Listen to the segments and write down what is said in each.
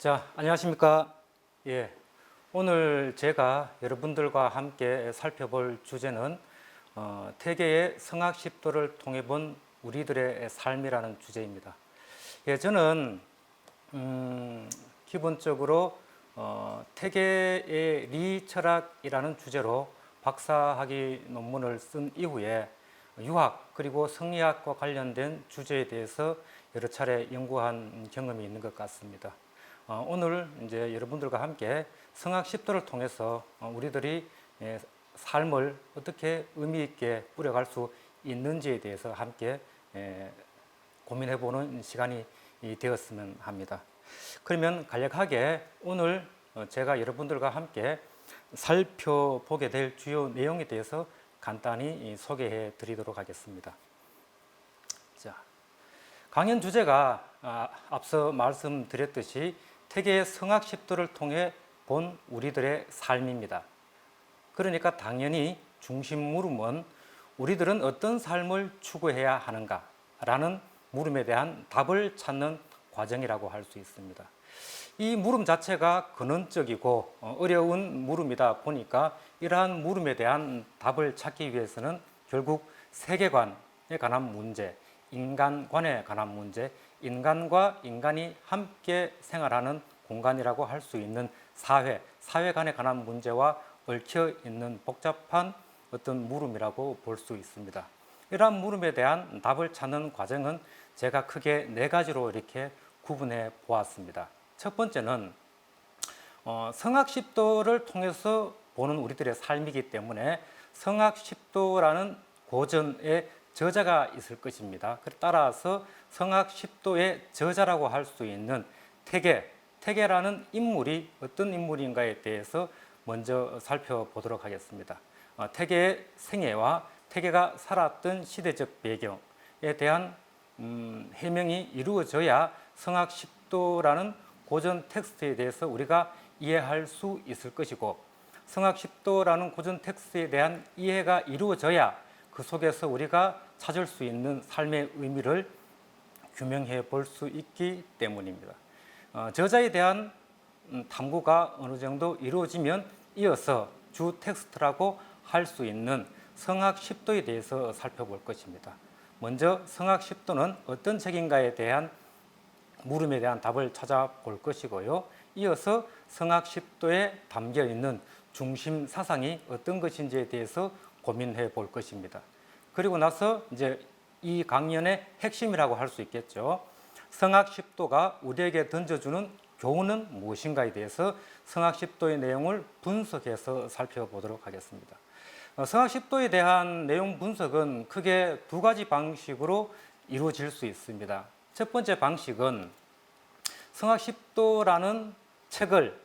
자, 안녕하십니까? 예. 오늘 제가 여러분들과 함께 살펴볼 주제는 태계의 성학십도를 통해 본 우리들의 삶이라는 주제입니다. 예, 저는 기본적으로 태계의 리철학이라는 주제로 박사학위 논문을 쓴 이후에 유학 그리고 성리학과 관련된 주제에 대해서 여러 차례 연구한 경험이 있는 것 같습니다. 오늘 이제 여러분들과 함께 성학십도를 통해서 우리들이 삶을 어떻게 의미 있게 꾸려갈 수 있는지에 대해서 함께 고민해보는 시간이 되었으면 합니다. 그러면 간략하게 오늘 제가 여러분들과 함께 살펴보게 될 주요 내용에 대해서 간단히 소개해 드리도록 하겠습니다. 자, 강연 주제가 앞서 말씀드렸듯이 태계의 성학십도를 통해 본 우리들의 삶입니다. 그러니까 당연히 중심 물음은 우리들은 어떤 삶을 추구해야 하는가 라는 물음에 대한 답을 찾는 과정이라고 할 수 있습니다. 이 물음 자체가 근원적이고 어려운 물음이다 보니까 이러한 물음에 대한 답을 찾기 위해서는 결국 세계관에 관한 문제, 인간관에 관한 문제, 인간과 인간이 함께 생활하는 공간이라고 할 수 있는 사회관에 관한 문제와 얽혀 있는 복잡한 어떤 물음이라고 볼 수 있습니다. 이러한 물음에 대한 답을 찾는 과정은 제가 크게 네 가지로 이렇게 구분해 보았습니다. 첫 번째는 성학십도를 통해서 보는 우리들의 삶이기 때문에 성학십도라는 고전의 저자가 있을 것입니다. 따라서 성학십도의 저자라고 할 수 있는 태계라는 인물이 어떤 인물인가에 대해서 먼저 살펴보도록 하겠습니다. 태계의 생애와 태계가 살았던 시대적 배경에 대한 해명이 이루어져야 성학십도라는 고전 텍스트에 대해서 우리가 이해할 수 있을 것이고, 성학십도라는 고전 텍스트에 대한 이해가 이루어져야 그 속에서 우리가 찾을 수 있는 삶의 의미를 규명해 볼 수 있기 때문입니다. 저자에 대한 탐구가 어느 정도 이루어지면 이어서 주 텍스트라고 할 수 있는 성학십도에 대해서 살펴볼 것입니다. 먼저 성학십도는 어떤 책인가에 대한 물음에 대한 답을 찾아볼 것이고요. 이어서 성학십도에 담겨 있는 중심 사상이 어떤 것인지에 대해서 고민해 볼 것입니다. 그리고 나서 이제 이 강연의 핵심이라고 할 수 있겠죠. 성학십도가 우리에게 던져주는 교훈은 무엇인가에 대해서 성학십도의 내용을 분석해서 살펴보도록 하겠습니다. 성학십도에 대한 내용 분석은 크게 두 가지 방식으로 이루어질 수 있습니다. 첫 번째 방식은 성학십도라는 책을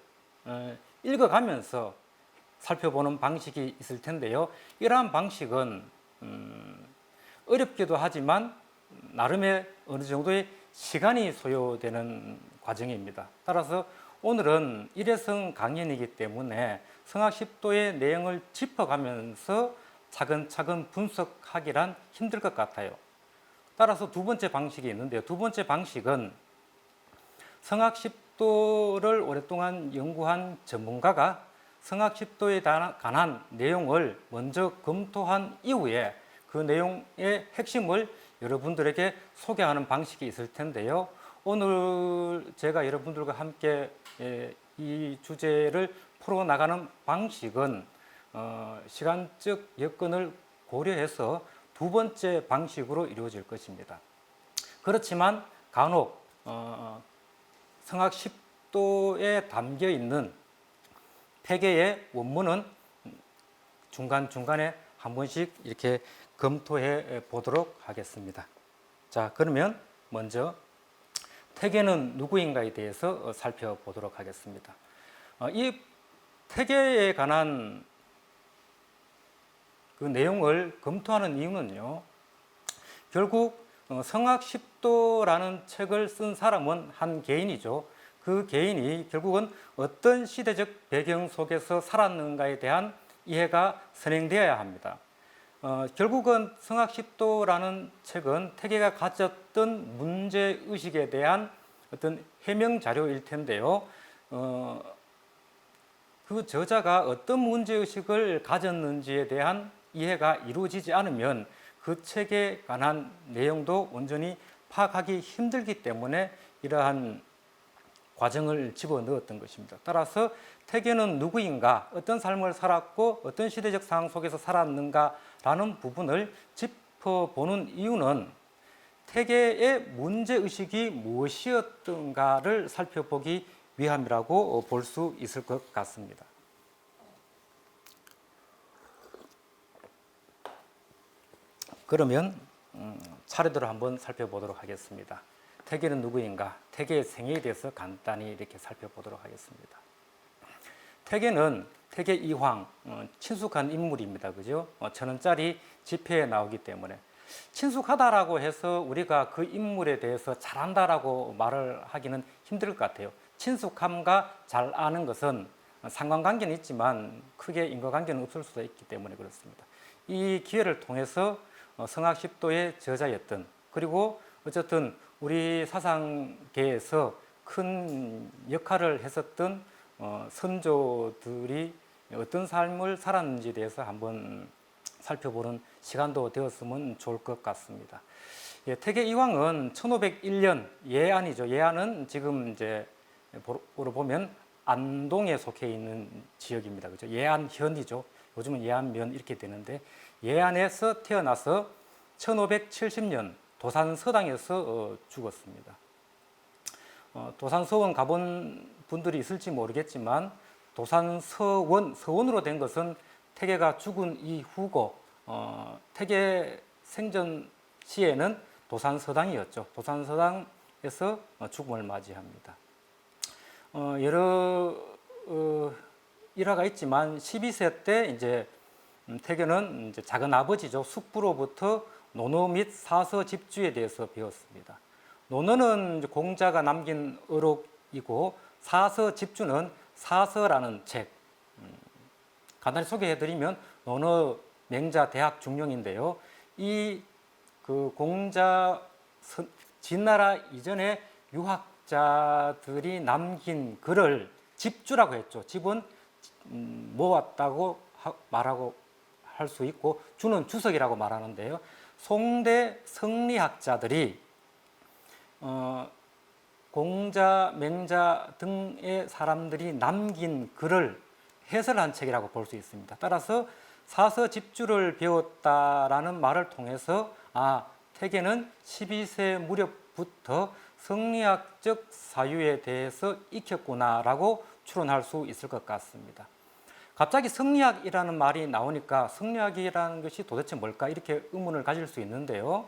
읽어가면서 살펴보는 방식이 있을 텐데요. 이러한 방식은 어렵기도 하지만 나름의 어느 정도의 시간이 소요되는 과정입니다. 따라서 오늘은 일회성 강연이기 때문에 성학십도의 내용을 짚어가면서 차근차근 분석하기란 힘들 것 같아요. 따라서 두 번째 방식이 있는데요. 두 번째 방식은 성학십도를 오랫동안 연구한 전문가가 성학십도에 관한 내용을 먼저 검토한 이후에 그 내용의 핵심을 여러분들에게 소개하는 방식이 있을 텐데요. 오늘 제가 여러분들과 함께 이 주제를 풀어나가는 방식은 시간적 여건을 고려해서 두 번째 방식으로 이루어질 것입니다. 그렇지만 간혹 성학십도에 담겨 있는 태계의 원문은 중간중간에 한 번씩 이렇게 검토해 보도록 하겠습니다. 자, 그러면 먼저 태계는 누구인가에 대해서 살펴보도록 하겠습니다. 이 태계에 관한 그 내용을 검토하는 이유는요, 결국 성학십도라는 책을 쓴 사람은 한 개인이죠. 그 개인이 결국은 어떤 시대적 배경 속에서 살았는가에 대한 이해가 선행되어야 합니다. 결국은 성학십도라는 책은 태계가 가졌던 문제의식에 대한 어떤 해명 자료일 텐데요. 그 저자가 어떤 문제의식을 가졌는지에 대한 이해가 이루어지지 않으면 그 책에 관한 내용도 온전히 파악하기 힘들기 때문에 이러한 과정을 집어넣었던 것입니다. 따라서 태계는 누구인가, 어떤 삶을 살았고 어떤 시대적 상황 속에서 살았는가라는 부분을 짚어보는 이유는 태계의 문제의식이 무엇이었던가를 살펴보기 위함이라고 볼 수 있을 것 같습니다. 그러면 차례대로 한번 살펴보도록 하겠습니다. 태계는 누구인가? 태계의 생애에 대해서 간단히 이렇게 살펴보도록 하겠습니다. 태계는 태계 이황, 친숙한 인물입니다. 그죠? 1,000원짜리 지폐에 나오기 때문에 친숙하다라고 해서 우리가 그 인물에 대해서 잘한다라고 말을 하기는 힘들 것 같아요. 친숙함과 잘 아는 것은 상관관계는 있지만 크게 인과관계는 없을 수도 있기 때문에 그렇습니다. 이 기회를 통해서 성학십도의 저자였던, 그리고 어쨌든 우리 사상계에서 큰 역할을 했었던 선조들이 어떤 삶을 살았는지에 대해서 한번 살펴보는 시간도 되었으면 좋을 것 같습니다. 예, 태계 이황은 1501년 예안이죠. 예안은 지금 이제 보러 보면 안동에 속해 있는 지역입니다. 그죠? 예안현이죠. 요즘은 예안면 이렇게 되는데 예안에서 태어나서 1570년 도산서당에서 죽었습니다. 도산서원 가본 분들이 있을지 모르겠지만 서원으로 된 것은 태계가 죽은 이후고 태계 생전 시에는 도산서당이었죠. 도산서당에서 죽음을 맞이합니다. 여러 일화가 있지만 12세 때 이제 태계는 이제 작은 아버지죠. 숙부로부터 논어 및 사서 집주에 대해서 배웠습니다. 논어는 공자가 남긴 어록이고 사서 집주는 사서라는 책. 간단히 소개해드리면 논어 맹자 대학 중령인데요. 이 그 공자 진나라 이전에 유학자들이 남긴 글을 집주라고 했죠. 집은 모았다고 말하고 할 수 있고 주는 주석이라고 말하는데요. 송대 성리학자들이 공자, 맹자 등의 사람들이 남긴 글을 해설한 책이라고 볼 수 있습니다. 따라서 사서 집주를 배웠다라는 말을 통해서 태계는 12세 무렵부터 성리학적 사유에 대해서 익혔구나라고 추론할 수 있을 것 같습니다. 갑자기 성리학이라는 말이 나오니까 성리학이라는 것이 도대체 뭘까 이렇게 의문을 가질 수 있는데요.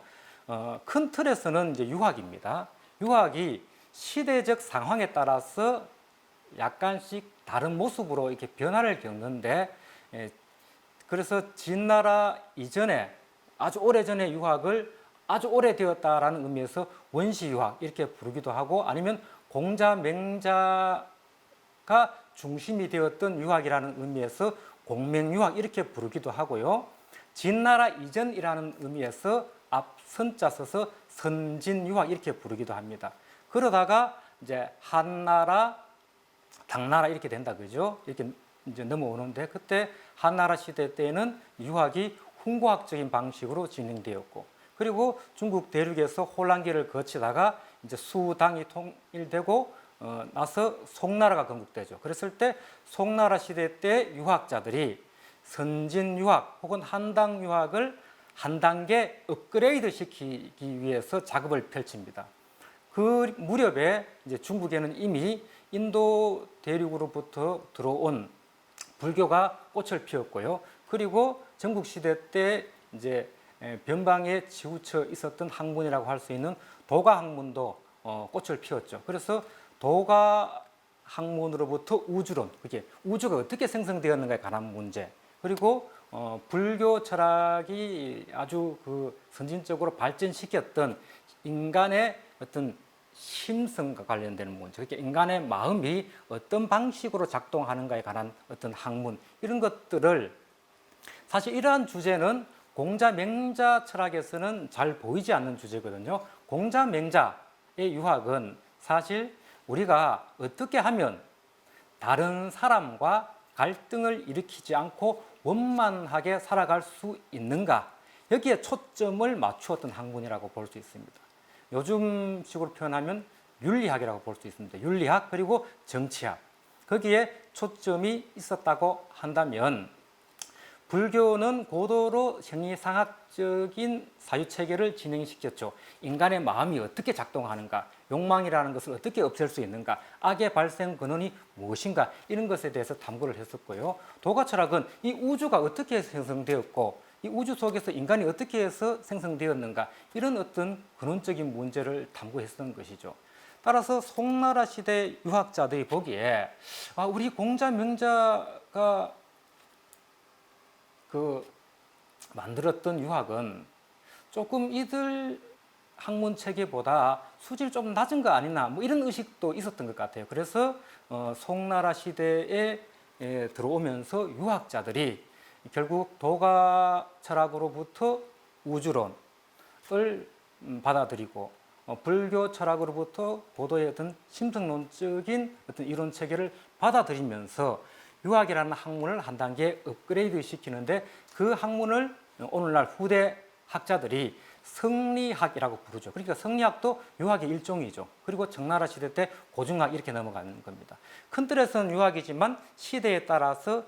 큰 틀에서는 이제 유학입니다. 유학이 시대적 상황에 따라서 약간씩 다른 모습으로 이렇게 변화를 겪는데, 그래서 진나라 이전에 아주 오래전에 유학을 아주 오래되었다라는 의미에서 원시유학 이렇게 부르기도 하고, 아니면 공자, 맹자가 중심이 되었던 유학이라는 의미에서 공맹유학 이렇게 부르기도 하고요. 진나라 이전이라는 의미에서 앞선자 써서 선진유학 이렇게 부르기도 합니다. 그러다가 이제 한나라, 당나라 이렇게 된다 그죠? 이렇게 이제 넘어오는데, 그때 한나라 시대 때는 유학이 훈구학적인 방식으로 진행되었고, 그리고 중국 대륙에서 혼란기를 거치다가 이제 수당이 통일되고 나서 송나라가 건국되죠. 그랬을 때 송나라 시대 때 유학자들이 선진유학 혹은 한당유학을 한 단계 업그레이드 시키기 위해서 작업을 펼칩니다. 그 무렵에 이제 중국에는 이미 인도 대륙으로부터 들어온 불교가 꽃을 피웠고요. 그리고 전국 시대 때 이제 변방에 치우쳐 있었던 학문이라고 할 수 있는 도가 학문도 꽃을 피웠죠. 그래서 도가 학문으로부터 우주론, 그게 우주가 어떻게 생성되었는가에 관한 문제, 그리고 불교 철학이 아주 그 선진적으로 발전시켰던 인간의 어떤 심성과 관련되는 문제, 그러니까 인간의 마음이 어떤 방식으로 작동하는가에 관한 어떤 학문, 이런 것들을, 사실 이러한 주제는 공자, 맹자 철학에서는 잘 보이지 않는 주제거든요. 공자, 맹자의 유학은 사실 우리가 어떻게 하면 다른 사람과 갈등을 일으키지 않고 원만하게 살아갈 수 있는가, 여기에 초점을 맞추었던 학문이라고 볼 수 있습니다. 요즘식으로 표현하면 윤리학이라고 볼 수 있습니다. 윤리학 그리고 정치학, 거기에 초점이 있었다고 한다면, 불교는 고도로 생리상학적인 사유체계를 진행시켰죠. 인간의 마음이 어떻게 작동하는가, 욕망이라는 것을 어떻게 없앨 수 있는가, 악의 발생 근원이 무엇인가, 이런 것에 대해서 탐구를 했었고요. 도가철학은 이 우주가 어떻게 생성되었고 이 우주 속에서 인간이 어떻게 해서 생성되었는가, 이런 어떤 근원적인 문제를 탐구했던 것이죠. 따라서 송나라 시대 유학자들이 보기에 우리 공자 명자가 만들었던 유학은 조금 이들 학문 체계보다 수질 좀 낮은 거 아니나, 뭐 이런 의식도 있었던 것 같아요. 그래서 송나라 시대에 들어오면서 유학자들이 결국 도가 철학으로부터 우주론을 받아들이고, 불교 철학으로부터 고도의 어떤 심성론적인 어떤 이론 체계를 받아들이면서 유학이라는 학문을 한 단계 업그레이드 시키는데, 그 학문을 오늘날 후대 학자들이 성리학이라고 부르죠. 그러니까 성리학도 유학의 일종이죠. 그리고 청나라 시대 때 고중학 이렇게 넘어가는 겁니다. 큰 틀에서는 유학이지만 시대에 따라서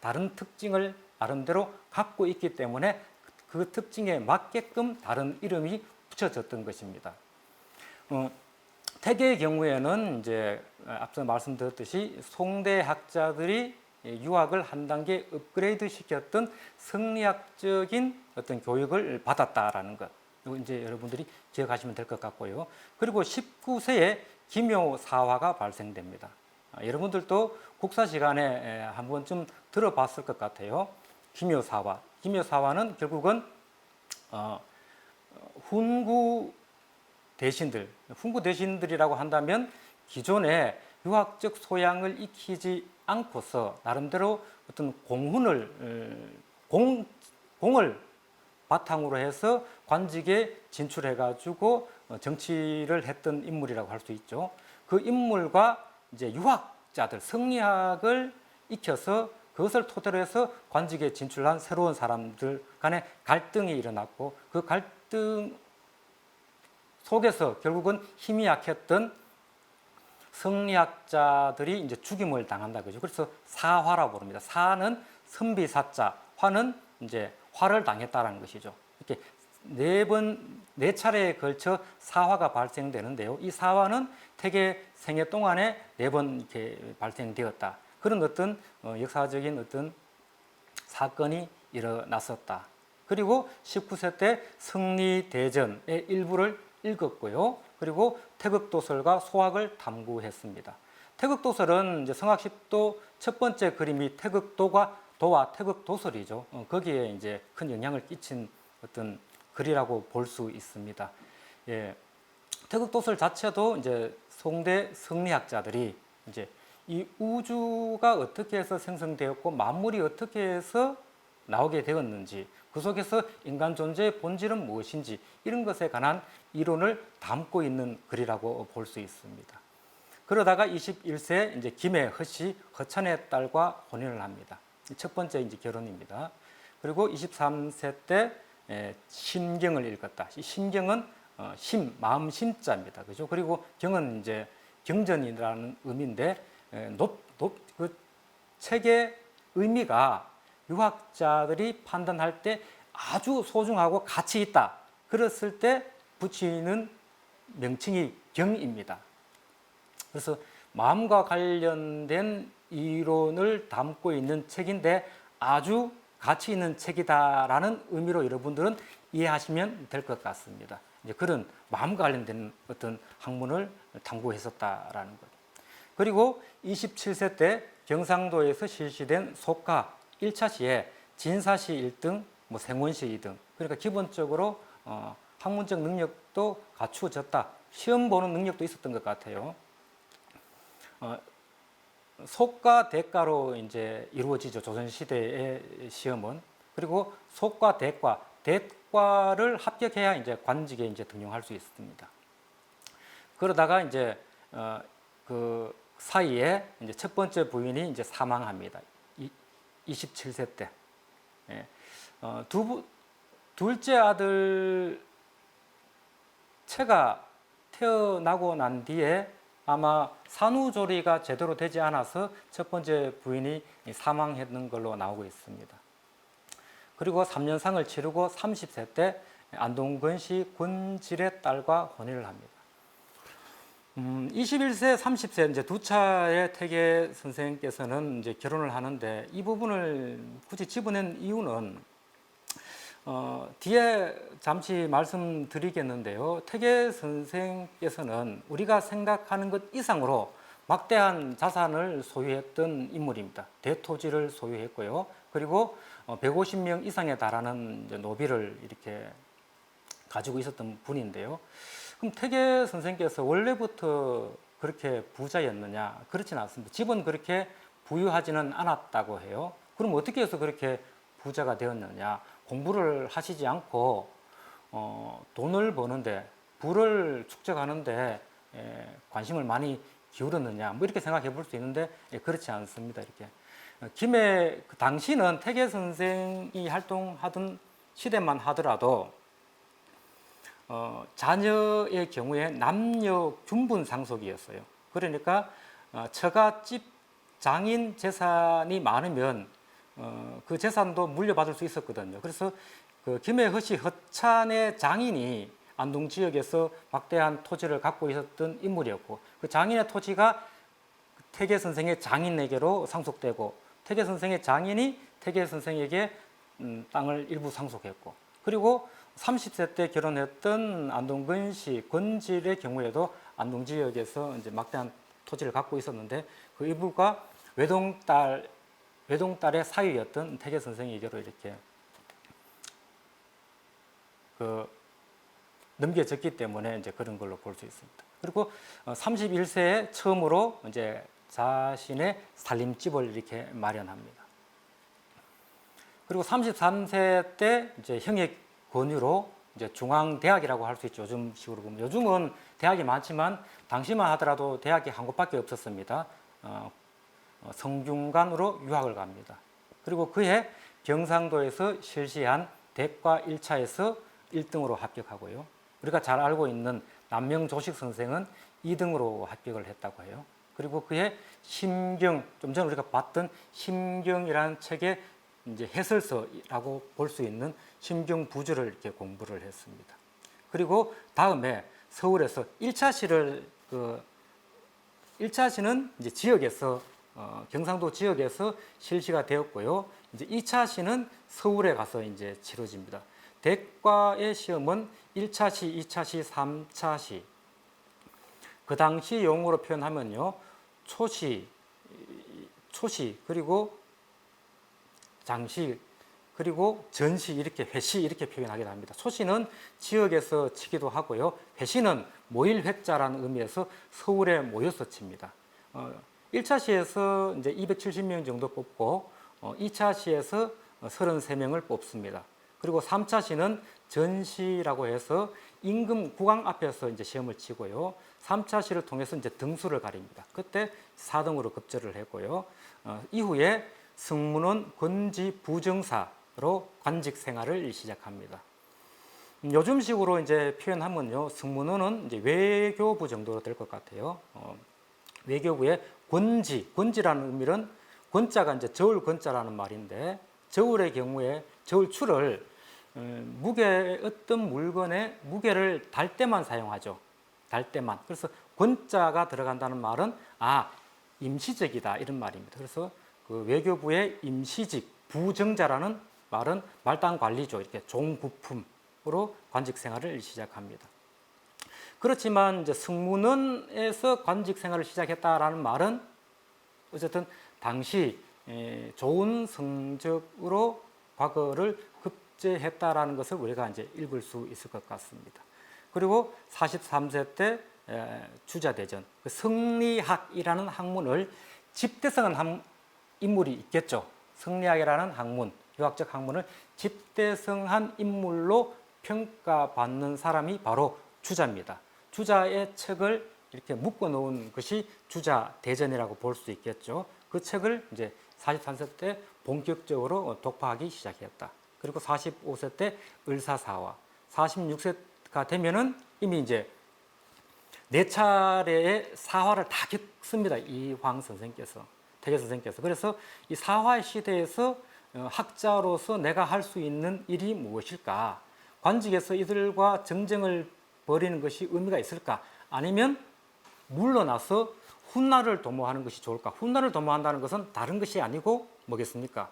다른 특징을 나름대로 갖고 있기 때문에 그 특징에 맞게끔 다른 이름이 붙여졌던 것입니다. 태계의 경우에는 이제 앞서 말씀드렸듯이 송대 학자들이 유학을 한 단계 업그레이드 시켰던 성리학적인 어떤 교육을 받았다라는 것, 이거 이제 여러분들이 기억하시면 될 것 같고요. 그리고 19세에 기묘사화가 발생됩니다. 여러분들도 국사 시간에 한 번쯤 들어봤을 것 같아요. 기묘사화. 기묘사화는 결국은 훈구 대신들이라고 한다면 기존에 유학적 소양을 익히지 않고서 나름대로 어떤 공을 바탕으로 해서 관직에 진출해가지고 정치를 했던 인물이라고 할 수 있죠. 그 인물과 이제 유학자들, 성리학을 익혀서 그것을 토대로 해서 관직에 진출한 새로운 사람들 간의 갈등이 일어났고, 그 갈등 속에서 결국은 힘이 약했던 성리학자들이 이제 죽임을 당한다 그죠. 그래서 사화라고 부릅니다. 사는 선비사자, 화는 이제 화를 당했다라는 것이죠. 이렇게 네 차례에 걸쳐 사화가 발생되는데요. 이 사화는 태계 생애 동안에 4번 이렇게 발생되었다. 그런 어떤 역사적인 어떤 사건이 일어났었다. 그리고 19세 때 성리대전의 일부를 읽었고요. 그리고 태극도설과 소학을 탐구했습니다. 태극도설은 이제 성학십도 첫 번째 그림이 도와 태극도설이죠. 거기에 이제 큰 영향을 끼친 어떤 글이라고 볼 수 있습니다. 예. 태극도설 자체도 이제 송대 성리학자들이 이제 이 우주가 어떻게 해서 생성되었고 만물이 어떻게 해서 나오게 되었는지, 그 속에서 인간 존재의 본질은 무엇인지, 이런 것에 관한 이론을 담고 있는 글이라고 볼 수 있습니다. 그러다가 21세 이제 김해 허씨 허찬의 딸과 혼인을 합니다. 첫 번째 이제 결혼입니다. 그리고 23세 때 심경을 읽었다. 이 심경은 마음 심자입니다. 그죠? 그리고 경은 이제 경전이라는 의미인데, 그 책의 의미가 유학자들이 판단할 때 아주 소중하고 가치 있다. 그랬을 때 붙이는 명칭이 경입니다. 그래서 마음과 관련된 이론을 담고 있는 책인데 아주 가치 있는 책이다라는 의미로 여러분들은 이해하시면 될 것 같습니다. 이제 그런 마음과 관련된 어떤 학문을 탐구했었다라는 것. 그리고 27세 때 경상도에서 실시된 속가 1차 시에 진사시 1등, 생원시 2등. 그러니까 기본적으로 학문적 능력도 갖추어졌다. 시험 보는 능력도 있었던 것 같아요. 속과 대과로 이제 이루어지죠. 조선 시대의 시험은. 그리고 속과 대과를 합격해야 이제 관직에 이제 등용할 수 있습니다. 그러다가 이제 그 사이에 이제 첫 번째 부인이 이제 사망합니다. 27세 때. 예. 둘째 아들 채가 태어나고 난 뒤에 아마 산후조리가 제대로 되지 않아서 첫 번째 부인이 사망했는 걸로 나오고 있습니다. 그리고 3년상을 치르고 30세 때 안동근 씨 권질의 딸과 혼인을 합니다. 21세, 30세 이제 두 차의 태계 선생께서는 이제 결혼을 하는데 이 부분을 굳이 집어낸 이유는 뒤에 잠시 말씀드리겠는데요. 태계 선생께서는 우리가 생각하는 것 이상으로 막대한 자산을 소유했던 인물입니다. 대토지를 소유했고요. 그리고 150명 이상에 달하는 노비를 이렇게 가지고 있었던 분인데요. 그럼 태계 선생께서 원래부터 그렇게 부자였느냐? 그렇지는 않습니다. 집은 그렇게 부유하지는 않았다고 해요. 그럼 어떻게 해서 그렇게 부자가 되었느냐? 공부를 하시지 않고 돈을 버는데, 부를 축적하는데 관심을 많이 기울였느냐? 뭐 이렇게 생각해 볼 수 있는데 그렇지 않습니다. 이렇게 그 당시는 태계 선생이 활동하던 시대만 하더라도 자녀의 경우에 남녀 균분 상속이었어요. 그러니까 처가집 장인 재산이 많으면 그 재산도 물려받을 수 있었거든요. 그래서 그 김해허씨 허찬의 장인이 안동 지역에서 막대한 토지를 갖고 있었던 인물이었고, 그 장인의 토지가 태계 선생의 장인에게로 상속되고, 태계 선생의 장인이 태계 선생에게 땅을 일부 상속했고, 그리고 30세 때 결혼했던 안동근 씨 권질의 경우에도 안동 지역에서 이제 막대한 토지를 갖고 있었는데 그 일부가 외동딸의 사위였던 태계 선생에게로 이렇게 넘겨졌기 때문에 이제 그런 걸로 볼 수 있습니다. 그리고 31세에 처음으로 이제 자신의 살림집을 이렇게 마련합니다. 그리고 33세 때 이제 형의 권유로 이제 중앙대학이라고 할 수 있죠. 요즘식으로 보면 요즘은 대학이 많지만 당시만 하더라도 대학이 한 곳밖에 없었습니다. 성균관으로 유학을 갑니다. 그리고 그해 경상도에서 실시한 대과 1차에서 1등으로 합격하고요. 우리가 잘 알고 있는 남명조식 선생은 2등으로 합격을 했다고 해요. 그리고 그해 심경, 좀 전에 우리가 봤던 심경이라는 책의 이제 해설서라고 볼 수 있는 심경부주를 이렇게 공부를 했습니다. 그리고 다음에 서울에서 1차 시를 1차 시는 이제 지역에서 경상도 지역에서 실시가 되었고요. 이제 2차 시는 서울에 가서 이제 치러집니다. 대과의 시험은 1차 시, 2차 시, 3차 시. 그 당시 용어로 표현하면요. 초시, 그리고 장시, 그리고 전시, 이렇게 회시 이렇게 표현하게 됩니다. 초시는 지역에서 치기도 하고요. 회시는 모일 회자라는 의미에서 서울에 모여서 칩니다. 1차 시에서 이제 270명 정도 뽑고 2차 시에서 33명을 뽑습니다. 그리고 3차 시는 전시라고 해서 임금 국왕 앞에서 이제 시험을 치고요. 3차 시를 통해서 이제 등수를 가립니다. 그때 4등으로 급제를 했고요. 이후에 승문원 권지 부정사로 관직 생활을 시작합니다. 요즘식으로 이제 표현하면요, 승문원은 이제 외교부 정도로 될 것 같아요. 외교부의 권지라는 의미는 권자가 이제 저울 권자라는 말인데, 저울의 경우에 저울추를 어떤 물건의 무게를 달 때만 사용하죠. 달 때만. 그래서 권자가 들어간다는 말은 임시직이다 이런 말입니다. 그래서 그 외교부의 임시직 부정자라는 말은 말단 관리죠. 이렇게 종부품으로 관직 생활을 시작합니다. 그렇지만 이제 승문원에서 관직 생활을 시작했다라는 말은 어쨌든 당시 좋은 성적으로 과거를 급제했다라는 것을 우리가 이제 읽을 수 있을 것 같습니다. 그리고 43세 때 주자대전, 성리학이라는 학문을 집대성한 인물이 있겠죠. 성리학이라는 학문, 유학적 학문을 집대성한 인물로 평가받는 사람이 바로 주자입니다. 주자의 책을 이렇게 묶어 놓은 것이 주자대전이라고 볼 수 있겠죠. 그 책을 이제 43세 때 본격적으로 독파하기 시작했다. 그리고 45세 때 을사사화, 46세가 되면은 이미 이제 네 차례의 사화를 다 겪습니다. 이황 선생께서, 태계 선생께서. 그래서 이 사화 시대에서 학자로서 내가 할 수 있는 일이 무엇일까? 관직에서 이들과 정쟁을 벌이는 것이 의미가 있을까? 아니면 물러나서 훗날을 도모하는 것이 좋을까? 훗날을 도모한다는 것은 다른 것이 아니고 뭐겠습니까?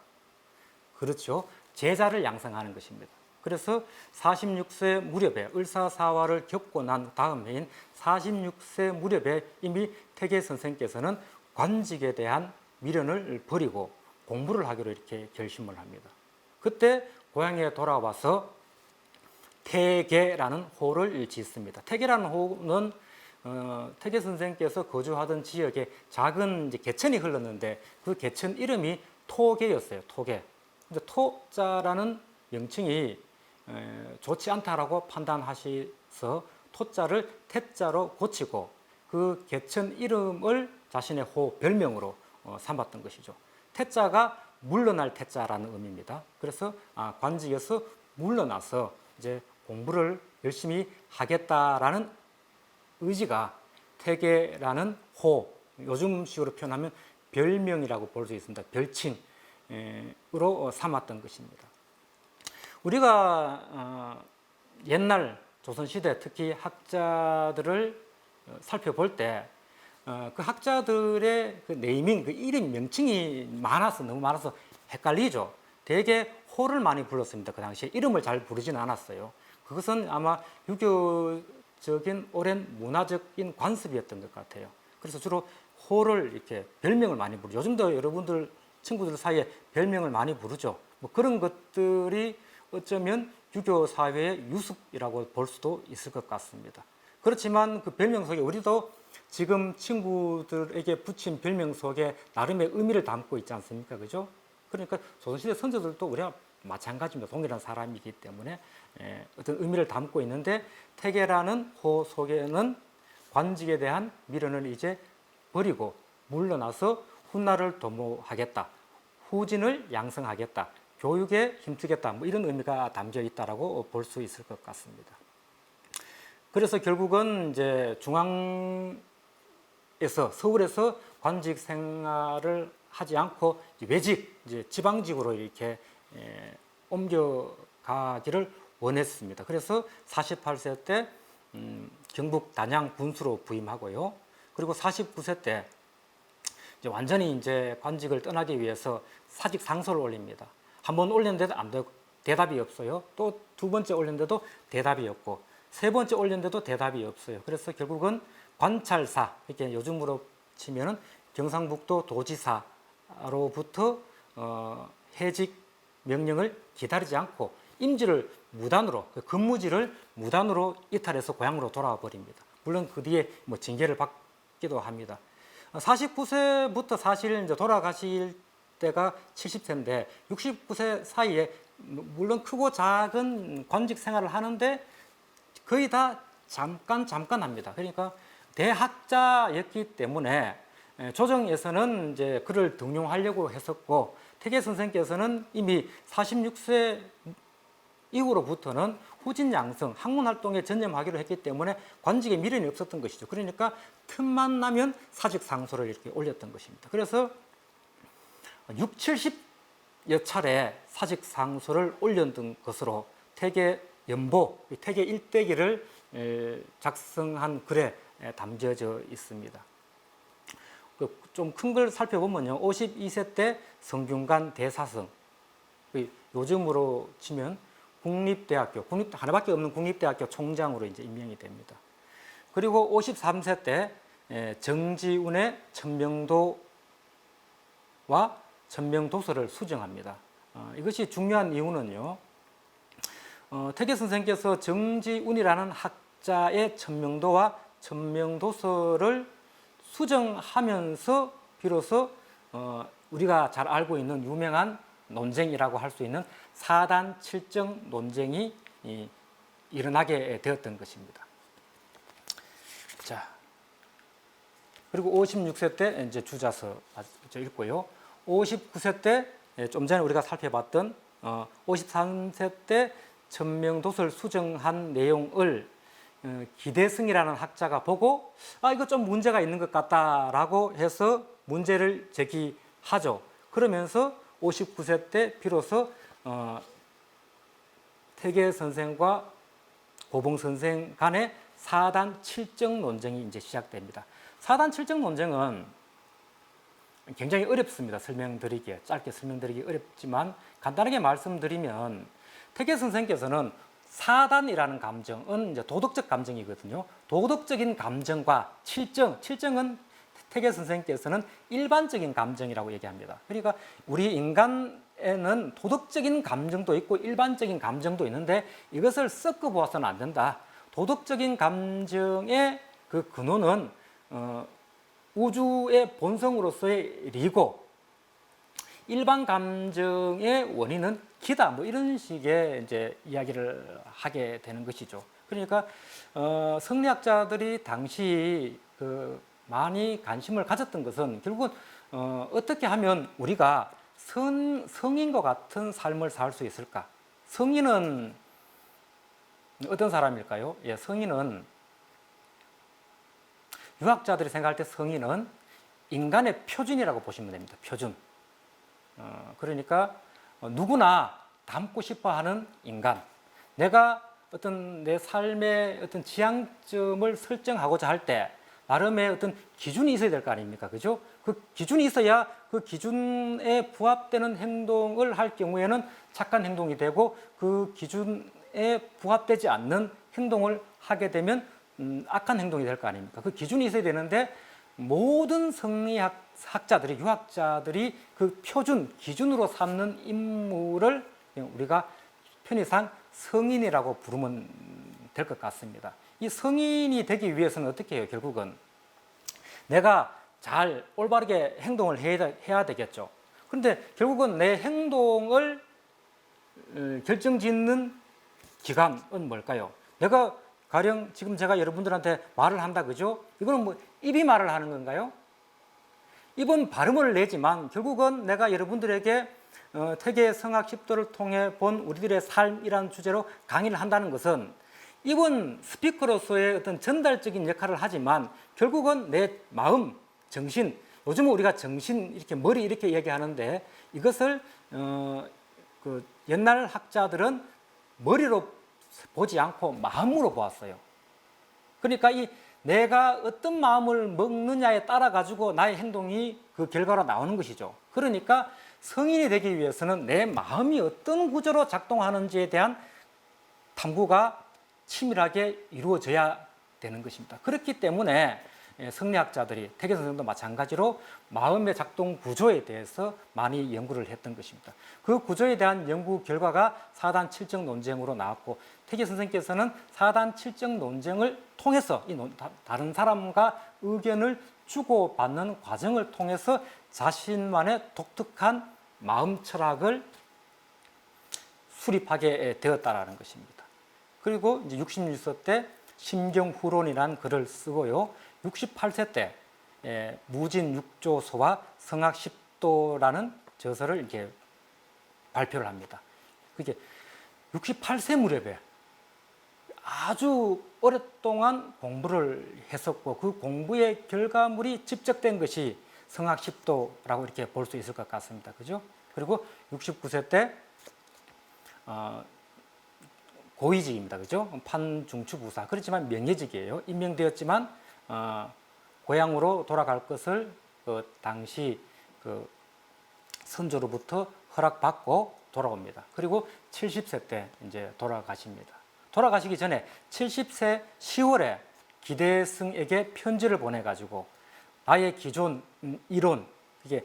그렇죠. 제자를 양성하는 것입니다. 그래서 46세 무렵에 을사사화를 겪고 난 다음 해인 46세 무렵에 이미 태계 선생께서는 관직에 대한 미련을 버리고 공부를 하기로 이렇게 결심을 합니다. 그때 고향에 돌아와서 태계라는 호를 짓습니다. 태계라는 호는 태계 선생께서 거주하던 지역에 작은 이제 개천이 흘렀는데 그 개천 이름이 토계였어요. 토계. 근데 토자라는 명칭이 좋지 않다라고 판단하셔서 토자를 태자로 고치고 그 개천 이름을 자신의 호 별명으로 삼았던 것이죠. 태자가 물러날 태자라는 의미입니다. 그래서 관직에서 물러나서 이제 공부를 열심히 하겠다라는 의지가 태계라는 호, 요즘식으로 표현하면 별명이라고 볼 수 있습니다. 별칭으로 삼았던 것입니다. 우리가 옛날 조선시대 특히 학자들을 살펴볼 때 그 학자들의 그 네이밍, 그 이름 명칭이 너무 많아서 헷갈리죠. 대개 호를 많이 불렀습니다. 그 당시에 이름을 잘 부르지는 않았어요. 그것은 아마 유교적인 오랜 문화적인 관습이었던 것 같아요. 그래서 주로 호를 이렇게 별명을 많이 부르죠. 요즘도 여러분들 친구들 사이에 별명을 많이 부르죠. 뭐 그런 것들이 어쩌면 유교 사회의 유습이라고 볼 수도 있을 것 같습니다. 그렇지만 그 별명 속에 우리도 지금 친구들에게 붙인 별명 속에 나름의 의미를 담고 있지 않습니까? 그죠? 그러니까 조선시대 선조들도 우리가 마찬가지입니다. 동일한 사람이기 때문에 어떤 의미를 담고 있는데 태계라는 호 속에는 관직에 대한 미련을 이제 버리고 물러나서 훗날을 도모하겠다. 후진을 양성하겠다. 교육에 힘쓰겠다. 뭐 이런 의미가 담겨 있다라고 볼 수 있을 것 같습니다. 그래서 결국은 이제 중앙에서 서울에서 관직 생활을 하지 않고 외직, 이제 지방직으로 이렇게 옮겨가기를 원했습니다. 그래서 48세 때 경북 단양 군수로 부임하고요. 그리고 49세 때 이제 완전히 이제 관직을 떠나기 위해서 사직 상소를 올립니다. 한 번 올렸는데도 대답이 없어요. 또 두 번째 올렸는데도 대답이 없고 세 번째 올렸는데도 대답이 없어요. 그래서 결국은 관찰사, 이렇게 요즘으로 치면은 경상북도 도지사로부터 해직 명령을 기다리지 않고 임지를 무단으로, 근무지를 무단으로 이탈해서 고향으로 돌아와 버립니다. 물론 그 뒤에 뭐 징계를 받기도 합니다. 49세부터 사실 이제 돌아가실 때가 70세인데 69세 사이에 물론 크고 작은 관직 생활을 하는데 거의 다 잠깐 합니다. 그러니까 대학자였기 때문에 조정에서는 이제 그를 등용하려고 했었고 태계 선생께서는 이미 46세 이후로부터는 후진 양성, 학문 활동에 전념하기로 했기 때문에 관직에 미련이 없었던 것이죠. 그러니까 틈만 나면 사직 상소를 이렇게 올렸던 것입니다. 그래서 6, 70여 차례 사직 상소를 올렸던 것으로 태계 연보, 태계 일대기를 작성한 글에 담겨져 있습니다. 좀 큰 걸 살펴보면요. 52세 때 성균관 대사성, 요즘으로 치면 국립대학교, 하나밖에 없는 국립대학교 총장으로 이제 임명이 됩니다. 그리고 53세 때 정지운의 천명도와 천명도서를 수정합니다. 이것이 중요한 이유는요. 태계 선생께서 정지운이라는 학자의 천명도와 천명도서를 수정하면서 비로소 우리가 잘 알고 있는 유명한 논쟁이라고 할 수 있는 사단 칠정 논쟁이 일어나게 되었던 것입니다. 자, 그리고 56세 때 이제 주자서 읽고요. 59세 때 좀 전에 우리가 살펴봤던 53세 때 천명도서를 수정한 내용을 기대승이라는 학자가 보고 이거 좀 문제가 있는 것 같다라고 해서 문제를 제기하죠. 그러면서 59세 때 비로소 태계 선생과 고봉 선생 간의 사단 칠정 논쟁이 이제 시작됩니다. 사단 칠정 논쟁은 굉장히 어렵습니다. 짧게 설명드리기 어렵지만 간단하게 말씀드리면 태계 선생께서는 사단이라는 감정은 이제 도덕적 감정이거든요. 도덕적인 감정과 칠정은 태계 선생께서는 일반적인 감정이라고 얘기합니다. 그러니까 우리 인간에는 도덕적인 감정도 있고 일반적인 감정도 있는데 이것을 섞어 보아서는 안 된다. 도덕적인 감정의 그 근원은 우주의 본성으로서의 리고 일반 감정의 원인은 기다. 뭐 이런 식의 이제 이야기를 하게 되는 것이죠. 그러니까 성리학자들이 당시 많이 관심을 가졌던 것은 결국은 어떻게 하면 우리가 성인과 같은 삶을 살 수 있을까? 성인은 어떤 사람일까요? 예, 성인은 유학자들이 생각할 때 성인은 인간의 표준이라고 보시면 됩니다. 표준. 그러니까 누구나 닮고 싶어하는 인간. 내가 어떤 내 삶의 어떤 지향점을 설정하고자 할 때 나름의 어떤 기준이 있어야 될 거 아닙니까? 그죠? 그 기준이 있어야 그 기준에 부합되는 행동을 할 경우에는 착한 행동이 되고 그 기준에 부합되지 않는 행동을 하게 되면 악한 행동이 될 거 아닙니까? 그 기준이 있어야 되는데 모든 성리학자들이 유학자들이 그 표준 기준으로 삼는 인물을 우리가 편의상 성인이라고 부르면 될 것 같습니다. 이 성인이 되기 위해서는 어떻게 해요? 결국은 내가 잘 올바르게 행동을 해야 되겠죠. 그런데 결국은 내 행동을 결정짓는 기관은 뭘까요? 내가 가령 지금 제가 여러분들한테 말을 한다, 그죠? 이거는 뭐 입이 말을 하는 건가요? 입은 발음을 내지만 결국은 내가 여러분들에게 태계 성학 10도를 통해 본 우리들의 삶이라는 주제로 강의를 한다는 것은 입은 스피커로서의 어떤 전달적인 역할을 하지만 결국은 내 마음, 정신, 요즘은 우리가 정신 이렇게 머리 이렇게 얘기하는데 이것을 그 옛날 학자들은 머리로 보지 않고 마음으로 보았어요. 그러니까 이 내가 어떤 마음을 먹느냐에 따라 가지고 나의 행동이 그 결과로 나오는 것이죠. 그러니까 성인이 되기 위해서는 내 마음이 어떤 구조로 작동하는지에 대한 탐구가 치밀하게 이루어져야 되는 것입니다. 그렇기 때문에 성리학자들이 태계 선생도 마찬가지로 마음의 작동 구조에 대해서 많이 연구를 했던 것입니다. 그 구조에 대한 연구 결과가 사단 칠정 논쟁으로 나왔고 태계 선생께서는 사단 칠정 논쟁을 통해서 다른 사람과 의견을 주고받는 과정을 통해서 자신만의 독특한 마음 철학을 수립하게 되었다라는 것입니다. 그리고 이제 66세 때 심경후론이라는 글을 쓰고요. 68세 때 무진 육조소와 성학 10도라는 저서를 이렇게 발표를 합니다. 그게 68세 무렵에 아주 오랫동안 공부를 했었고 그 공부의 결과물이 집적된 것이 성학 10도라고 이렇게 볼 수 있을 것 같습니다. 그죠? 그리고 69세 때 고위직입니다. 그죠? 판중추부사. 그렇지만 명예직이에요. 임명되었지만 고향으로 돌아갈 것을 그 당시 그 선조로부터 허락받고 돌아옵니다. 그리고 70세 때 이제 돌아가십니다. 돌아가시기 전에 70세 10월에 기대승에게 편지를 보내가지고 나의 기존 이론, 이게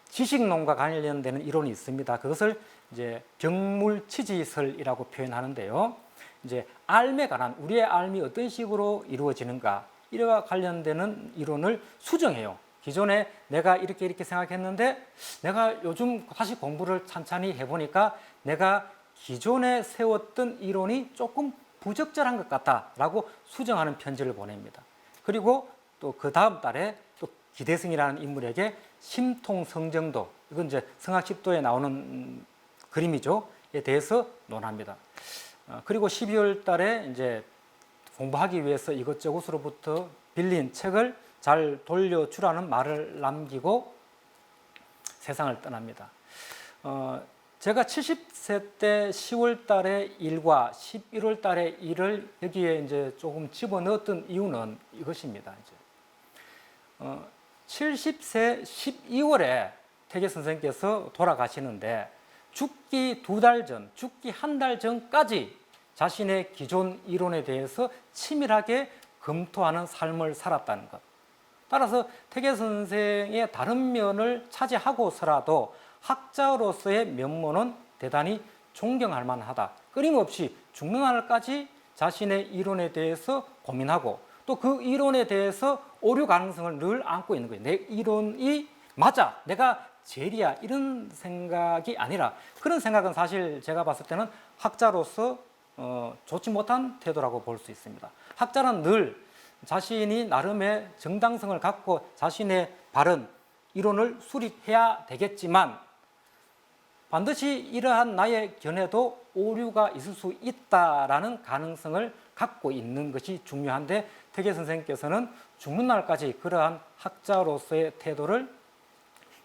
지식론과 관련되는 이론이 있습니다. 그것을 이제 병물치지설이라고 표현하는데요. 이제 삶에 관한 우리의 삶이 어떤 식으로 이루어지는가 이와 관련되는 이론을 수정해요. 기존에 내가 이렇게 생각했는데 내가 요즘 다시 공부를 찬찬히 해보니까 내가 기존에 세웠던 이론이 조금 부적절한 것 같다라고 수정하는 편지를 보냅니다. 그리고 또 그 다음 달에 또 기대승이라는 인물에게 심통성정도, 이건 이제 성악십도에 나오는 그림이죠. 에 대해서 논합니다. 그리고 12월 달에 이제 공부하기 위해서 이것저것으로부터 빌린 책을 잘 돌려주라는 말을 남기고 세상을 떠납니다. 제가 70세 때 10월 달에 일과 11월 달에 일을 여기에 이제 조금 집어넣었던 이유는 이것입니다. 이제 70세 12월에 태계 선생께서 돌아가시는데 죽기 2달 전, 죽기 1달 전까지 자신의 기존 이론에 대해서 치밀하게 검토하는 삶을 살았다는 것. 따라서 태계 선생의 다른 면을 차지하고서라도 학자로서의 면모는 대단히 존경할 만하다. 끊임없이 죽는 날까지 자신의 이론에 대해서 고민하고 또 그 이론에 대해서 오류 가능성을 늘 안고 있는 거예요. 내 이론이 맞아, 내가 제일이야, 이런 생각이 아니라, 그런 생각은 사실 제가 봤을 때는 학자로서 좋지 못한 태도라고 볼 수 있습니다. 학자는 늘 자신이 나름의 정당성을 갖고 자신의 발언, 이론을 수립해야 되겠지만 반드시 이러한 나의 견해도 오류가 있을 수 있다라는 가능성을 갖고 있는 것이 중요한데, 태계 선생님께서는 죽는 날까지 그러한 학자로서의 태도를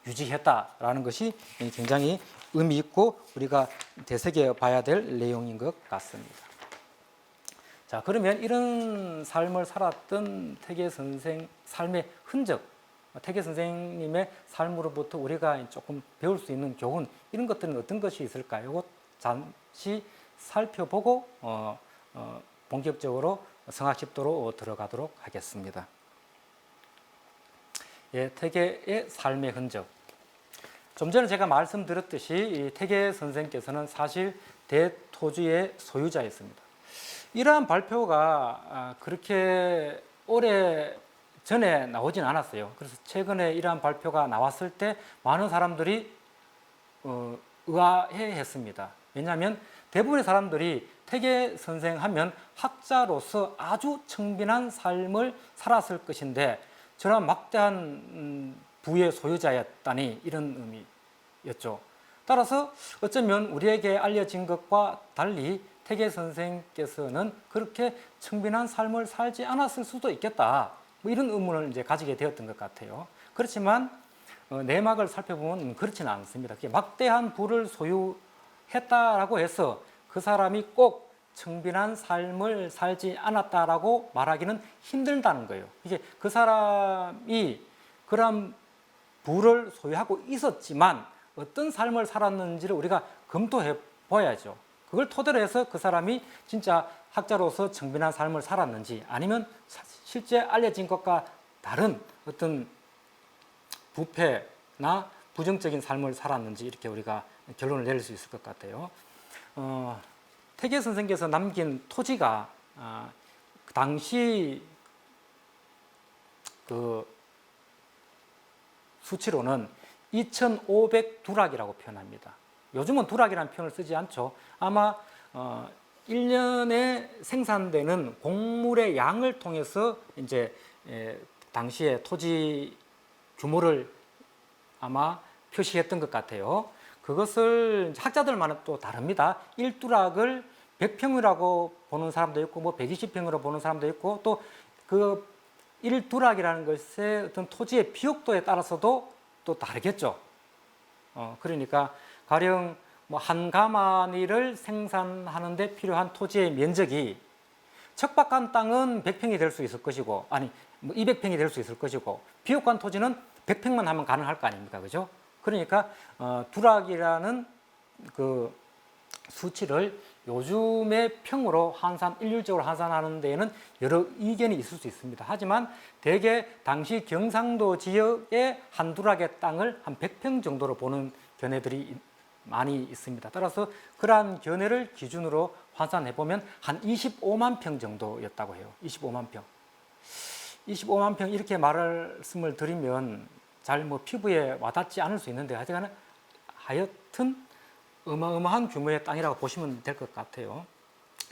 유지했다라는 것이 굉장히 의미 있고 우리가 되새겨 봐야 될 내용인 것 같습니다. 자, 그러면 이런 삶을 살았던 태계 선생 삶의 흔적, 태계 선생님의 삶으로부터 우리가 조금 배울 수 있는 교훈, 이런 것들은 어떤 것이 있을까요? 이거 잠시 살펴보고 본격적으로 성악십도로 들어가도록 하겠습니다. 예, 태계의 삶의 흔적. 좀 전에 제가 말씀드렸듯이 이 태계 선생께서는 사실 대토지의 소유자였습니다. 이러한 발표가 그렇게 오래 전에 나오진 않았어요. 그래서 최근에 이러한 발표가 나왔을 때 많은 사람들이 의아해했습니다. 왜냐하면 대부분의 사람들이 태계 선생 하면 학자로서 아주 청빈한 삶을 살았을 것인데 저런 막대한 부의 소유자였다니, 이런 의미였죠. 따라서 어쩌면 우리에게 알려진 것과 달리 태계 선생께서는 그렇게 청빈한 삶을 살지 않았을 수도 있겠다, 뭐 이런 의문을 이제 가지게 되었던 것 같아요. 그렇지만 내막을 살펴보면 그렇지는 않습니다. 막대한 부를 소유했다라고 해서 그 사람이 꼭 청빈한 삶을 살지 않았다라고 말하기는 힘들다는 거예요. 이게 그 사람이 그런 부를 소유하고 있었지만 어떤 삶을 살았는지를 우리가 검토해 봐야죠. 그걸 토대로 해서 그 사람이 진짜 학자로서 청빈한 삶을 살았는지, 아니면 실제 알려진 것과 다른 어떤 부패나 부정적인 삶을 살았는지, 이렇게 우리가 결론을 내릴 수 있을 것 같아요. 태계 선생께서 남긴 토지가 당시 그 수치로는 2,500두락이라고 표현합니다. 요즘은 두락이라는 표현을 쓰지 않죠. 아마 1년에 생산되는 곡물의 양을 통해서 이제 당시의 토지 규모를 아마 표시했던 것 같아요. 그것을 학자들만은 또 다릅니다. 1두락을 100평이라고 보는 사람도 있고, 뭐 120평으로 보는 사람도 있고, 또 그 1두락이라는 것의 어떤 토지의 비옥도에 따라서도 또 다르겠죠. 그러니까 가령 뭐 한 가마니를 생산하는데 필요한 토지의 면적이 척박한 땅은 100평이 될 수 있을 것이고, 아니 뭐 200평이 될 수 있을 것이고, 비옥한 토지는 100평만 하면 가능할 거 아닙니까, 그죠? 그러니까 두락이라는 그 수치를 요즘의 평으로 일률적으로 환산하는 데에는 여러 의견이 있을 수 있습니다. 하지만 대개 당시 경상도 지역의 한 두락의 땅을 한 100평 정도로 보는 견해들이 많이 있습니다. 따라서 그러한 견해를 기준으로 환산해 보면 한 25만 평 정도였다고 해요. 25만 평. 25만 평 이렇게 말씀을 드리면 잘 뭐 피부에 와닿지 않을 수 있는데, 하여튼 어마어마한 규모의 땅이라고 보시면 될 것 같아요.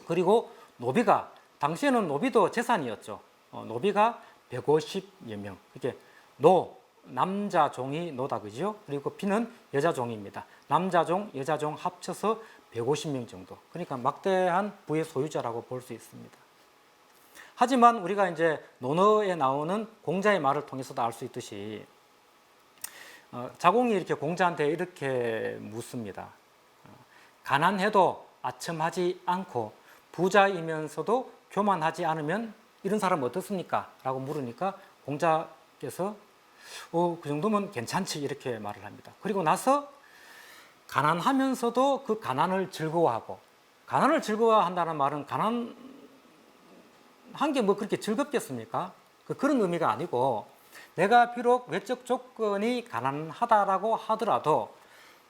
그리고 노비가, 당시에는 노비도 재산이었죠. 노비가 150여 명. 이게 노, 남자 종이 노다 그죠? 그리고 비는 여자 종입니다. 남자 종, 여자 종 합쳐서 150명 정도. 그러니까 막대한 부의 소유자라고 볼 수 있습니다. 하지만 우리가 이제 논어에 나오는 공자의 말을 통해서도 알 수 있듯이 자공이 이렇게 공자한테 이렇게 묻습니다. 가난해도 아첨하지 않고 부자이면서도 교만하지 않으면 이런 사람 어떻습니까? 라고 물으니까 공자께서 그 정도면 괜찮지 이렇게 말을 합니다. 그리고 나서 가난하면서도 그 가난을 즐거워하고, 가난을 즐거워한다는 말은 가난한 게 뭐 그렇게 즐겁겠습니까? 그런 의미가 아니고, 내가 비록 외적 조건이 가난하다라고 하더라도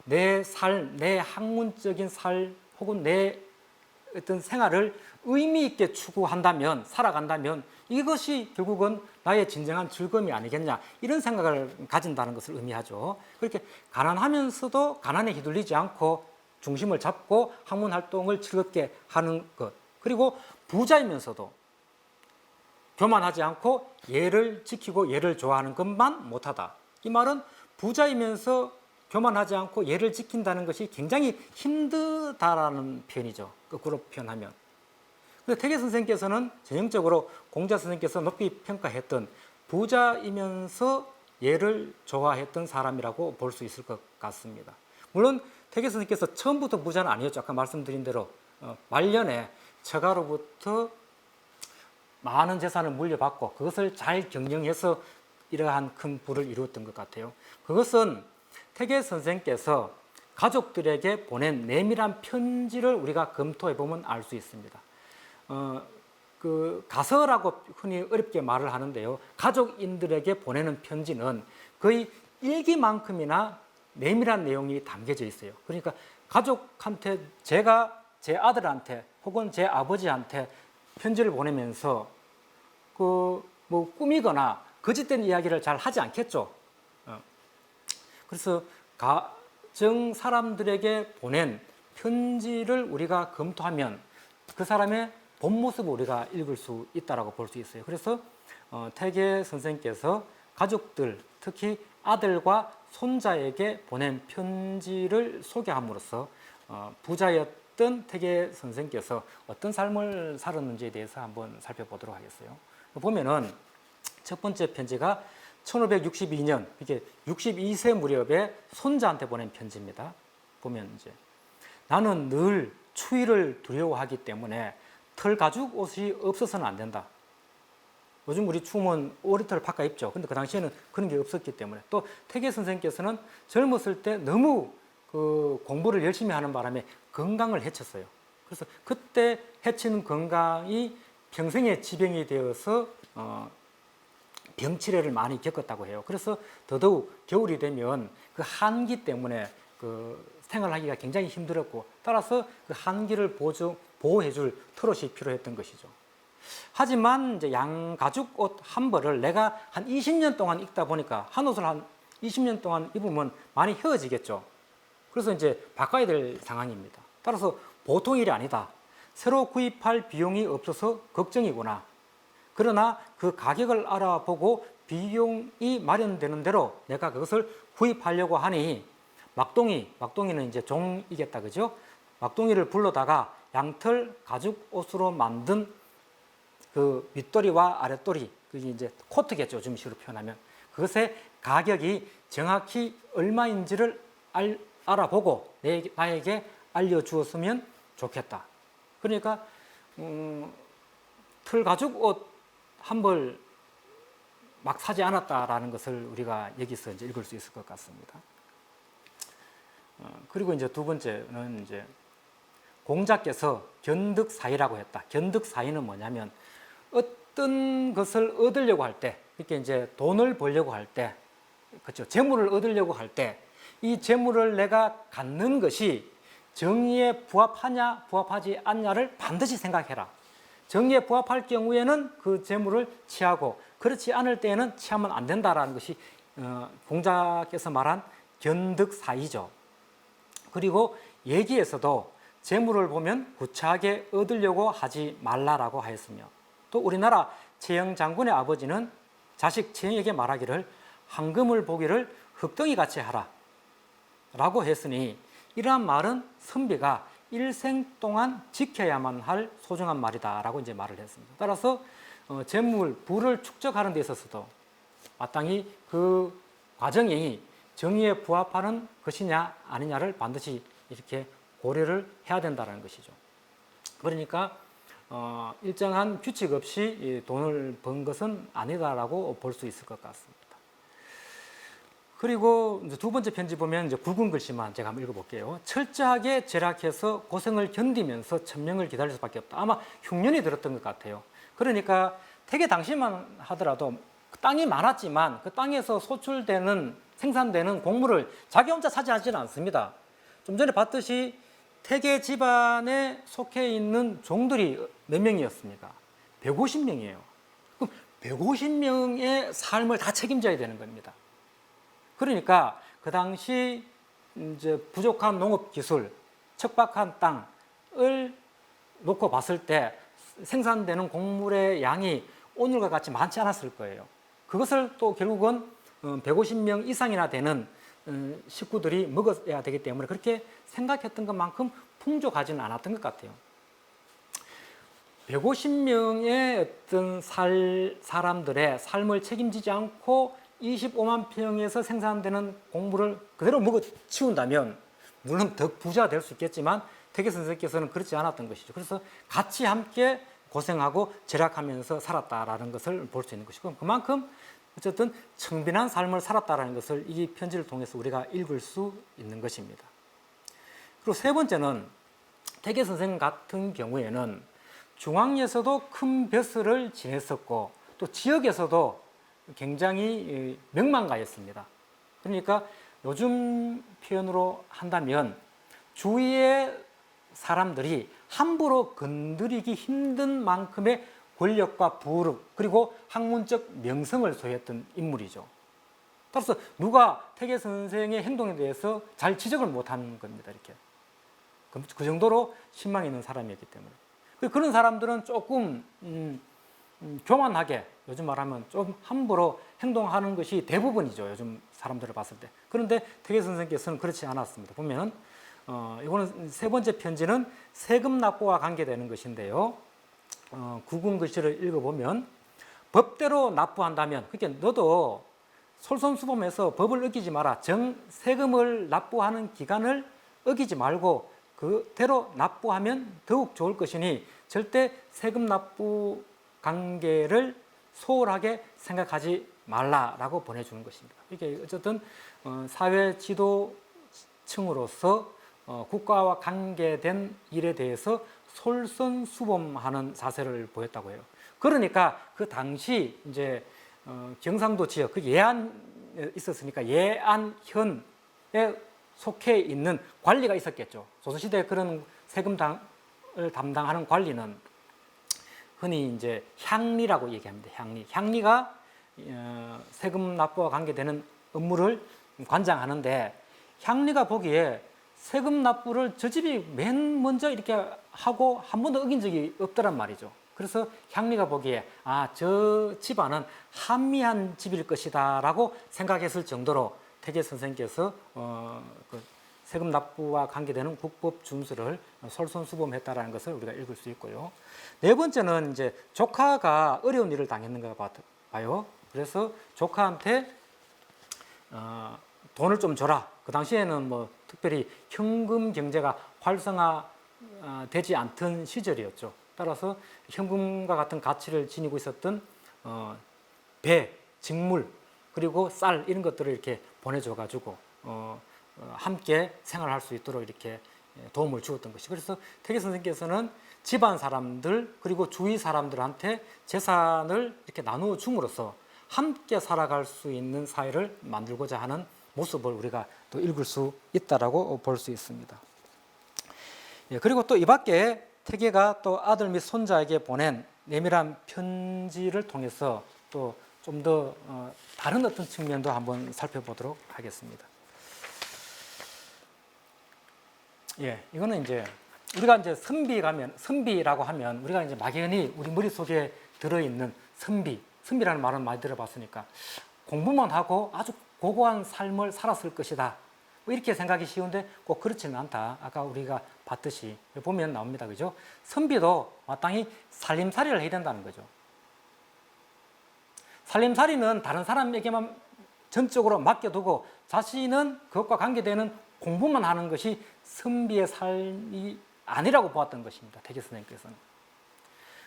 내 삶, 내 학문적인 삶 혹은 내 어떤 생활을 의미 있게 추구한다면, 살아간다면 이것이 결국은 나의 진정한 즐거움이 아니겠냐, 이런 생각을 가진다는 것을 의미하죠. 그렇게 가난하면서도 가난에 휘둘리지 않고 중심을 잡고 학문 활동을 즐겁게 하는 것, 그리고 부자이면서도 교만하지 않고 예를 지키고 예를 좋아하는 것만 못하다. 이 말은 부자이면서 교만하지 않고 예를 지킨다는 것이 굉장히 힘들다라는 표현이죠. 거꾸로 표현하면. 근데 태계 선생께서는 전형적으로 공자 선생께서 높이 평가했던 부자이면서 예를 좋아했던 사람이라고 볼 수 있을 것 같습니다. 물론 태계 선생께서 처음부터 부자는 아니었죠. 아까 말씀드린 대로 말년에 처가로부터 많은 재산을 물려받고 그것을 잘 경영해서 이러한 큰 부를 이루었던 것 같아요. 그것은 태계 선생께서 가족들에게 보낸 내밀한 편지를 우리가 검토해 보면 알 수 있습니다. 그 가서라고 흔히 어렵게 말을 하는데요. 가족인들에게 보내는 편지는 거의 일기만큼이나 내밀한 내용이 담겨져 있어요. 그러니까 가족한테, 제가 제 아들한테 혹은 제 아버지한테 편지를 보내면서 뭐 꾸미거나 거짓된 이야기를 잘 하지 않겠죠. 그래서 가정 사람들에게 보낸 편지를 우리가 검토하면 그 사람의 본 모습을 우리가 읽을 수 있다고 볼 수 있어요. 그래서 태계 선생께서 가족들, 특히 아들과 손자에게 보낸 편지를 소개함으로써 부자였던 태계 선생께서 어떤 삶을 살았는지에 대해서 한번 살펴보도록 하겠어요. 보면은 첫 번째 편지가 1562년, 이게 62세 무렵에 손자한테 보낸 편지입니다. 보면 이제 나는 늘 추위를 두려워하기 때문에 털 가죽 옷이 없어서는 안 된다. 요즘 우리 추우면 오리털 바꿔 입죠. 근데 그 당시에는 그런 게 없었기 때문에. 또 태계 선생께서는 젊었을 때 너무 공부를 열심히 하는 바람에 건강을 해쳤어요. 그래서 그때 해치는 건강이 평생의 지병이 되어서 병치레를 많이 겪었다고 해요. 그래서 더더욱 겨울이 되면 그 한기 때문에 생활하기가 굉장히 힘들었고, 따라서 그 한기를 보호해줄 털옷이 필요했던 것이죠. 하지만 이제 양가죽 옷 한 벌을 내가 한 20년 동안 입다 보니까, 한 옷을 한 20년 동안 입으면 많이 헤어지겠죠. 그래서 이제 바꿔야 될 상황입니다. 따라서 보통 일이 아니다. 새로 구입할 비용이 없어서 걱정이구나. 그러나 그 가격을 알아보고 비용이 마련되는 대로 내가 그것을 구입하려고 하니 막동이는 이제 종이겠다, 그죠? 막동이를 불러다가 양털 가죽 옷으로 만든 그 윗도리와 아랫도리, 그게 이제 코트겠죠, 좀식으로 표현하면. 그것의 가격이 정확히 얼마인지를 알아보고 나에게 알려주었으면 좋겠다. 그러니까 털 가죽 옷 한 벌 막 사지 않았다라는 것을 우리가 여기서 이제 읽을 수 있을 것 같습니다. 그리고 이제 두 번째는 이제 공자께서 견득사의라고 했다. 견득사의는 뭐냐면 어떤 것을 얻으려고 할 때, 이렇게 이제 돈을 벌려고 할 때, 그렇죠. 재물을 얻으려고 할 때, 이 재물을 내가 갖는 것이 정의에 부합하냐, 부합하지 않냐를 반드시 생각해라. 정의에 부합할 경우에는 그 재물을 취하고, 그렇지 않을 때에는 취하면 안 된다라는 것이 공자께서 말한 견득사의죠. 그리고 얘기에서도 재물을 보면 구차하게 얻으려고 하지 말라라고 하였으며, 또 우리나라 최영 장군의 아버지는 자식 채영에게 말하기를 황금을 보기를 흙덩이 같이 하라 라고 했으니 이러한 말은 선비가 일생 동안 지켜야만 할 소중한 말이다 라고 이제 말을 했습니다. 따라서 재물, 부를 축적하는 데 있어서도 마땅히 그 과정이 정의에 부합하는 것이냐 아니냐를 반드시 이렇게 고려를 해야 된다는 것이죠. 그러니까 일정한 규칙 없이 돈을 번 것은 아니다라고 볼 수 있을 것 같습니다. 그리고 이제 두 번째 편지 보면 이제 굵은 글씨만 제가 한번 읽어볼게요. 철저하게 절약해서 고생을 견디면서 천명을 기다릴 수밖에 없다. 아마 흉년이 들었던 것 같아요. 그러니까 태계 당시만 하더라도 땅이 많았지만 그 땅에서 소출되는 생산되는 곡물을 자기 혼자 차지하지는 않습니다. 좀 전에 봤듯이 태계 집안에 속해 있는 종들이 몇 명이었습니까? 150명이에요. 그럼 150명의 삶을 다 책임져야 되는 겁니다. 그러니까 그 당시 이제 부족한 농업 기술, 척박한 땅을 놓고 봤을 때 생산되는 곡물의 양이 오늘과 같이 많지 않았을 거예요. 그것을 또 결국은 150명 이상이나 되는 식구들이 먹어야 되기 때문에 그렇게 생각했던 것만큼 풍족하지는 않았던 것 같아요. 150명의 어떤 사람들의 삶을 책임지지 않고 25만 평에서 생산되는 곡물을 그대로 먹어 치운다면 물론 더 부자가 될 수 있겠지만 태계 선생께서는 그렇지 않았던 것이죠. 그래서 같이 함께 고생하고 절약하면서 살았다라는 것을 볼 수 있는 것이고 그만큼 어쨌든 청빈한 삶을 살았다라는 것을 이 편지를 통해서 우리가 읽을 수 있는 것입니다. 그리고 세 번째는 태계 선생 같은 경우에는 중앙에서도 큰 벼슬을 지냈었고 또 지역에서도 굉장히 명망가였습니다. 그러니까 요즘 표현으로 한다면 주위의 사람들이 함부로 건드리기 힘든 만큼의 권력과 부를 그리고 학문적 명성을 소유했던 인물이죠. 따라서 누가 태계 선생의 행동에 대해서 잘 지적을 못하는 겁니다. 이렇게 그 정도로 신망이 있는 사람이었기 때문에 그런 사람들은 조금 교만하게 요즘 말하면 좀 함부로 행동하는 것이 대부분이죠. 요즘 사람들을 봤을 때. 그런데 태계 선생께서는 그렇지 않았습니다. 보면 이거는 세 번째 편지는 세금 납부와 관계되는 것인데요. 굵은 글씨를 읽어보면 법대로 납부한다면 그러니까 너도 솔선수범해서 법을 어기지 마라. 세금을 납부하는 기간을 어기지 말고 그대로 납부하면 더욱 좋을 것이니 절대 세금 납부 관계를 소홀하게 생각하지 말라라고 보내주는 것입니다. 이게 어쨌든 사회 지도층으로서 국가와 관계된 일에 대해서 솔선수범하는 자세를 보였다고 해요. 그러니까 그 당시 이제 경상도 지역, 그 예안에 있었으니까 예안현에 속해 있는 관리가 있었겠죠. 조선시대에 그런 세금을 담당하는 관리는 흔히 이제 향리라고 얘기합니다. 향리가 세금 납부와 관계되는 업무를 관장하는데 향리가 보기에 세금 납부를 저 집이 맨 먼저 이렇게 하고 한 번도 어긴 적이 없더란 말이죠. 그래서 향리가 보기에 저 집안은 한미한 집일 것이다 라고 생각했을 정도로 태계 선생께서 그 세금 납부와 관계되는 국법 준수를 솔선수범했다라는 것을 우리가 읽을 수 있고요. 네 번째는 이제 조카가 어려운 일을 당했는가 봐요. 그래서 조카한테 돈을 좀 줘라. 그 당시에는 뭐 특별히 현금 경제가 활성화되지 않던 시절이었죠. 따라서 현금과 같은 가치를 지니고 있었던 배, 직물, 그리고 쌀 이런 것들을 이렇게 보내줘가지고 함께 생활할 수 있도록 이렇게 도움을 주었던 것이. 그래서 태계 선생께서는 집안 사람들 그리고 주위 사람들한테 재산을 이렇게 나누어 줌으로써 함께 살아갈 수 있는 사회를 만들고자 하는 모습을 우리가 또 읽을 수 있다라고 볼 수 있습니다. 그리고 또 이 밖에 태계가 또 아들 및 손자에게 보낸 내밀한 편지를 통해서 또 좀 더 다른 어떤 측면도 한번 살펴보도록 하겠습니다. 이거는 이제 우리가 이제 선비라고 하면 우리가 이제 막연히 우리 머릿속에 들어있는 선비라는 말은 많이 들어봤으니까 공부만 하고 아주 고고한 삶을 살았을 것이다. 뭐 이렇게 생각이 쉬운데 꼭 그렇지는 않다. 아까 우리가 봤듯이 보면 나옵니다. 그죠? 선비도 마땅히 살림살이를 해야 된다는 거죠. 살림살이는 다른 사람에게만 전적으로 맡겨두고 자신은 그것과 관계되는 공부만 하는 것이 선비의 삶이 아니라고 보았던 것입니다. 태계 선생님께서는.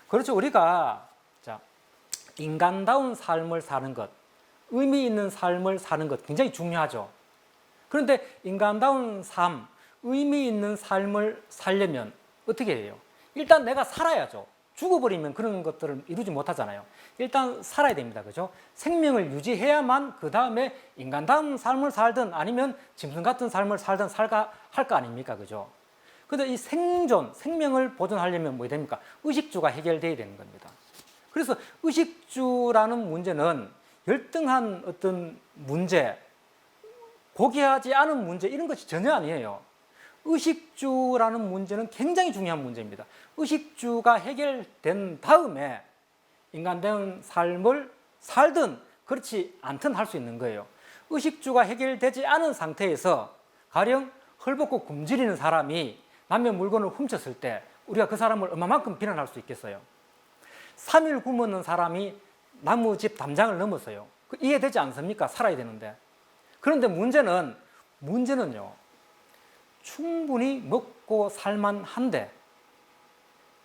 그렇죠. 우리가 인간다운 삶을 사는 것, 의미 있는 삶을 사는 것 굉장히 중요하죠. 그런데 인간다운 삶, 의미 있는 삶을 살려면 어떻게 해요? 일단 내가 살아야죠. 죽어버리면 그런 것들을 이루지 못하잖아요. 일단 살아야 됩니다. 그죠? 생명을 유지해야만 그 다음에 인간다운 삶을 살든 아니면 짐승 같은 삶을 살든 할 거 아닙니까? 그죠? 근데 이 생존, 생명을 보존하려면 뭐 됩니까? 의식주가 해결돼야 되는 겁니다. 그래서 의식주라는 문제는 열등한 어떤 문제, 고귀하지 않은 문제 이런 것이 전혀 아니에요. 의식주라는 문제는 굉장히 중요한 문제입니다. 의식주가 해결된 다음에 인간다운 삶을 살든 그렇지 않든 할 수 있는 거예요. 의식주가 해결되지 않은 상태에서 가령 헐벗고 굶주리는 사람이 남의 물건을 훔쳤을 때 우리가 그 사람을 얼마만큼 비난할 수 있겠어요? 3일 굶었는 사람이 나무집 담장을 넘었어요. 이해되지 않습니까? 살아야 되는데. 그런데 문제는요, 충분히 먹고 살만한데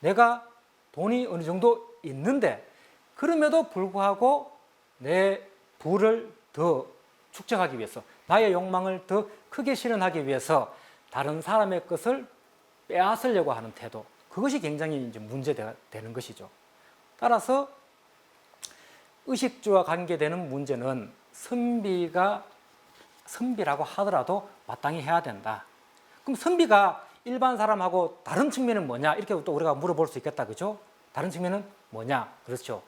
내가 돈이 어느 정도 있는데 그럼에도 불구하고 내 부를 더 축적하기 위해서 나의 욕망을 더 크게 실현하기 위해서 다른 사람의 것을 빼앗으려고 하는 태도, 그것이 굉장히 이제 문제가 되는 것이죠. 따라서 의식주와 관계되는 문제는 선비라고 하더라도 마땅히 해야 된다. 그럼 선비가 일반 사람하고 다른 측면은 뭐냐? 이렇게 또 우리가 물어볼 수 있겠다. 그죠? 다른 측면은 뭐냐? 그렇죠.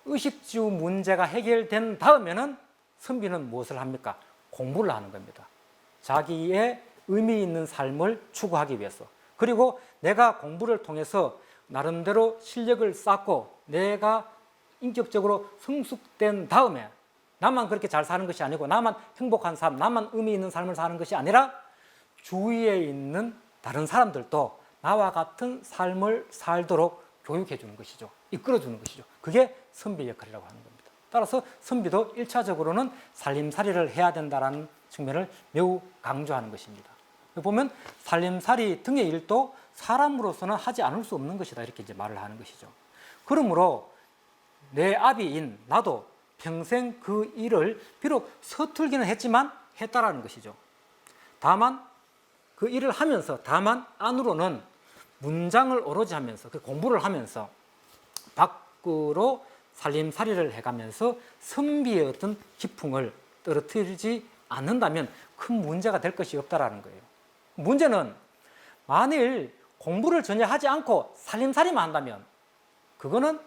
의식주 문제가 해결된 다음에는 선비는 무엇을 합니까? 공부를 하는 겁니다. 자기의 의미 있는 삶을 추구하기 위해서. 그리고 내가 공부를 통해서 나름대로 실력을 쌓고 내가 인격적으로 성숙된 다음에 나만 그렇게 잘 사는 것이 아니고 나만 행복한 삶, 나만 의미 있는 삶을 사는 것이 아니라 주위에 있는 다른 사람들도 나와 같은 삶을 살도록 교육해 주는 것이죠. 이끌어 주는 것이죠. 그게 선비 역할이라고 하는 겁니다. 따라서 선비도 1차적으로는 살림살이를 해야 된다는 측면을 매우 강조하는 것입니다. 보면 살림살이 등의 일도 사람으로서는 하지 않을 수 없는 것이다. 이렇게 이제 말을 하는 것이죠. 그러므로 내 아비인 나도 평생 그 일을 비록 서툴기는 했지만 했다라는 것이죠. 다만 그 일을 하면서 다만 안으로는 문장을 오로지 하면서 그 공부를 하면서 밖으로 살림살이를 해가면서 선비의 어떤 기풍을 떨어뜨리지 않는다면 큰 문제가 될 것이 없다라는 거예요. 문제는 만일 공부를 전혀 하지 않고 살림살이만 한다면 그거는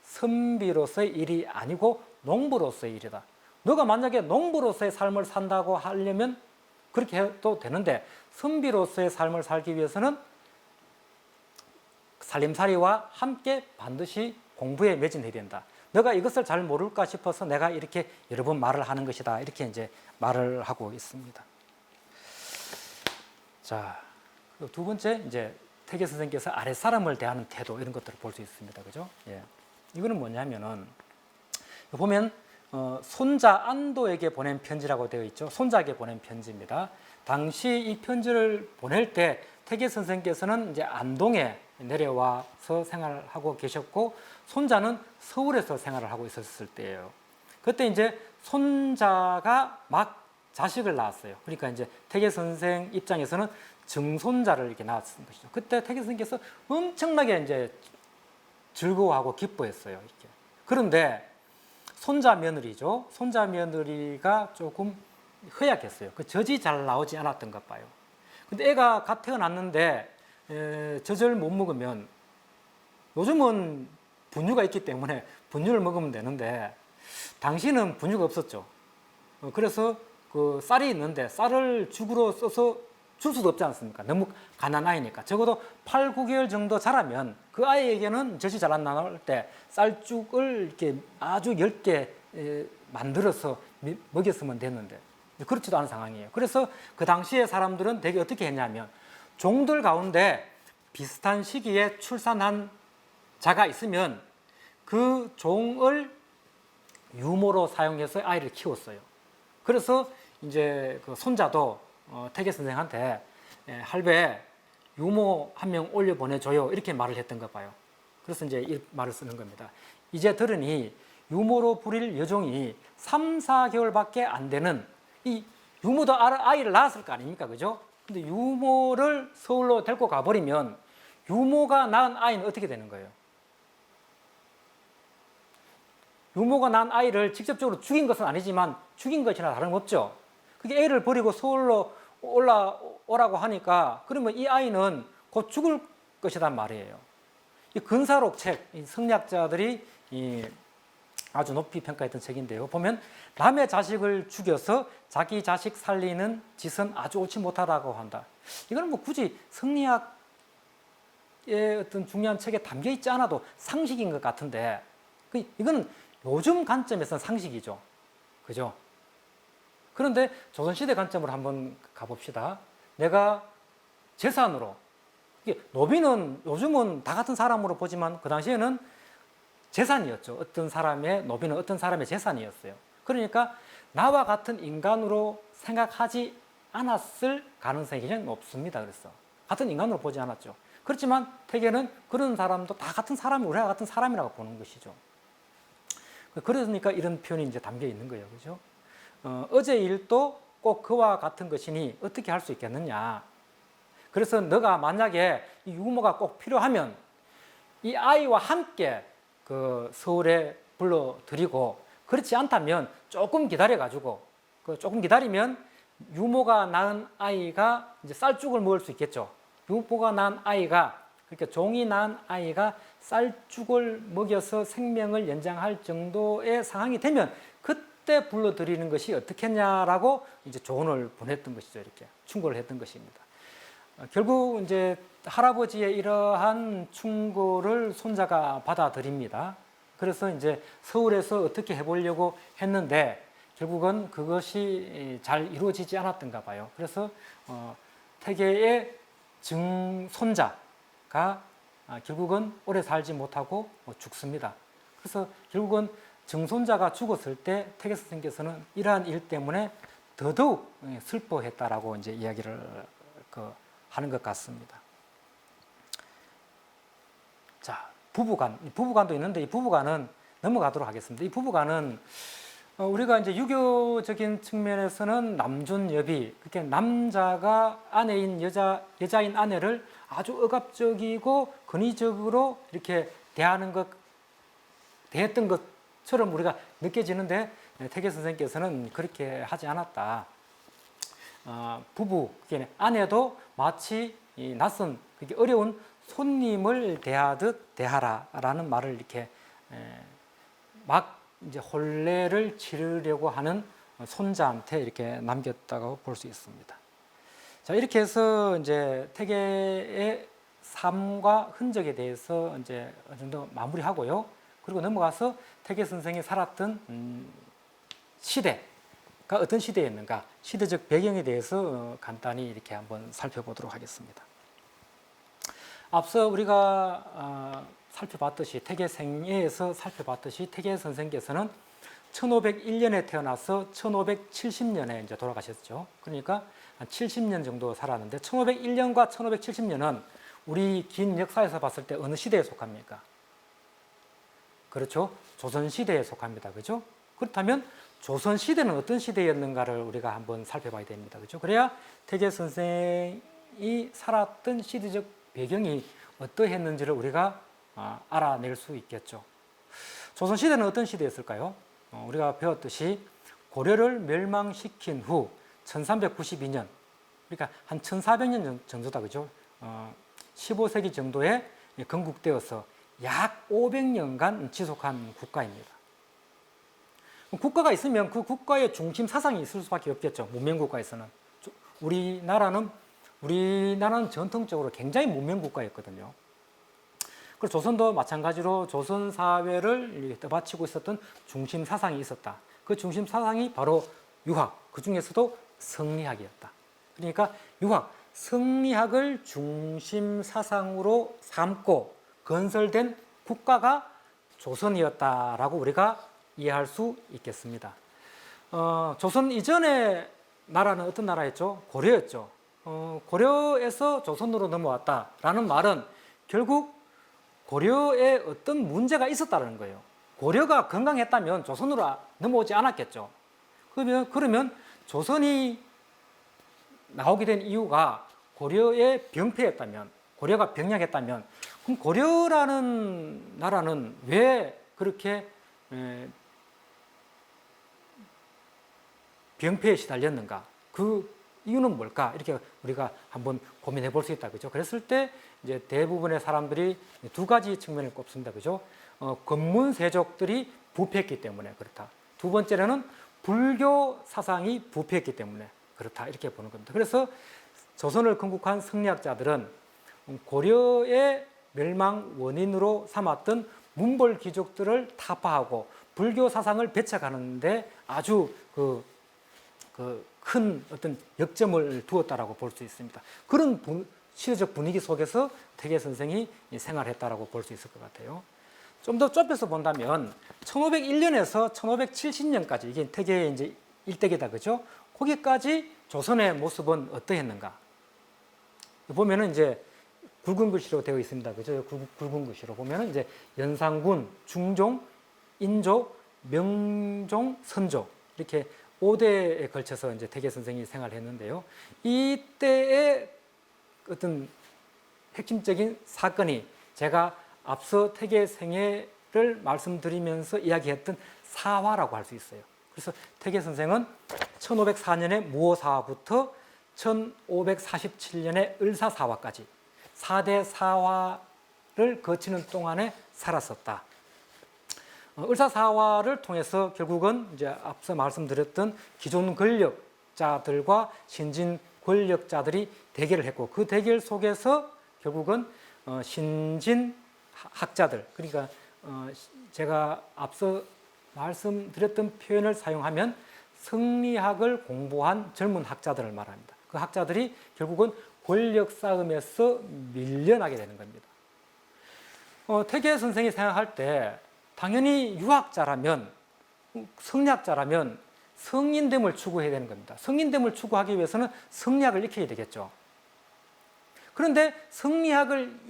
선비로서의 일이 아니고 농부로서의 일이다. 너가 만약에 농부로서의 삶을 산다고 하려면 그렇게 해도 되는데 선비로서의 삶을 살기 위해서는 살림살이와 함께 반드시 공부에 매진해야 된다. 너가 이것을 잘 모를까 싶어서 내가 이렇게 여러 번 말을 하는 것이다. 이렇게 이제 말을 하고 있습니다. 자, 두 번째 이제 태계 선생께서 아랫사람을 대하는 태도 이런 것들을 볼 수 있습니다. 그죠? 예. 이거는 뭐냐면은 보면 손자 안도에게 보낸 편지라고 되어 있죠. 손자에게 보낸 편지입니다. 당시 이 편지를 보낼 때 태계 선생께서는 이제 안동에 내려와서 생활하고 계셨고 손자는 서울에서 생활을 하고 있었을 때예요. 그때 이제 손자가 막 자식을 낳았어요. 그러니까 이제 태계 선생 입장에서는 증손자를 이렇게 낳았던 것이죠. 그때 태계 선생께서 엄청나게 이제 즐거워하고 기뻐했어요. 이렇게. 그런데 손자 며느리죠. 손자 며느리가 조금 허약했어요. 그 젖이 잘 나오지 않았던가 봐요. 근데 애가 갓 태어났는데 젖을 못 먹으면 요즘은 분유가 있기 때문에 분유를 먹으면 되는데 당시는 분유가 없었죠. 그래서 그 쌀이 있는데 쌀을 죽으로 써서 줄 수도 없지 않습니까? 너무 가난아이니까. 적어도 8, 9개월 정도 자라면 그 아이에게는 젖이 잘 안 나올 때 쌀죽을 이렇게 아주 얇게 만들어서 먹였으면 됐는데 그렇지도 않은 상황이에요. 그래서 그 당시에 사람들은 되게 어떻게 했냐면 종들 가운데 비슷한 시기에 출산한 자가 있으면 그 종을 유모로 사용해서 아이를 키웠어요. 그래서 이제 그 손자도 태계 선생한테 할배 유모 한 명 올려 보내줘요 이렇게 말을 했던가 봐요. 그래서 이제 이 말을 쓰는 겁니다. 이제 들으니 유모로 부릴 여종이 3, 4개월밖에 안 되는 이 유모도 아이를 낳았을 거 아닙니까, 그죠? 근데 유모를 서울로 데리고 가버리면 유모가 낳은 아이는 어떻게 되는 거예요? 유모가 낳은 아이를 직접적으로 죽인 것은 아니지만 죽인 것이나 다름없죠. 그게 애를 버리고 서울로 올라오라고 하니까 그러면 이 아이는 곧 죽을 것이란 말이에요. 이 근사록 책, 이 성리학자들이 아주 높이 평가했던 책인데요. 보면 남의 자식을 죽여서 자기 자식 살리는 짓은 아주 옳지 못하다고 한다. 이거는 뭐 굳이 성리학의 어떤 중요한 책에 담겨 있지 않아도 상식인 것 같은데 이거는 요즘 관점에서는 상식이죠. 그죠? 그런데 조선시대 관점으로 한번 가봅시다. 내가 재산으로, 노비는 요즘은 다 같은 사람으로 보지만 그 당시에는 재산이었죠. 어떤 사람의 노비는 어떤 사람의 재산이었어요. 그러니까 나와 같은 인간으로 생각하지 않았을 가능성이 굉장히 높습니다. 그래서 같은 인간으로 보지 않았죠. 그렇지만 태계는 그런 사람도 다 같은 사람이 우리와 같은 사람이라고 보는 것이죠. 그러니까 이런 표현이 이제 담겨 있는 거예요. 그죠? 어제 일도 꼭 그와 같은 것이니 어떻게 할 수 있겠느냐. 그래서 너가 만약에 이 유모가 꼭 필요하면 이 아이와 함께 그 서울에 불러들이고 그렇지 않다면 조금 기다려가지고 조금 기다리면 유모가 낳은 아이가 이제 쌀죽을 먹을 수 있겠죠. 유모가 낳은 아이가 그러니까 종이 낳은 아이가 쌀죽을 먹여서 생명을 연장할 정도의 상황이 되면 그때 불러들이는 것이 어떻겠냐라고 이제 조언을 보냈던 것이죠. 이렇게 충고를 했던 것입니다. 결국 이제 할아버지의 이러한 충고를 손자가 받아들입니다. 그래서 이제 서울에서 어떻게 해보려고 했는데 결국은 그것이 잘 이루어지지 않았던가 봐요. 그래서 태계의 증손자가 결국은 오래 살지 못하고 죽습니다. 그래서 결국은 증손자가 죽었을 때 태계 선생께서는 이러한 일 때문에 더더욱 슬퍼했다라고 이제 이야기를 하는 것 같습니다. 자, 부부간도 있는데 이 부부간은 넘어가도록 하겠습니다. 이 부부간은 우리가 이제 유교적인 측면에서는 남존여비, 그렇게 남자가 아내인 여자인 아내를 아주 억압적이고 권위적으로 이렇게 대했던 것처럼 우리가 느껴지는데 태계 선생께서는 그렇게 하지 않았다. 부부, 아내도 마치 이 낯선, 어려운 손님을 대하듯 대하라라는 말을 이렇게 막 이제 혼례를 치르려고 하는 손자한테 이렇게 남겼다고 볼 수 있습니다. 자, 이렇게 해서 이제 태계의 삶과 흔적에 대해서 이제 어느 정도 마무리하고요. 그리고 넘어가서 태계 선생이 살았던 시대가 어떤 시대였는가, 시대적 배경에 대해서 간단히 이렇게 한번 살펴보도록 하겠습니다. 앞서 우리가 살펴봤듯이 태계생애에서 살펴봤듯이 태계 선생께서는 1501년에 태어나서 1570년에 이제 돌아가셨죠. 그러니까 한 70년 정도 살았는데 1501년과 1570년은 우리 긴 역사에서 봤을 때 어느 시대에 속합니까? 그렇죠. 조선시대에 속합니다. 그죠? 그렇다면 조선시대는 어떤 시대였는가를 우리가 한번 살펴봐야 됩니다. 그죠? 그래야 태계 선생이 살았던 시대적 배경이 어떠했는지를 우리가 알아낼 수 있겠죠. 조선시대는 어떤 시대였을까요? 우리가 배웠듯이 고려를 멸망시킨 후 1392년, 그러니까 한 1400년 정도다, 그죠? 15세기 정도에 건국되어서 약 500년간 지속한 국가입니다. 국가가 있으면 그 국가의 중심 사상이 있을 수밖에 없겠죠. 문명국가에서는. 우리나라는 우리나라는 전통적으로 굉장히 문명 국가였거든요. 그리고 조선도 마찬가지로 조선 사회를 떠받치고 있었던 중심 사상이 있었다. 그 중심 사상이 바로 유학, 그 중에서도 성리학이었다. 그러니까 유학, 성리학을 중심 사상으로 삼고 건설된 국가가 조선이었다라고 우리가 이해할 수 있겠습니다. 조선 이전의 나라는 어떤 나라였죠? 고려였죠. 고려에서 조선으로 넘어왔다라는 말은 결국 고려에 어떤 문제가 있었다는 거예요. 고려가 건강했다면 조선으로 넘어오지 않았겠죠. 그러면 조선이 나오게 된 이유가 고려의 병폐였다면, 고려가 병약했다면, 그럼 고려라는 나라는 왜 그렇게 병폐에 시달렸는가? 그 이유는 뭘까? 이렇게 우리가 한번 고민해 볼 수 있다. 그죠? 그랬을 때 이제 대부분의 사람들이 두 가지 측면을 꼽습니다. 그죠? 권문세족들이 부패했기 때문에 그렇다. 두 번째로는 불교 사상이 부패했기 때문에 그렇다. 이렇게 보는 겁니다. 그래서 조선을 건국한 성리학자들은 고려의 멸망 원인으로 삼았던 문벌 귀족들을 타파하고 불교 사상을 배척하는데 아주 큰 어떤 역점을 두었다라고 볼 수 있습니다. 그런 시대적 분위기 속에서 태계 선생이 생활했다라고 볼 수 있을 것 같아요. 좀 더 좁혀서 본다면 1501년에서 1570년까지 이게 태계의 이제 일대기다, 그죠? 거기까지 조선의 모습은 어떠했는가? 보면은 이제 굵은 글씨로 되어 있습니다, 그죠? 굵은 글씨로 보면은 이제 연산군, 중종, 인조, 명종, 선조 이렇게 5대에 걸쳐서 이제 태계 선생이 생활했는데요. 이때의 어떤 핵심적인 사건이 제가 앞서 태계 생애를 말씀드리면서 이야기했던 사화라고 할 수 있어요. 그래서 태계 선생은 1504년에 무오사화부터 1547년에 을사사화까지 4대 사화를 거치는 동안에 살았었다. 을사사화를 통해서 결국은 이제 앞서 말씀드렸던 기존 권력자들과 신진 권력자들이 대결을 했고 그 대결 속에서 결국은 신진 학자들, 그러니까 제가 앞서 말씀드렸던 표현을 사용하면 성리학을 공부한 젊은 학자들을 말합니다. 그 학자들이 결국은 권력 싸움에서 밀려나게 되는 겁니다. 태계 선생이 생각할 때 당연히 유학자라면, 성리학자라면 성인됨을 추구해야 되는 겁니다. 성인됨을 추구하기 위해서는 성리학을 익혀야 되겠죠. 그런데 성리학을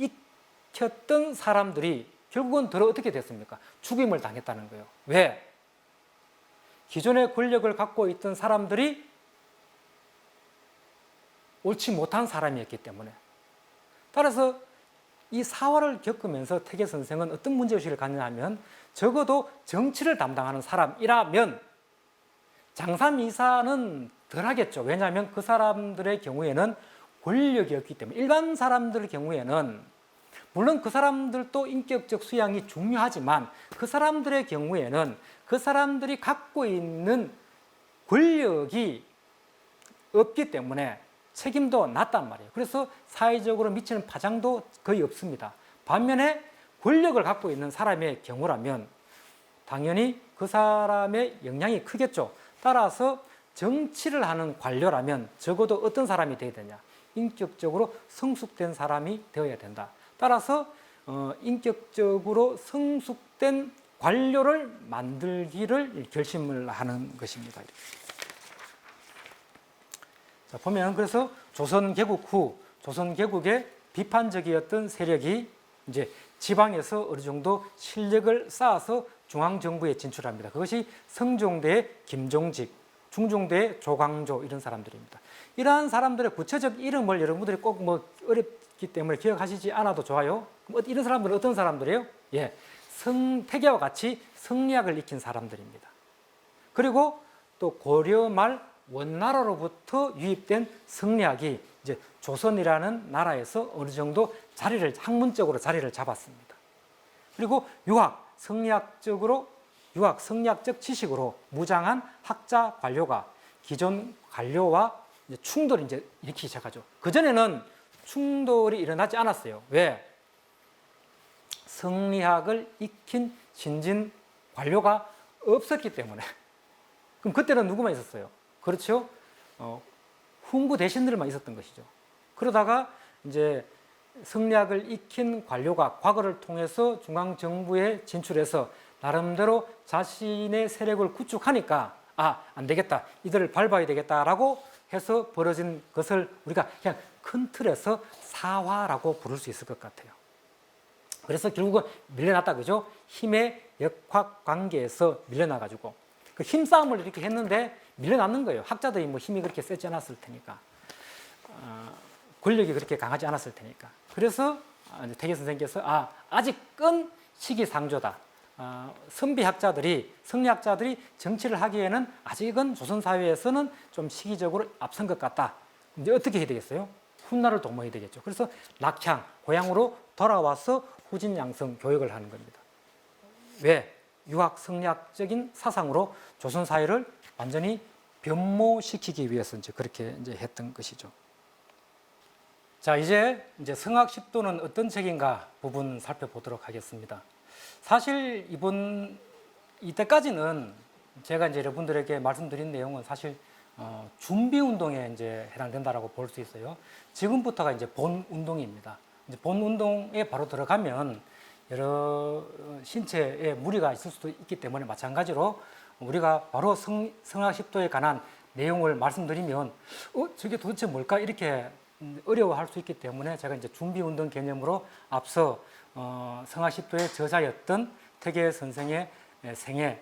익혔던 사람들이 결국은 어떻게 됐습니까? 죽임을 당했다는 거예요. 왜? 기존의 권력을 갖고 있던 사람들이 옳지 못한 사람이었기 때문에. 따라서 이 사화를 겪으면서 태계 선생은 어떤 문제의식을 갖느냐 하면 적어도 정치를 담당하는 사람이라면 장사미사는 덜 하겠죠. 왜냐하면 그 사람들의 경우에는 권력이 없기 때문에. 일반 사람들의 경우에는 물론 그 사람들도 인격적 수양이 중요하지만 그 사람들의 경우에는 그 사람들이 갖고 있는 권력이 없기 때문에 책임도 낮단 말이에요. 그래서 사회적으로 미치는 파장도 거의 없습니다. 반면에 권력을 갖고 있는 사람의 경우라면 당연히 그 사람의 영향이 크겠죠. 따라서 정치를 하는 관료라면 적어도 어떤 사람이 되어야 되냐? 인격적으로 성숙된 사람이 되어야 된다. 따라서 인격적으로 성숙된 관료를 만들기를 결심을 하는 것입니다. 자, 보면 그래서 조선 개국 후 조선 개국의 비판적이었던 세력이 이제 지방에서 어느 정도 실력을 쌓아서 중앙 정부에 진출합니다. 그것이 성종대의 김종직, 중종대의 조광조 이런 사람들입니다. 이러한 사람들의 구체적 이름을 여러분들이 꼭 어렵기 때문에 기억하시지 않아도 좋아요. 이런 사람들은 어떤 사람들이에요? 예, 태계와 같이 성리학을 익힌 사람들입니다. 그리고 또 고려 말 원나라로부터 유입된 성리학이 이제 조선이라는 나라에서 어느 정도 학문적으로 자리를 잡았습니다. 그리고 성리학적 지식으로 무장한 학자 관료가 기존 관료와 이제 충돌이 이제 일으키기 시작하죠. 그전에는 충돌이 일어나지 않았어요. 왜? 성리학을 익힌 신진 관료가 없었기 때문에. 그럼 그때는 누구만 있었어요? 그렇죠? 훈구 대신들만 있었던 것이죠. 그러다가 이제 성리학을 익힌 관료가 과거를 통해서 중앙정부에 진출해서 나름대로 자신의 세력을 구축하니까 안 되겠다. 이들을 밟아야 되겠다라고 해서 벌어진 것을 우리가 그냥 큰 틀에서 사화라고 부를 수 있을 것 같아요. 그래서 결국은 밀려났다, 그죠? 힘의 역학 관계에서 밀려나가지고 그 힘싸움을 이렇게 했는데 밀려났는 거예요. 학자들이 뭐 힘이 그렇게 세지 않았을 테니까. 권력이 그렇게 강하지 않았을 테니까. 그래서 태계 선생님께서 아직은 시기상조다. 선비 학자들이, 성리학자들이 정치를 하기에는 아직은 조선사회에서는 좀 시기적으로 앞선 것 같다. 이제 어떻게 해야 되겠어요? 훗날을 도모해야 되겠죠. 그래서 낙향, 고향으로 돌아와서 후진양성 교육을 하는 겁니다. 왜? 유학 성리학적인 사상으로 조선사회를 완전히 변모시키기 위해서 이제 그렇게 이제 했던 것이죠. 자, 이제 성학 10도는 어떤 책인가 부분 살펴보도록 하겠습니다. 사실 이때까지는 제가 이제 여러분들에게 말씀드린 내용은 사실 준비 운동에 이제 해당된다라고 볼 수 있어요. 지금부터가 이제 본 운동입니다. 이제 본 운동에 바로 들어가면 여러 신체에 무리가 있을 수도 있기 때문에 마찬가지로 우리가 바로 성학 10도에 관한 내용을 말씀드리면 저게 도대체 뭘까 이렇게 어려워할 수 있기 때문에 제가 이제 준비 운동 개념으로 앞서 성학 10도의 저자였던 태계 선생의 생애,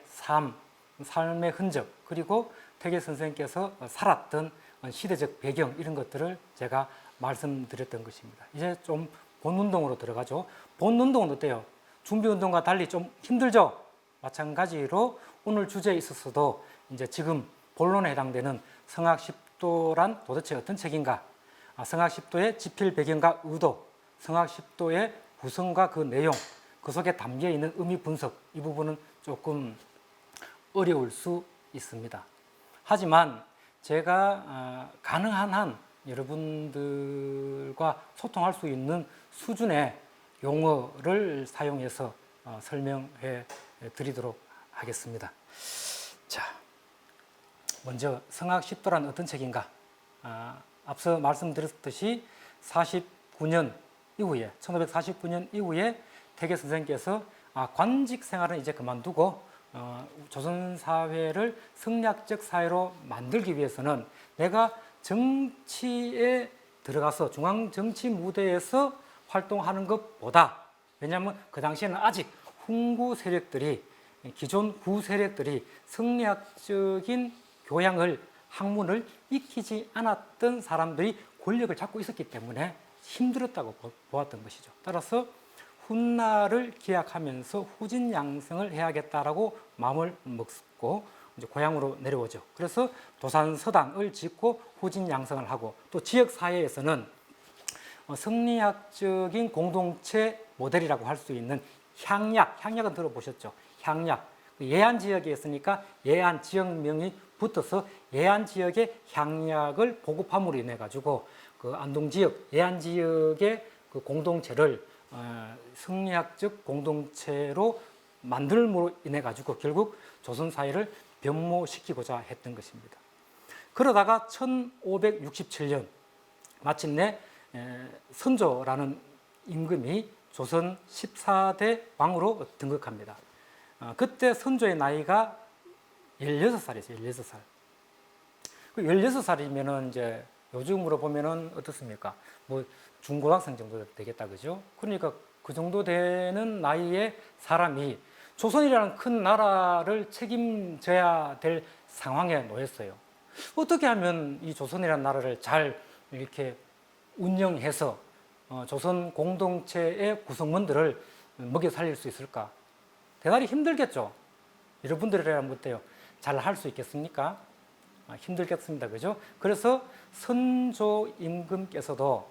삶의 흔적, 그리고 태계 선생님께서 살았던 시대적 배경 이런 것들을 제가 말씀드렸던 것입니다. 이제 좀 본 운동으로 들어가죠. 본 운동은 어때요? 준비 운동과 달리 좀 힘들죠? 마찬가지로 오늘 주제에 있어서도 이제 지금 본론에 해당되는 성학 10도란 도대체 어떤 책인가? 성학 10도의 지필 배경과 의도, 성학 10도의 구성과 그 내용, 그 속에 담겨 있는 의미 분석, 이 부분은 조금 어려울 수 있습니다. 하지만 제가 가능한 한 여러분들과 소통할 수 있는 수준의 용어를 사용해서 설명해 드리도록 하겠습니다. 자, 먼저 성학 10도란 어떤 책인가? 앞서 말씀드렸듯이 49년 이후에 1549년 이후에 태계 선생님께서 관직 생활은 이제 그만두고 조선 사회를 성리학적 사회로 만들기 위해서는 내가 정치에 들어가서 중앙 정치 무대에서 활동하는 것보다, 왜냐하면 그 당시에는 아직 훈구 세력들이, 기존 구 세력들이 성리학적인 교양을, 학문을 익히지 않았던 사람들이 권력을 잡고 있었기 때문에 힘들었다고 보았던 것이죠. 따라서 훗날을 기약하면서 후진양성을 해야겠다라고 마음을 먹고 이제 고향으로 내려오죠. 그래서 도산서당을 짓고 후진양성을 하고, 또 지역사회에서는 성리학적인 공동체 모델이라고 할 수 있는 향약은 들어보셨죠? 향약. 예안 지역에 있으니까 예안 지역명이 붙어서 예안 지역의 향약을 보급함으로 인해 가지고 그 안동 지역, 예안 지역의 그 공동체를 성리학적 공동체로 만들므로 인해 가지고 결국 조선 사회를 변모시키고자 했던 것입니다. 그러다가 1567년 마침내 선조라는 임금이 조선 14대 왕으로 등극합니다. 그때 선조의 나이가 16살이었어요. 16살. 16살이면은 이제 요즘으로 보면은 어떻습니까? 뭐 중고등학생 정도 되겠다, 그죠? 그러니까 그 정도 되는 나이의 사람이 조선이라는 큰 나라를 책임져야 될 상황에 놓였어요. 어떻게 하면 이 조선이라는 나라를 잘 이렇게 운영해서 조선 공동체의 구성원들을 먹여 살릴 수 있을까? 대단히 힘들겠죠. 여러분들이라면 어때요? 잘 할 수 있겠습니까? 힘들겠습니다, 그죠? 그래서 선조 임금께서도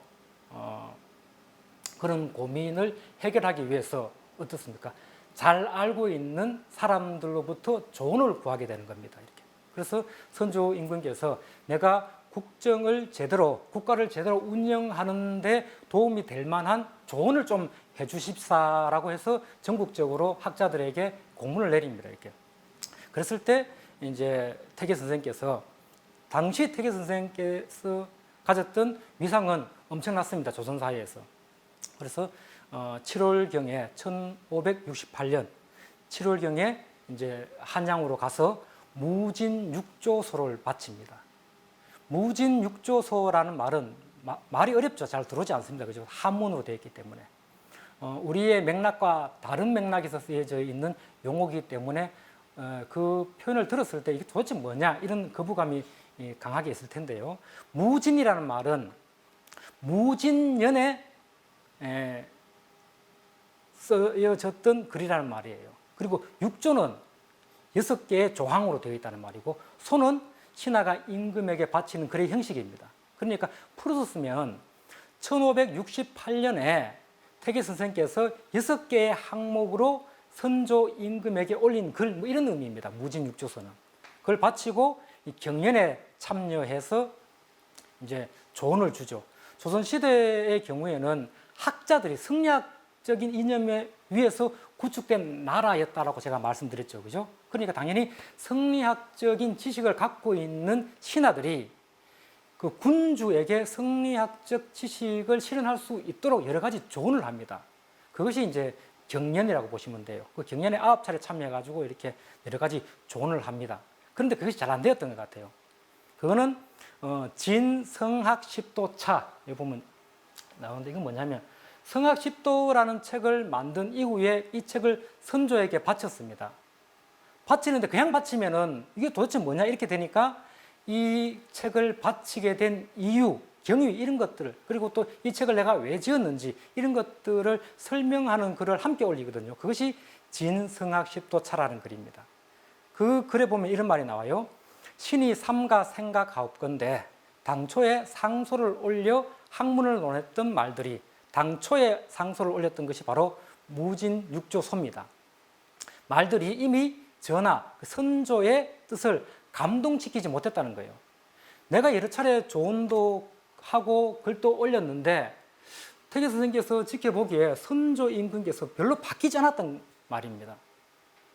그런 고민을 해결하기 위해서 어떻습니까? 잘 알고 있는 사람들로부터 조언을 구하게 되는 겁니다. 이렇게. 그래서 선조 임금께서 내가 국가를 제대로 운영하는데 도움이 될 만한 조언을 좀 해주십사라고 해서 전국적으로 학자들에게 공문을 내립니다. 이렇게. 그랬을 때 이제 태계 선생께서 당시 태계 선생께서 가졌던 위상은 엄청났습니다. 조선 사회에서. 그래서 7월경에 1568년 7월경에 이제 한양으로 가서 무진육조소를 바칩니다. 무진육조소라는 말은 말이 어렵죠. 잘 들어오지 않습니다. 그죠? 한문으로 되어 있기 때문에. 우리의 맥락과 다른 맥락에서 쓰여져 있는 용어이기 때문에 그 표현을 들었을 때 이게 도대체 뭐냐 이런 거부감이 강하게 있을 텐데요. 무진이라는 말은 무진년에 쓰여졌던 글이라는 말이에요. 그리고 육조는 6개의 조항으로 되어 있다는 말이고 소는 신하가 임금에게 바치는 글의 형식입니다. 그러니까 풀어서 쓰면 1568년에 태계 선생께서 6개의 항목으로 선조 임금에게 올린 글, 뭐 이런 의미입니다. 무진육조서는. 그걸 바치고 이 경연에 참여해서 이제 조언을 주죠. 조선시대의 경우에는 학자들이 성리학적인 이념에 위해서 구축된 나라였다라고 제가 말씀드렸죠. 그죠? 그러니까 당연히 성리학적인 지식을 갖고 있는 신하들이 그 군주에게 성리학적 지식을 실현할 수 있도록 여러 가지 조언을 합니다. 그것이 이제 경연이라고 보시면 돼요. 그 경연에 9차례 참여해가지고 이렇게 여러 가지 조언을 합니다. 그런데 그것이 잘 안 되었던 것 같아요. 그거는 진성학십도차 여기 보면 나오는데 이건 뭐냐면 성학십도라는 책을 만든 이후에 이 책을 선조에게 바쳤습니다. 바치는데 그냥 바치면은 이게 도대체 뭐냐 이렇게 되니까 이 책을 바치게 된 이유, 경위 이런 것들을 그리고 또 이 책을 내가 왜 지었는지 이런 것들을 설명하는 글을 함께 올리거든요. 그것이 진성학십도차라는 글입니다. 그 글에 보면 이런 말이 나와요. 신이 삼가 생각하옵건대 당초에 상소를 올려 학문을 논했던 말들이 당초에 상소를 올렸던 것이 바로 무진육조소입니다. 말들이 이미 전하, 선조의 뜻을 감동시키지 못했다는 거예요. 내가 여러 차례 조언도 하고 글도 올렸는데 태계 선생께서 지켜보기에 선조 임금께서 별로 바뀌지 않았던 말입니다.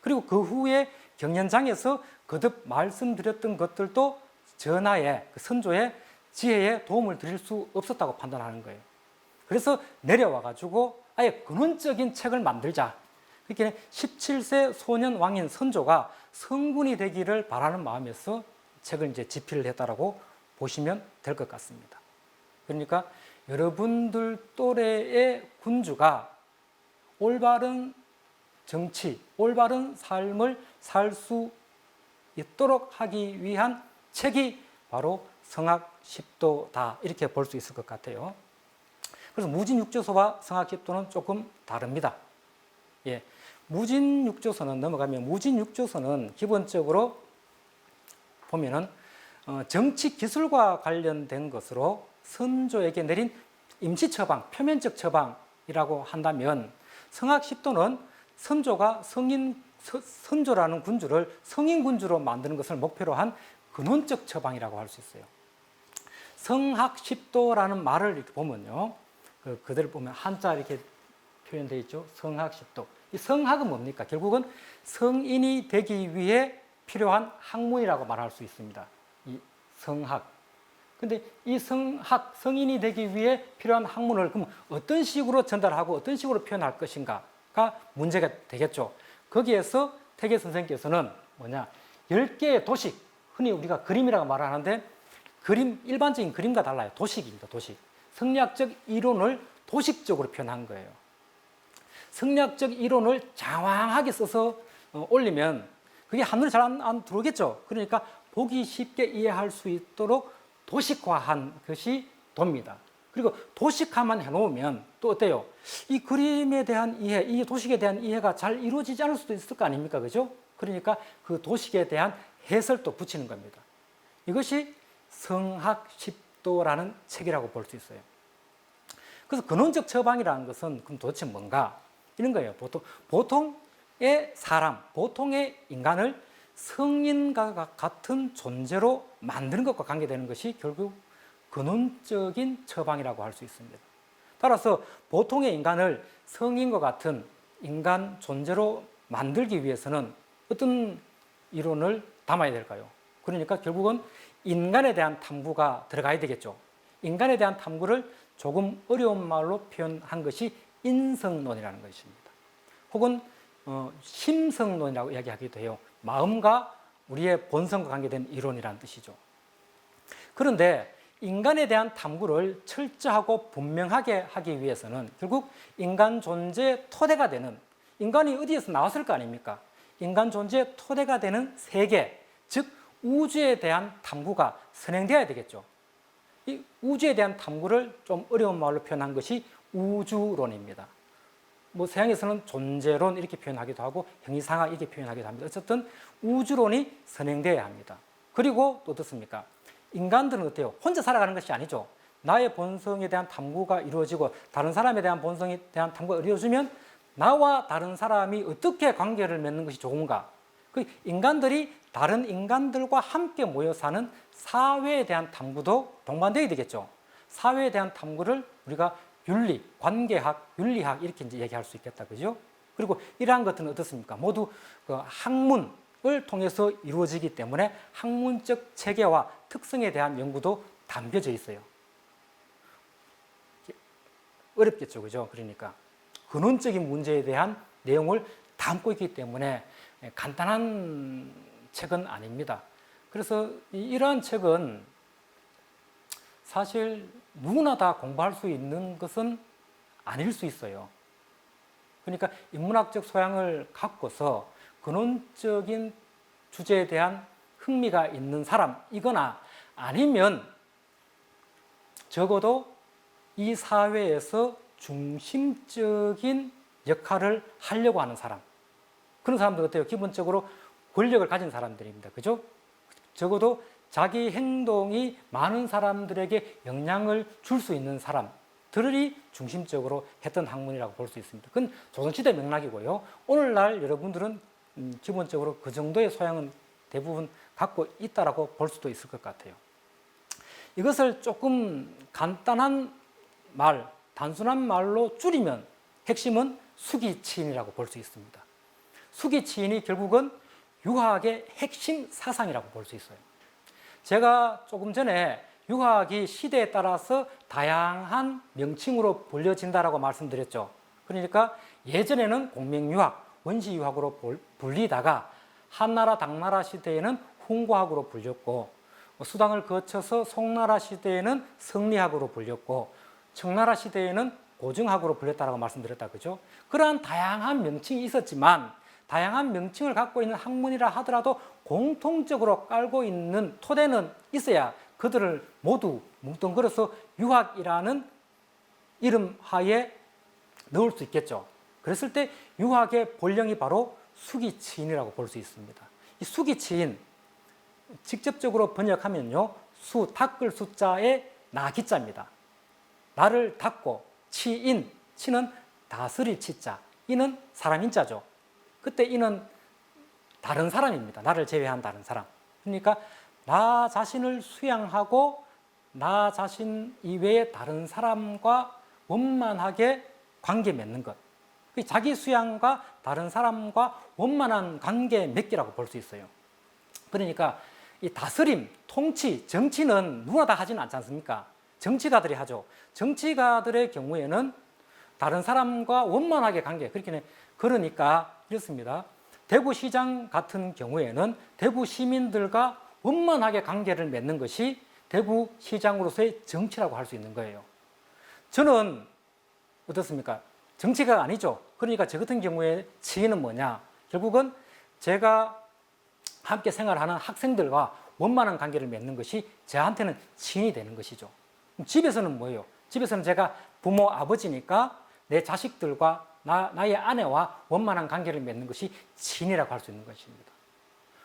그리고 그 후에 경연장에서 거듭 말씀드렸던 것들도 전하의 선조의 지혜에 도움을 드릴 수 없었다고 판단하는 거예요. 그래서 내려와 가지고 아예 근원적인 책을 만들자. 그렇게 17세 소년 왕인 선조가 성군이 되기를 바라는 마음에서 책을 이제 집필을 했다라고 보시면 될 것 같습니다. 그러니까 여러분들 또래의 군주가 올바른 정치, 올바른 삶을 살 수 있도록 하기 위한 책이 바로 성학십도다 이렇게 볼 수 있을 것 같아요. 그래서 무진육조서와 성학십도는 조금 다릅니다. 예, 무진육조서는 넘어가면 무진육조서는 기본적으로 보면은 정치 기술과 관련된 것으로 선조에게 내린 임시 처방, 표면적 처방이라고 한다면 성학십도는 선조가 선조라는 군주를 성인 군주로 만드는 것을 목표로 한 근원적 처방이라고 할 수 있어요. 성학십도라는 말을 이렇게 보면요, 그대로 보면 한자 이렇게 표현되어 있죠. 성학십도. 이 성학은 뭡니까? 결국은 성인이 되기 위해 필요한 학문이라고 말할 수 있습니다. 이 성학. 근데 이 성학, 성인이 되기 위해 필요한 학문을 그럼 어떤 식으로 전달하고 어떤 식으로 표현할 것인가가 문제가 되겠죠. 거기에서 태계 선생께서는 뭐냐, 10개의 도식, 흔히 우리가 그림이라고 말하는데 그림, 일반적인 그림과 달라요. 도식입니다. 도식. 성리학적 이론을 도식적으로 표현한 거예요. 성리학적 이론을 장황하게 써서 올리면 그게 한눈에 잘 안 들어오겠죠. 그러니까 보기 쉽게 이해할 수 있도록 도식화한 것이 돕니다. 그리고 도식화만 해놓으면 또 어때요? 이 그림에 대한 이해, 이 도식에 대한 이해가 잘 이루어지지 않을 수도 있을 거 아닙니까? 그죠? 그러니까 그 도식에 대한 해설도 붙이는 겁니다. 이것이 성학십도라는 책이라고 볼 수 있어요. 그래서 근원적 처방이라는 것은 그럼 도대체 뭔가? 이런 거예요. 보통의 사람, 보통의 인간을 성인과 같은 존재로 만드는 것과 관계되는 것이 결국 근원적인 처방이라고 할 수 있습니다. 따라서 보통의 인간을 성인과 같은 인간 존재로 만들기 위해서는 어떤 이론을 담아야 될까요? 그러니까 결국은 인간에 대한 탐구가 들어가야 되겠죠. 인간에 대한 탐구를 조금 어려운 말로 표현한 것이 인성론이라는 것입니다. 혹은 심성론이라고 이야기하기도 해요. 마음과 우리의 본성과 관계된 이론이라는 뜻이죠. 그런데 인간에 대한 탐구를 철저하고 분명하게 하기 위해서는 결국 인간 존재의 토대가 되는, 인간이 어디에서 나왔을 거 아닙니까? 인간 존재의 토대가 되는 세계, 즉 우주에 대한 탐구가 선행되어야 되겠죠. 이 우주에 대한 탐구를 좀 어려운 말로 표현한 것이 우주론입니다. 뭐 서양에서는 존재론 이렇게 표현하기도 하고 형이상학 이렇게 표현하기도 합니다. 어쨌든 우주론이 선행되어야 합니다. 그리고 또 어떻습니까? 인간들은 어때요? 혼자 살아가는 것이 아니죠. 나의 본성에 대한 탐구가 이루어지고 다른 사람에 대한 본성에 대한 탐구가 이루어지면 나와 다른 사람이 어떻게 관계를 맺는 것이 좋은가? 그 인간들이 다른 인간들과 함께 모여 사는 사회에 대한 탐구도 동반되어야 되겠죠. 사회에 대한 탐구를 우리가 윤리, 관계학, 윤리학 이렇게 이제 얘기할 수 있겠다, 그죠? 그리고 이러한 것들은 어떻습니까? 모두 그 학문을 통해서 이루어지기 때문에 학문적 체계와 특성에 대한 연구도 담겨져 있어요. 어렵겠죠, 그죠? 그러니까 근원적인 문제에 대한 내용을 담고 있기 때문에 간단한 책은 아닙니다. 그래서 이러한 책은 사실 누구나 다 공부할 수 있는 것은 아닐 수 있어요. 그러니까 인문학적 소양을 갖고서 근원적인 주제에 대한 흥미가 있는 사람이거나 아니면 적어도 이 사회에서 중심적인 역할을 하려고 하는 사람, 그런 사람들 어때요? 기본적으로 권력을 가진 사람들입니다. 그죠? 적어도 자기 행동이 많은 사람들에게 영향을 줄 수 있는 사람들이 중심적으로 했던 학문이라고 볼 수 있습니다. 그건 조선시대 맥락이고요. 오늘날 여러분들은 기본적으로 그 정도의 소양은 대부분 갖고 있다라고 볼 수도 있을 것 같아요. 이것을 조금 간단한 말, 단순한 말로 줄이면 핵심은 수기치인이라고 볼 수 있습니다. 수기치인이 결국은 유학의 핵심 사상이라고 볼 수 있어요. 제가 조금 전에 유학이 시대에 따라서 다양한 명칭으로 불려진다라고 말씀드렸죠. 그러니까 예전에는 공명유학, 원시유학으로 불리다가 한나라, 당나라 시대에는 훈구학으로 불렸고, 수당을 거쳐서 송나라 시대에는 성리학으로 불렸고, 청나라 시대에는 고증학으로 불렸다라고 말씀드렸다, 그죠? 그러한 다양한 명칭이 있었지만 다양한 명칭을 갖고 있는 학문이라 하더라도 공통적으로 깔고 있는 토대는 있어야 그들을 모두 뭉뚱그려서 유학이라는 이름 하에 넣을 수 있겠죠. 그랬을 때 유학의 본령이 바로 수기치인이라고 볼 수 있습니다. 이 수기치인, 직접적으로 번역하면요, 수, 닦을 숫자에 나기자입니다. 나를 닦고, 치인, 치는 다스릴 치자, 이는 사람 인자죠. 그때 이는 다른 사람입니다. 나를 제외한 다른 사람. 그러니까 나 자신을 수양하고 나 자신 이외의 다른 사람과 원만하게 관계 맺는 것. 자기 수양과 다른 사람과 원만한 관계 맺기라고 볼 수 있어요. 그러니까 이 다스림, 통치, 정치는 누구나 다 하지는 않지 않습니까? 정치가들이 하죠. 정치가들의 경우에는 다른 사람과 원만하게 관계, 그러니까 이렇습니다. 대구시장 같은 경우에는 대구 시민들과 원만하게 관계를 맺는 것이 대구시장으로서의 정치라고 할 수 있는 거예요. 저는 어떻습니까? 정치가 아니죠. 그러니까 저 같은 경우에 지인은 뭐냐? 결국은 제가 함께 생활하는 학생들과 원만한 관계를 맺는 것이 저한테는 지인이 되는 것이죠. 집에서는 뭐예요? 집에서는 제가 부모, 아버지니까 내 자식들과 나의 아내와 원만한 관계를 맺는 것이 지인이라고 할 수 있는 것입니다.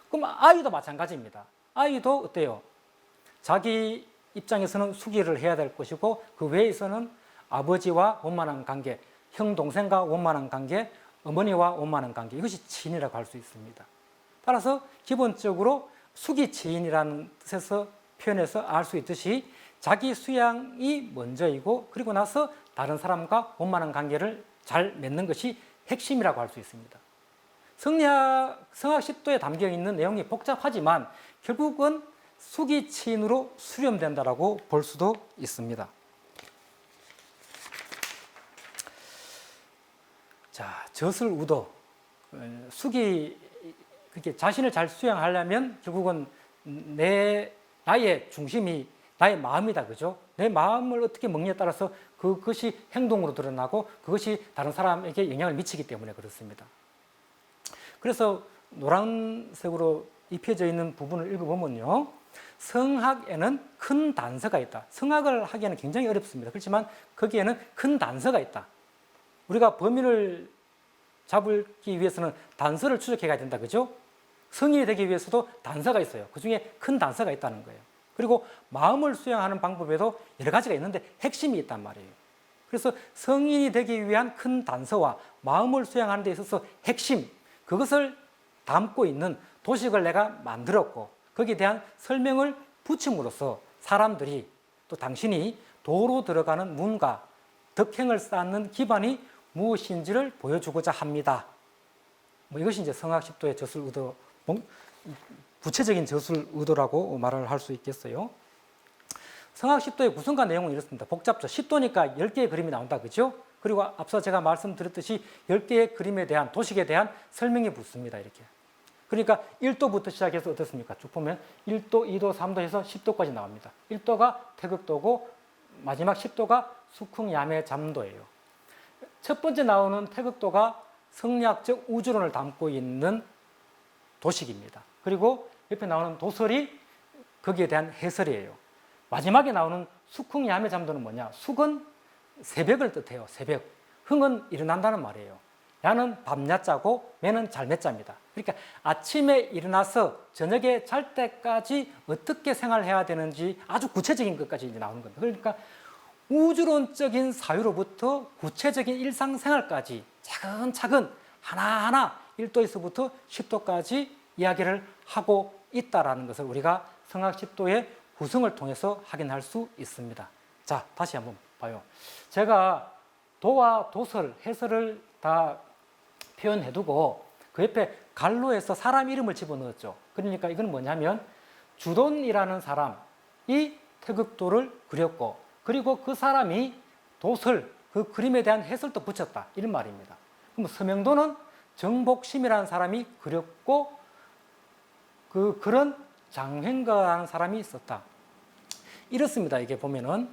그럼 아이도 마찬가지입니다. 아이도 어때요? 자기 입장에서는 수기를 해야 될 것이고 그 외에서는 아버지와 원만한 관계, 형, 동생과 원만한 관계, 어머니와 원만한 관계, 이것이 지인이라고 할 수 있습니다. 따라서 기본적으로 수기치인이라는 뜻에서 표현해서 알 수 있듯이 자기 수양이 먼저이고 그리고 나서 다른 사람과 원만한 관계를 잘 맺는 것이 핵심이라고 할 수 있습니다. 성학 10도에 담겨 있는 내용이 복잡하지만 결국은 수기치인으로 수렴된다라고 볼 수도 있습니다. 자, 젖을우도 수기 그렇게 자신을 잘 수양하려면 결국은 나의 중심이 나의 마음이다, 그죠? 내 마음을 어떻게 먹느냐에 따라서 그것이 행동으로 드러나고 그것이 다른 사람에게 영향을 미치기 때문에 그렇습니다. 그래서 노란색으로 입혀져 있는 부분을 읽어보면요, 성학에는 큰 단서가 있다. 성학을 하기에는 굉장히 어렵습니다. 그렇지만 거기에는 큰 단서가 있다. 우리가 범인을 잡기 위해서는 단서를 추적해 가야 된다, 그죠? 성인이 되기 위해서도 단서가 있어요. 그 중에 큰 단서가 있다는 거예요. 그리고 마음을 수양하는 방법에도 여러 가지가 있는데 핵심이 있단 말이에요. 그래서 성인이 되기 위한 큰 단서와 마음을 수양하는 데 있어서 핵심, 그것을 담고 있는 도식을 내가 만들었고 거기에 대한 설명을 붙임으로써 사람들이 또 당신이 도로 들어가는 문과 덕행을 쌓는 기반이 무엇인지를 보여주고자 합니다. 이것이 이제 성학 10도의 저술의도, 구체적인 저술의도라고 말을 할 수 있겠어요. 성학 10도의 구성과 내용은 이렇습니다. 복잡죠. 10도니까 10개의 그림이 나온다, 그죠? 그리고 앞서 제가 말씀드렸듯이 10개의 그림에 대한, 도식에 대한 설명이 붙습니다, 이렇게. 그러니까 1도부터 시작해서 어떻습니까? 쭉 보면 1도, 2도, 3도 해서 10도까지 나옵니다. 1도가 태극도고 마지막 10도가 숙흥야매 잠도예요. 첫 번째 나오는 태극도가 성리학적 우주론을 담고 있는 도식입니다. 그리고 옆에 나오는 도설이 거기에 대한 해설이에요. 마지막에 나오는 숙흥야매 잠도는 뭐냐? 숙은 새벽을 뜻해요. 새벽. 흥은 일어난다는 말이에요. 야는 밤야자고 매는 잘매자입니다. 그러니까 아침에 일어나서 저녁에 잘 때까지 어떻게 생활해야 되는지 아주 구체적인 것까지 이제 나오는 겁니다. 그러니까 우주론적인 사유로부터 구체적인 일상생활까지 차근차근 하나하나 1도에서부터 10도까지 이야기를 하고 있다는 것을 우리가 성학 10도의 구성을 통해서 확인할 수 있습니다. 자, 다시 한번 봐요. 제가 도와 도설, 해설을 다 표현해두고 그 옆에 갈로에서 사람 이름을 집어넣었죠. 그러니까 이건 뭐냐면 주돈이라는 사람이 태극도를 그렸고 그리고 그 사람이 도설, 그 그림에 대한 해설도 붙였다, 이런 말입니다. 그럼 서명도는 정복심이라는 사람이 그렸고 그 글은 장횡거라는 사람이 썼다. 이렇습니다. 이게 보면은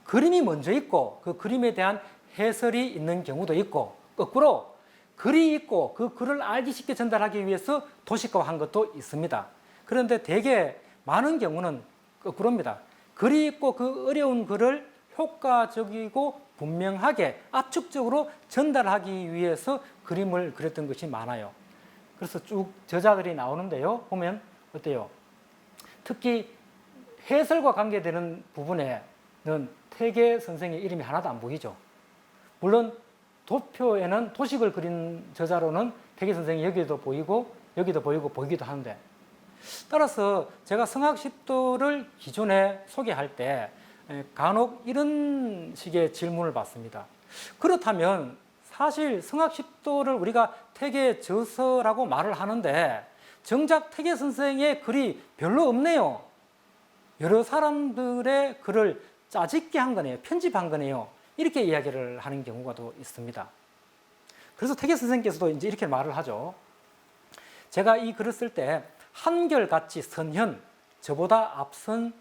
그림이 먼저 있고 그 그림에 대한 해설이 있는 경우도 있고 거꾸로 글이 있고 그 글을 알기 쉽게 전달하기 위해서 도식화한 것도 있습니다. 그런데 대개 많은 경우는 거꾸로입니다. 글이 있고 그 어려운 글을 효과적이고 분명하게 압축적으로 전달하기 위해서 그림을 그렸던 것이 많아요. 그래서 쭉 저자들이 나오는데요. 보면 어때요? 특히 해설과 관계되는 부분에는 태계 선생의 이름이 하나도 안 보이죠. 물론 도표에는 도식을 그린 저자로는 태계 선생이 여기도 보이고 여기도 보이고 보이기도 하는데, 따라서 제가 성학 10도를 기존에 소개할 때 간혹 이런 식의 질문을 받습니다. 그렇다면 사실 성학 10도를 우리가 태계 저서라고 말을 하는데 정작 태계 선생의 글이 별로 없네요. 여러 사람들의 글을 짜집기 한 거네요. 편집한 거네요. 이렇게 이야기를 하는 경우가 또 있습니다. 그래서 태계 선생께서도 이제 이렇게 말을 하죠. 제가 이 글을 쓸 때 한결같이 선현, 저보다 앞선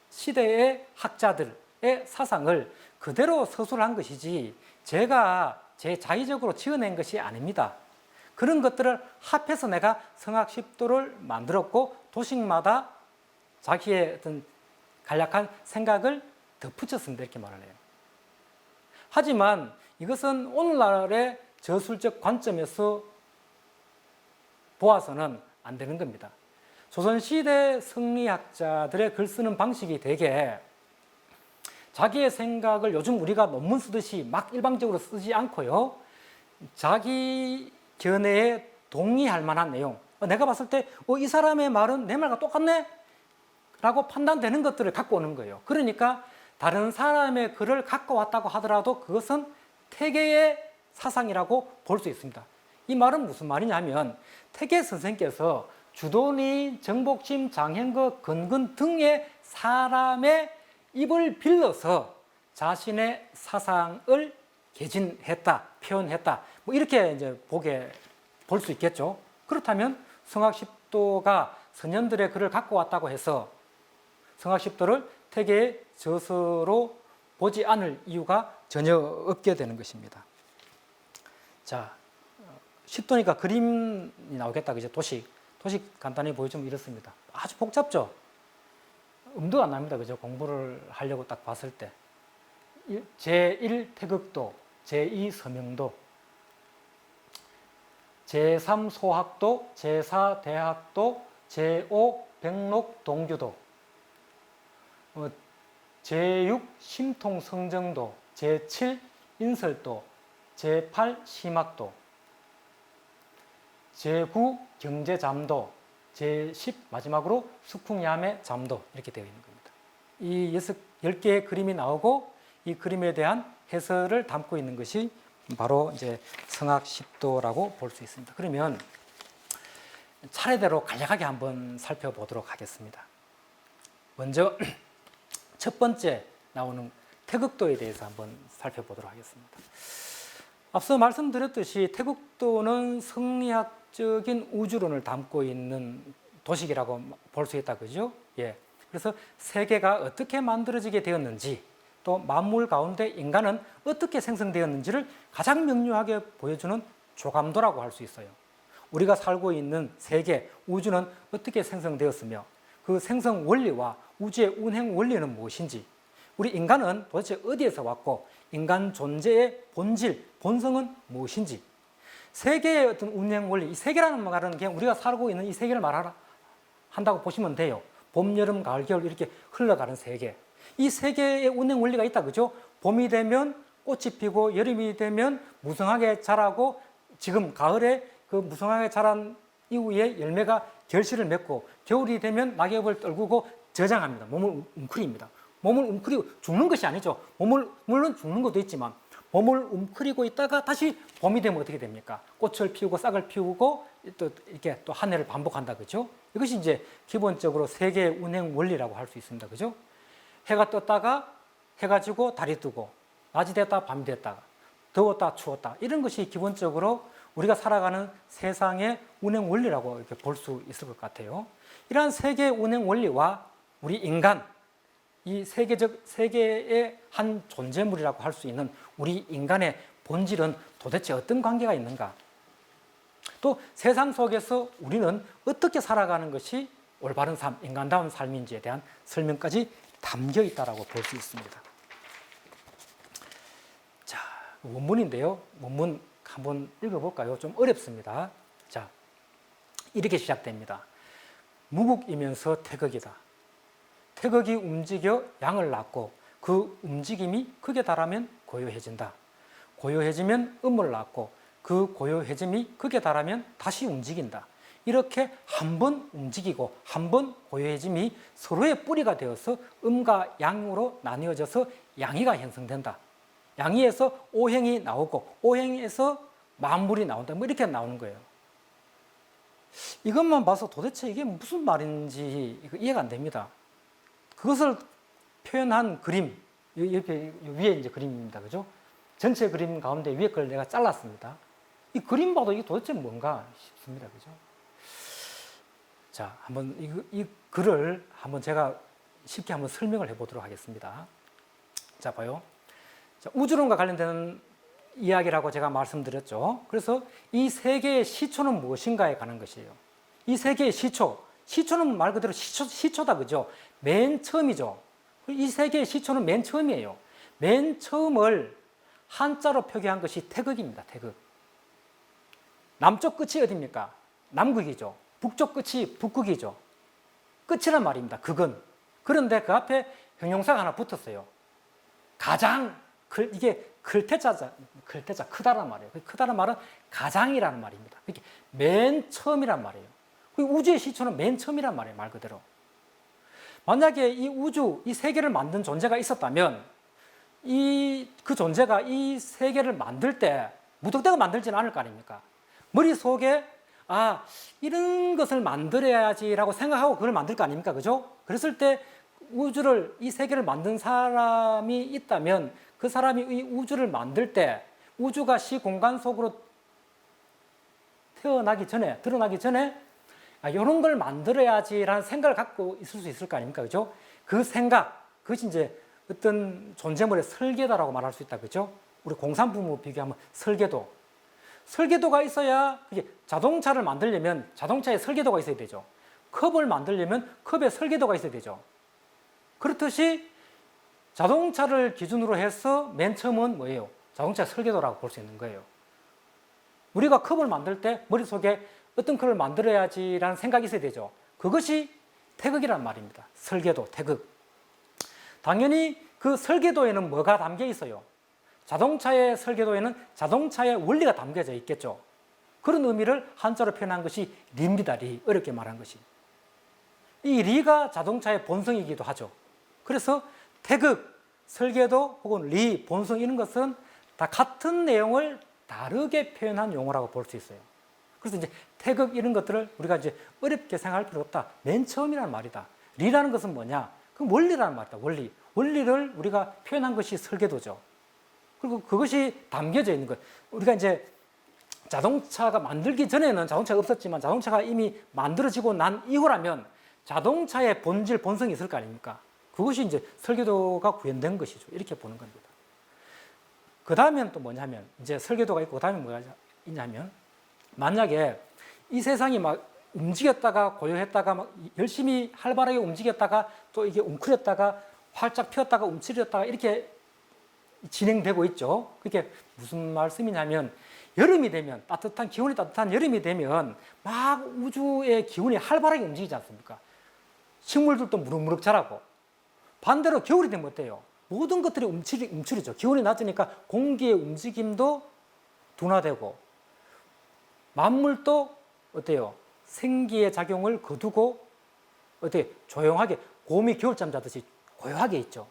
시대의 학자들의 사상을 그대로 서술한 것이지 제가 제 자의적으로 지어낸 것이 아닙니다. 그런 것들을 합해서 내가 성학 10도를 만들었고 도식마다 자기의 어떤 간략한 생각을 덧붙였습니다. 이렇게 말을 해요. 하지만 이것은 오늘날의 저술적 관점에서 보아서는 안 되는 겁니다. 조선시대 성리학자들의 글 쓰는 방식이 되게 자기의 생각을 요즘 우리가 논문 쓰듯이 막 일방적으로 쓰지 않고요. 자기 견해에 동의할 만한 내용, 내가 봤을 때 이 사람의 말은 내 말과 똑같네? 라고 판단되는 것들을 갖고 오는 거예요. 그러니까 다른 사람의 글을 갖고 왔다고 하더라도 그것은 태계의 사상이라고 볼 수 있습니다. 이 말은 무슨 말이냐면 태계 선생께서 주돈이, 정복심, 장현거, 근근 등의 사람의 입을 빌려서 자신의 사상을 개진했다, 표현했다. 뭐 이렇게 이제 볼 수 있겠죠. 그렇다면 성악십도가 선현들의 글을 갖고 왔다고 해서 성악십도를 태계의 저서로 보지 않을 이유가 전혀 없게 되는 것입니다. 자, 십도니까 그림이 나오겠다, 그죠? 도식 간단히 보여주면 이렇습니다. 아주 복잡죠? 음도 안 납니다, 그죠? 공부를 하려고 딱 봤을 때. 제1 태극도, 제2 서명도, 제3 소학도, 제4 대학도, 제5 백록 동규도, 제6 심통 성정도, 제7 인설도, 제8 심학도, 제9 경제잠도, 제10 마지막으로 숙풍야매 잠도 이렇게 되어 있는 겁니다. 이 10개의 그림이 나오고 이 그림에 대한 해설을 담고 있는 것이 바로 이제 성악십도라고 볼 수 있습니다. 그러면 차례대로 간략하게 한번 살펴보도록 하겠습니다. 먼저 첫 번째 나오는 태극도에 대해서 한번 살펴보도록 하겠습니다. 앞서 말씀드렸듯이 태극도는 성리학적인 우주론을 담고 있는 도식이라고 볼 수 있다, 그죠? 예. 그래서 세계가 어떻게 만들어지게 되었는지, 또 만물 가운데 인간은 어떻게 생성되었는지를 가장 명료하게 보여주는 조감도라고 할 수 있어요. 우리가 살고 있는 세계, 우주는 어떻게 생성되었으며 그 생성 원리와 우주의 운행 원리는 무엇인지, 우리 인간은 도대체 어디에서 왔고 인간 존재의 본질, 본성은 무엇인지, 세계의 어떤 운행 원리, 이 세계라는 말은 그냥 우리가 살고 있는 이 세계를 말한다고 보시면 돼요. 봄, 여름, 가을, 겨울 이렇게 흘러가는 세계. 이 세계의 운행 원리가 있다, 그죠? 봄이 되면 꽃이 피고 여름이 되면 무성하게 자라고, 지금 가을에 그 무성하게 자란 이후에 열매가 결실을 맺고, 겨울이 되면 낙엽을 떨구고 저장합니다. 몸을 웅크립니다. 몸을 웅크리고 죽는 것이 아니죠. 물론 죽는 것도 있지만 몸을 웅크리고 있다가 다시 봄이 되면 어떻게 됩니까? 꽃을 피우고 싹을 피우고 또 이렇게 또 한 해를 반복한다, 그죠? 이것이 이제 기본적으로 세계의 운행 원리라고 할 수 있습니다, 그죠? 해가 떴다가 해가 지고 달이 뜨고, 낮이 됐다 밤이 됐다가, 더웠다 추웠다, 이런 것이 기본적으로 우리가 살아가는 세상의 운행 원리라고 이렇게 볼 수 있을 것 같아요. 이러한 세계의 운행 원리와 우리 인간, 이 세계의 한 존재물이라고 할 수 있는 우리 인간의 본질은 도대체 어떤 관계가 있는가? 또 세상 속에서 우리는 어떻게 살아가는 것이 올바른 삶, 인간다운 삶인지에 대한 설명까지 담겨 있다고 볼 수 있습니다. 자, 원문인데요. 원문 한번 읽어볼까요? 좀 어렵습니다. 자, 이렇게 시작됩니다. 무국이면서 태극이다. 태극이 움직여 양을 낳고 그 움직임이 극에 달하면 고요해진다. 고요해지면 음을 낳고 그 고요해짐이 극에 달하면 다시 움직인다. 이렇게 한 번 움직이고 한 번 고요해짐이 서로의 뿌리가 되어서 음과 양으로 나뉘어져서 양이가 형성된다. 양이에서 오행이 나오고 오행에서 만물이 나온다. 뭐 이렇게 나오는 거예요. 이것만 봐서 도대체 이게 무슨 말인지 이해가 안 됩니다. 그것을 표현한 그림, 옆에 위에 이제 그림입니다, 그죠? 전체 그림 가운데 위에 걸 내가 잘랐습니다. 이 그림 봐도 이게 도대체 뭔가 싶습니다, 그죠? 자, 한번 이 글을 한번 제가 쉽게 한번 설명을 해보도록 하겠습니다. 자, 봐요. 자, 우주론과 관련된 이야기라고 제가 말씀드렸죠. 그래서 이 세계의 시초는 무엇인가에 관한 것이에요. 이 세계의 시초는 말 그대로 시초다, 그죠? 맨 처음이죠. 이 세계의 시초는 맨 처음이에요. 맨 처음을 한자로 표기한 것이 태극입니다. 태극. 남쪽 끝이 어디입니까? 남극이죠. 북쪽 끝이 북극이죠. 끝이란 말입니다. 극은. 그런데 그 앞에 형용사가 하나 붙었어요. 가장, 이게 클테자 크다란 말이에요. 크다란 말은 가장이라는 말입니다. 그게 맨 처음이란 말이에요. 우주의 시초는 맨 처음이란 말이에요. 말 그대로. 만약에 이 우주, 이 세계를 만든 존재가 있었다면 그 존재가 이 세계를 만들 때 무턱대고 만들지는 않을 거 아닙니까? 머릿속에 이런 것을 만들어야지라고 생각하고 그걸 만들 거 아닙니까? 그죠? 그랬을 때 우주를, 이 세계를 만든 사람이 있다면 그 사람이 이 우주를 만들 때 우주가 시공간 속으로 드러나기 전에 이런 걸 만들어야지라는 생각을 갖고 있을 수 있을 거 아닙니까? 그죠? 그 생각, 그것이 이제 어떤 존재물의 설계도라고 말할 수 있다. 그죠? 우리 공산부모 비교하면 설계도가 있어야 자동차를 만들려면 자동차에 설계도가 있어야 되죠. 컵을 만들려면 컵에 설계도가 있어야 되죠. 그렇듯이 자동차를 기준으로 해서 맨 처음은 뭐예요? 자동차 설계도라고 볼 수 있는 거예요. 우리가 컵을 만들 때 머릿속에 어떤 컵을 만들어야지라는 생각이 있어야 되죠. 그것이 태극이란 말입니다. 설계도, 태극. 당연히 그 설계도에는 뭐가 담겨 있어요? 자동차의 설계도에는 자동차의 원리가 담겨져 있겠죠. 그런 의미를 한자로 표현한 것이 리입니다. 리. 어렵게 말한 것이. 이 리가 자동차의 본성이기도 하죠. 그래서 태극, 설계도 혹은 리, 본성 이런 것은 다 같은 내용을 다르게 표현한 용어라고 볼 수 있어요. 그래서 이제 태극 이런 것들을 우리가 이제 어렵게 생각할 필요 없다. 맨 처음이라는 말이다. 리라는 것은 뭐냐? 그 원리라는 말이다. 원리. 원리를 우리가 표현한 것이 설계도죠. 그리고 그것이 담겨져 있는 거예요. 우리가 이제 자동차가 만들기 전에는 자동차가 없었지만 자동차가 이미 만들어지고 난 이후라면 자동차의 본질, 본성이 있을 거 아닙니까? 그것이 이제 설계도가 구현된 것이죠. 이렇게 보는 겁니다. 그 다음엔 또 뭐냐면, 이제 설계도가 있고, 그 다음에 뭐가 있냐면, 만약에 이 세상이 막 움직였다가 고요했다가 막 열심히 활발하게 움직였다가 또 이게 웅크렸다가 활짝 폈다가 움츠렸다가 이렇게 진행되고 있죠. 그게 무슨 말씀이냐면, 여름이 되면 기온이 따뜻한 여름이 되면 막 우주의 기운이 활발하게 움직이지 않습니까? 식물들도 무럭무럭 자라고. 반대로 겨울이 되면 어때요? 모든 것들이 움츠리죠. 기온이 낮으니까 공기의 움직임도 둔화되고, 만물도 어때요? 생기의 작용을 거두고 조용하게 곰이 겨울잠 자듯이 고요하게 있죠.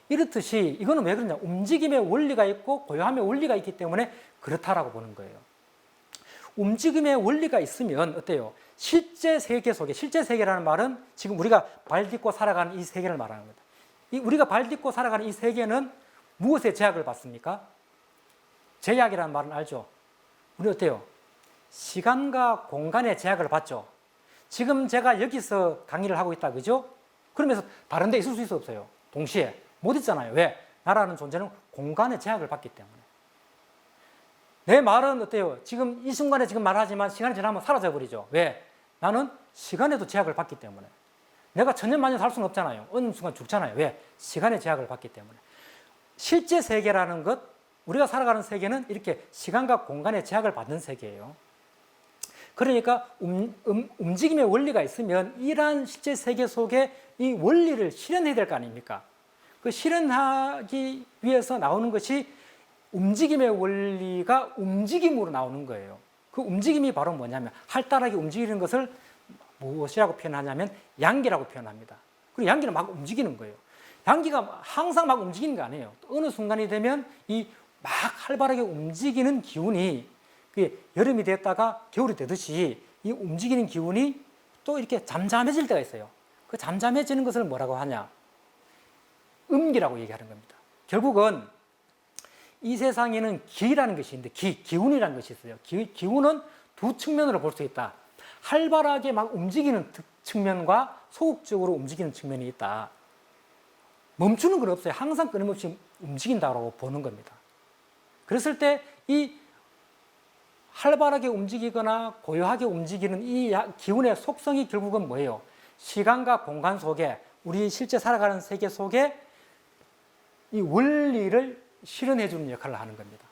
이렇듯이 이거는 왜 그러냐? 움직임의 원리가 있고 고요함의 원리가 있기 때문에 그렇다라고 보는 거예요. 움직임의 원리가 있으면 어때요? 실제 세계라는 말은 지금 우리가 발 딛고 살아가는 이 세계를 말하는 겁니다. 우리가 발 딛고 살아가는 이 세계는 무엇의 제약을 받습니까? 제약이라는 말은 알죠? 우리 어때요? 시간과 공간의 제약을 받죠. 지금 제가 여기서 강의를 하고 있다, 그죠? 그러면서 다른 데 있을 수 있어 없어요? 동시에 못 있잖아요. 왜? 나라는 존재는 공간의 제약을 받기 때문에. 내 말은 어때요? 지금 이 순간에 지금 말하지만 시간이 지나면 사라져 버리죠. 왜? 나는 시간에도 제약을 받기 때문에. 내가 천년만년 살 수는 없잖아요. 어느 순간 죽잖아요. 왜? 시간의 제약을 받기 때문에. 실제 세계라는 것, 우리가 살아가는 세계는 이렇게 시간과 공간의 제약을 받는 세계예요. 그러니까 움직임의 원리가 있으면 이러한 실제 세계 속에 이 원리를 실현해야 될 거 아닙니까? 그 실현하기 위해서 나오는 것이 움직임의 원리가 움직임으로 나오는 거예요. 그 움직임이 바로 뭐냐면 활달하게 움직이는 것을 무엇이라고 표현하냐면 양기라고 표현합니다. 그리고 양기는 막 움직이는 거예요. 양기가 항상 막 움직이는 거 아니에요. 어느 순간이 되면 이 막 활발하게 움직이는 기운이 여름이 됐다가 겨울이 되듯이 이 움직이는 기운이 또 이렇게 잠잠해질 때가 있어요. 그 잠잠해지는 것을 뭐라고 하냐? 음기라고 얘기하는 겁니다. 결국은 이 세상에는 기라는 것이 있는데 기운이라는 것이 있어요. 기운은 두 측면으로 볼 수 있다. 활발하게 막 움직이는 측면과 소극적으로 움직이는 측면이 있다. 멈추는 건 없어요. 항상 끊임없이 움직인다고 보는 겁니다. 그랬을 때 이 활발하게 움직이거나 고요하게 움직이는 이 기운의 속성이 결국은 뭐예요? 시간과 공간 속에 우리 실제 살아가는 세계 속에 이 원리를 실현해 주는 역할을 하는 겁니다.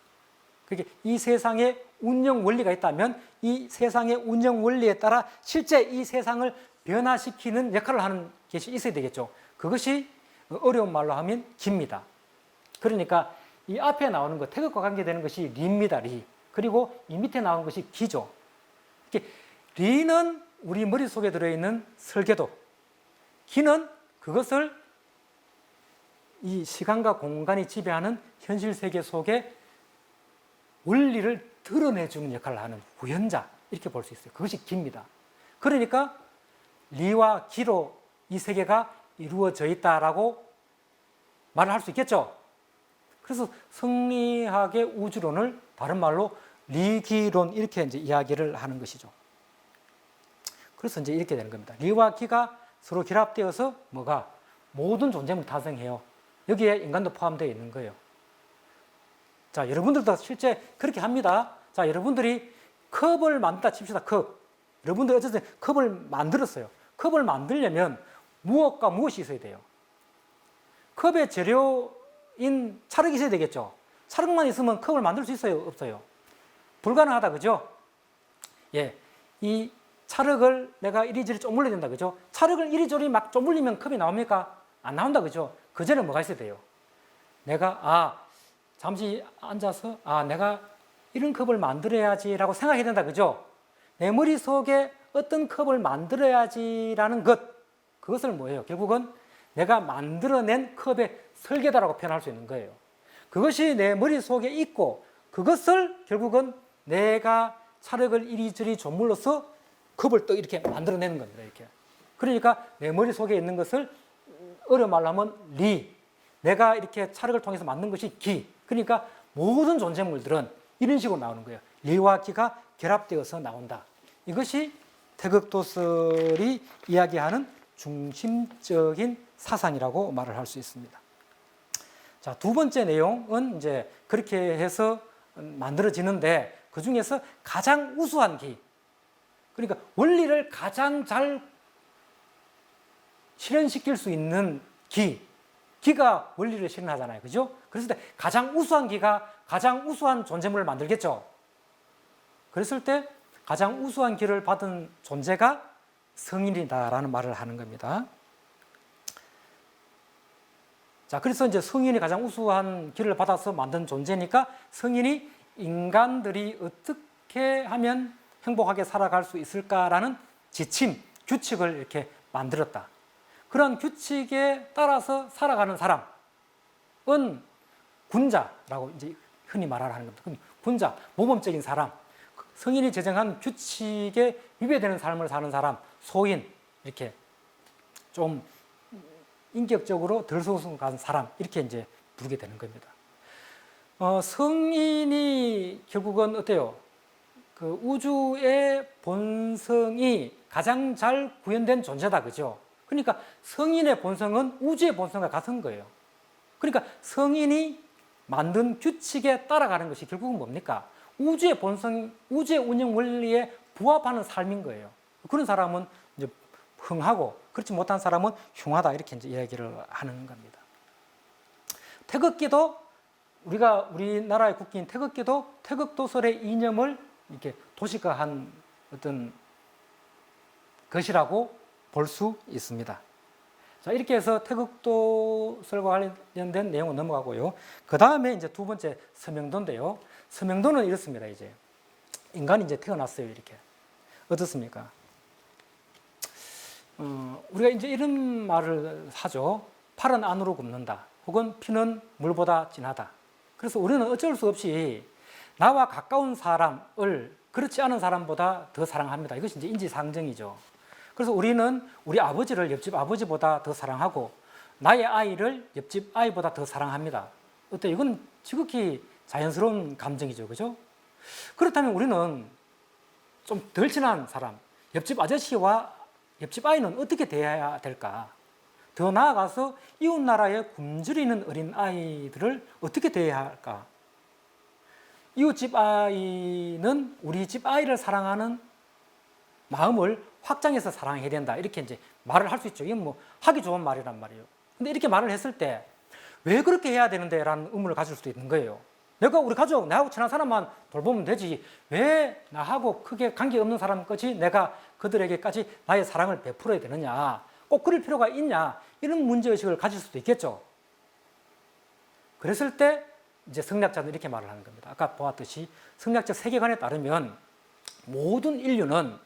그게 이 세상에 운영 원리가 있다면 이 세상의 운영 원리에 따라 실제 이 세상을 변화시키는 역할을 하는 것이 있어야 되겠죠. 그것이 어려운 말로 하면 기입니다. 그러니까 이 앞에 나오는 거, 태극과 관계되는 것이 리입니다. 리. 그리고 이 밑에 나오는 것이 기죠. 이렇게 리는 우리 머릿속에 들어있는 설계도, 기는 그것을 이 시간과 공간이 지배하는 현실 세계 속에 원리를 드러내주는 역할을 하는 구현자, 이렇게 볼 수 있어요. 그것이 기입니다. 그러니까 리와 기로 이 세계가 이루어져 있다라고 말을 할 수 있겠죠. 그래서 성리학의 우주론을 다른 말로 리기론, 이렇게 이제 이야기를 하는 것이죠. 그래서 이제 이렇게 되는 겁니다. 리와 기가 서로 결합되어서 뭐가 모든 존재물 탄생해요. 여기에 인간도 포함되어 있는 거예요. 자, 여러분들도 실제 그렇게 합니다. 자, 여러분들이 컵을 만든다 칩시다. 컵. 여러분들 어쨌든 컵을 만들었어요. 컵을 만들려면 무엇과 무엇이 있어야 돼요? 컵의 재료인 찰흙이 있어야 되겠죠. 찰흙만 있으면 컵을 만들 수 있어요? 없어요? 불가능하다, 그죠? 예, 이 찰흙을 내가 이리저리 쪼물려야 된다, 그죠? 찰흙을 이리저리 막 쪼물리면 컵이 나옵니까? 안 나온다, 그죠? 그 전에 뭐가 있어야 돼요? 내가 잠시 앉아서 내가 이런 컵을 만들어야지라고 생각해야 된다, 그죠? 내 머릿속에 어떤 컵을 만들어야지라는 그것을 뭐예요? 결국은 내가 만들어낸 컵의 설계다라고 표현할 수 있는 거예요. 그것이 내 머릿속에 있고 그것을 결국은 내가 찰흙을 이리저리 조물러서 컵을 또 이렇게 만들어내는 겁니다. 이렇게. 그러니까 내 머릿속에 있는 것을 어려 말로 하면 리, 내가 이렇게 찰흙을 통해서 만든 것이 기. 그러니까 모든 존재물들은 이런 식으로 나오는 거예요. 리와 기가 결합되어서 나온다. 이것이 태극도설이 이야기하는 중심적인 사상이라고 말을 할 수 있습니다. 자, 두 번째 내용은 이제 그렇게 해서 만들어지는데 그 중에서 가장 우수한 기, 그러니까 원리를 가장 잘 실현시킬 수 있는 기가 원리를 실현하잖아요, 그죠? 그랬을 때 가장 우수한 기가 가장 우수한 존재물을 만들겠죠. 그랬을 때 가장 우수한 기를 받은 존재가 성인이다라는 말을 하는 겁니다. 자, 그래서 이제 성인이 가장 우수한 기를 받아서 만든 존재니까 성인이 인간들이 어떻게 하면 행복하게 살아갈 수 있을까라는 지침, 규칙을 이렇게 만들었다. 그런 규칙에 따라서 살아가는 사람은 군자라고 이제 흔히 말하는 겁니다. 군자, 모범적인 사람, 성인이 제정한 규칙에 위배되는 삶을 사는 사람, 소인, 이렇게 좀 인격적으로 덜 소승한 사람, 이렇게 이제 부르게 되는 겁니다. 성인이 결국은 어때요? 그 우주의 본성이 가장 잘 구현된 존재다, 그죠? 그러니까 성인의 본성은 우주의 본성과 같은 거예요. 그러니까 성인이 만든 규칙에 따라가는 것이 결국은 뭡니까? 우주의 본성, 우주의 운영 원리에 부합하는 삶인 거예요. 그런 사람은 이제 흥하고 그렇지 못한 사람은 흉하다, 이렇게 이제 이야기를 하는 겁니다. 태극기도 우리나라의 국기인 태극기도 태극도설의 이념을 이렇게 도식화한 어떤 것이라고 볼 수 있습니다. 자, 이렇게 해서 태극도설과 관련된 내용은 넘어가고요. 그 다음에 이제 두 번째 서명도인데요. 서명도는 이렇습니다. 이제 인간이 이제 태어났어요. 이렇게 어떻습니까? 우리가 이제 이런 말을 하죠. 팔은 안으로 굽는다. 혹은 피는 물보다 진하다. 그래서 우리는 어쩔 수 없이 나와 가까운 사람을 그렇지 않은 사람보다 더 사랑합니다. 이것이 이제 인지상정이죠. 그래서 우리는 우리 아버지를 옆집 아버지보다 더 사랑하고 나의 아이를 옆집 아이보다 더 사랑합니다. 어때요? 이건 지극히 자연스러운 감정이죠. 그죠? 그렇다면 우리는 좀 덜 친한 사람, 옆집 아저씨와 옆집 아이는 어떻게 대해야 될까? 더 나아가서 이웃 나라에 굶주리는 어린 아이들을 어떻게 대해야 할까? 이웃집 아이는 우리 집 아이를 사랑하는 마음을 확장해서 사랑해야 된다. 이렇게 이제 말을 할 수 있죠. 이건 뭐 하기 좋은 말이란 말이에요. 근데 이렇게 말을 했을 때 왜 그렇게 해야 되는데? 라는 의문을 가질 수도 있는 거예요. 내가 우리 가족, 나하고 친한 사람만 돌보면 되지. 왜 나하고 크게 관계없는 사람까지 내가 그들에게까지 나의 사랑을 베풀어야 되느냐? 꼭 그럴 필요가 있냐? 이런 문제의식을 가질 수도 있겠죠. 그랬을 때 이제 성리학자는 이렇게 말을 하는 겁니다. 아까 보았듯이 성리학적 세계관에 따르면 모든 인류의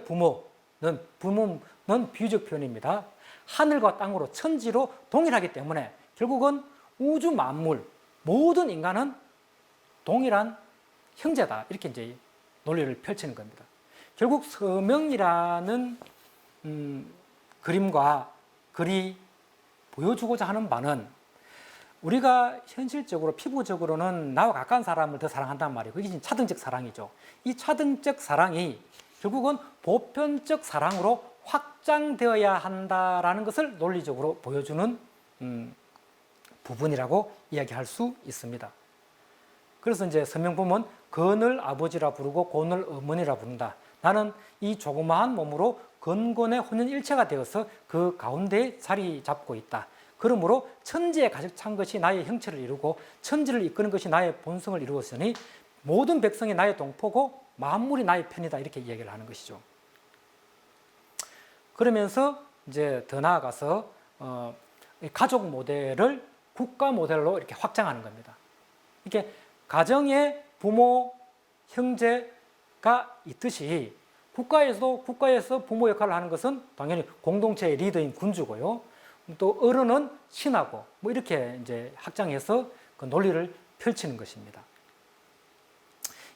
부모는 비유적 표현입니다. 하늘과 땅으로 천지로 동일하기 때문에 결국은 우주 만물 모든 인간은 동일한 형제다. 이렇게 이제 논리를 펼치는 겁니다. 결국 서명이라는 그림과 글이 보여주고자 하는 바는 우리가 현실적으로 피부적으로는 나와 가까운 사람을 더 사랑한단 말이에요. 그게 차등적 사랑이죠. 이 차등적 사랑이 결국은 보편적 사랑으로 확장되어야 한다라는 것을 논리적으로 보여주는 부분이라고 이야기할 수 있습니다. 그래서 이제 서명품은 건을 아버지라 부르고 곤을 어머니라 부른다. 나는 이 조그마한 몸으로 건곤의 혼연일체가 되어서 그 가운데에 자리 잡고 있다. 그러므로 천지에 가득 찬 것이 나의 형체를 이루고 천지를 이끄는 것이 나의 본성을 이루었으니 모든 백성이 나의 동포고 만물이 나의 편이다. 이렇게 이야기를 하는 것이죠. 그러면서 이제 더 나아가서 가족 모델을 국가 모델로 이렇게 확장하는 겁니다. 이렇게 가정에 부모, 형제가 있듯이 국가에서 부모 역할을 하는 것은 당연히 공동체의 리더인 군주고요. 또 어른은 신하고 뭐 이렇게 이제 확장해서 그 논리를 펼치는 것입니다.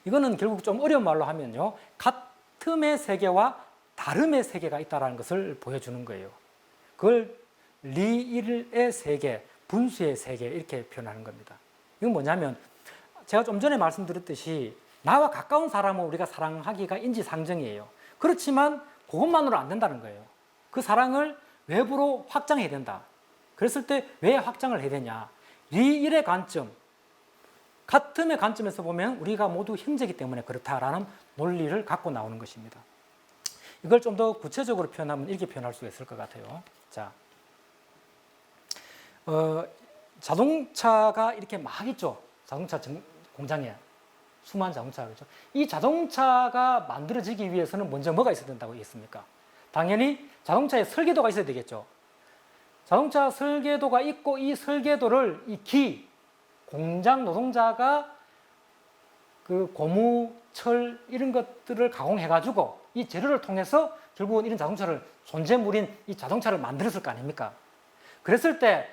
이거는 결국 좀 어려운 말로 하면요, 같음의 세계와 다름의 세계가 있다는 것을 보여주는 거예요. 그걸 리일의 세계, 분수의 세계 이렇게 표현하는 겁니다. 이건 뭐냐면 제가 좀 전에 말씀드렸듯이 나와 가까운 사람을 우리가 사랑하기가 인지상정이에요. 그렇지만 그것만으로 안 된다는 거예요. 그 사랑을 외부로 확장해야 된다. 그랬을 때 왜 확장을 해야 되냐? 리일의 관점, 같음의 관점에서 보면 우리가 모두 형제이기 때문에 그렇다라는 논리를 갖고 나오는 것입니다. 이걸 좀 더 구체적으로 표현하면 이렇게 표현할 수 있을 것 같아요. 자, 자동차가 이렇게 막 있죠. 자동차 공장에 수많은 자동차가 있죠. 이 자동차가 만들어지기 위해서는 먼저 뭐가 있어야 된다고 했습니까? 당연히 자동차에 설계도가 있어야 되겠죠. 자동차 설계도가 있고 이 설계도를 공장 노동자가 그 고무, 철 이런 것들을 가공해가지고 이 재료를 통해서 결국은 이런 자동차를 존재물인 이 자동차를 만들었을 거 아닙니까? 그랬을 때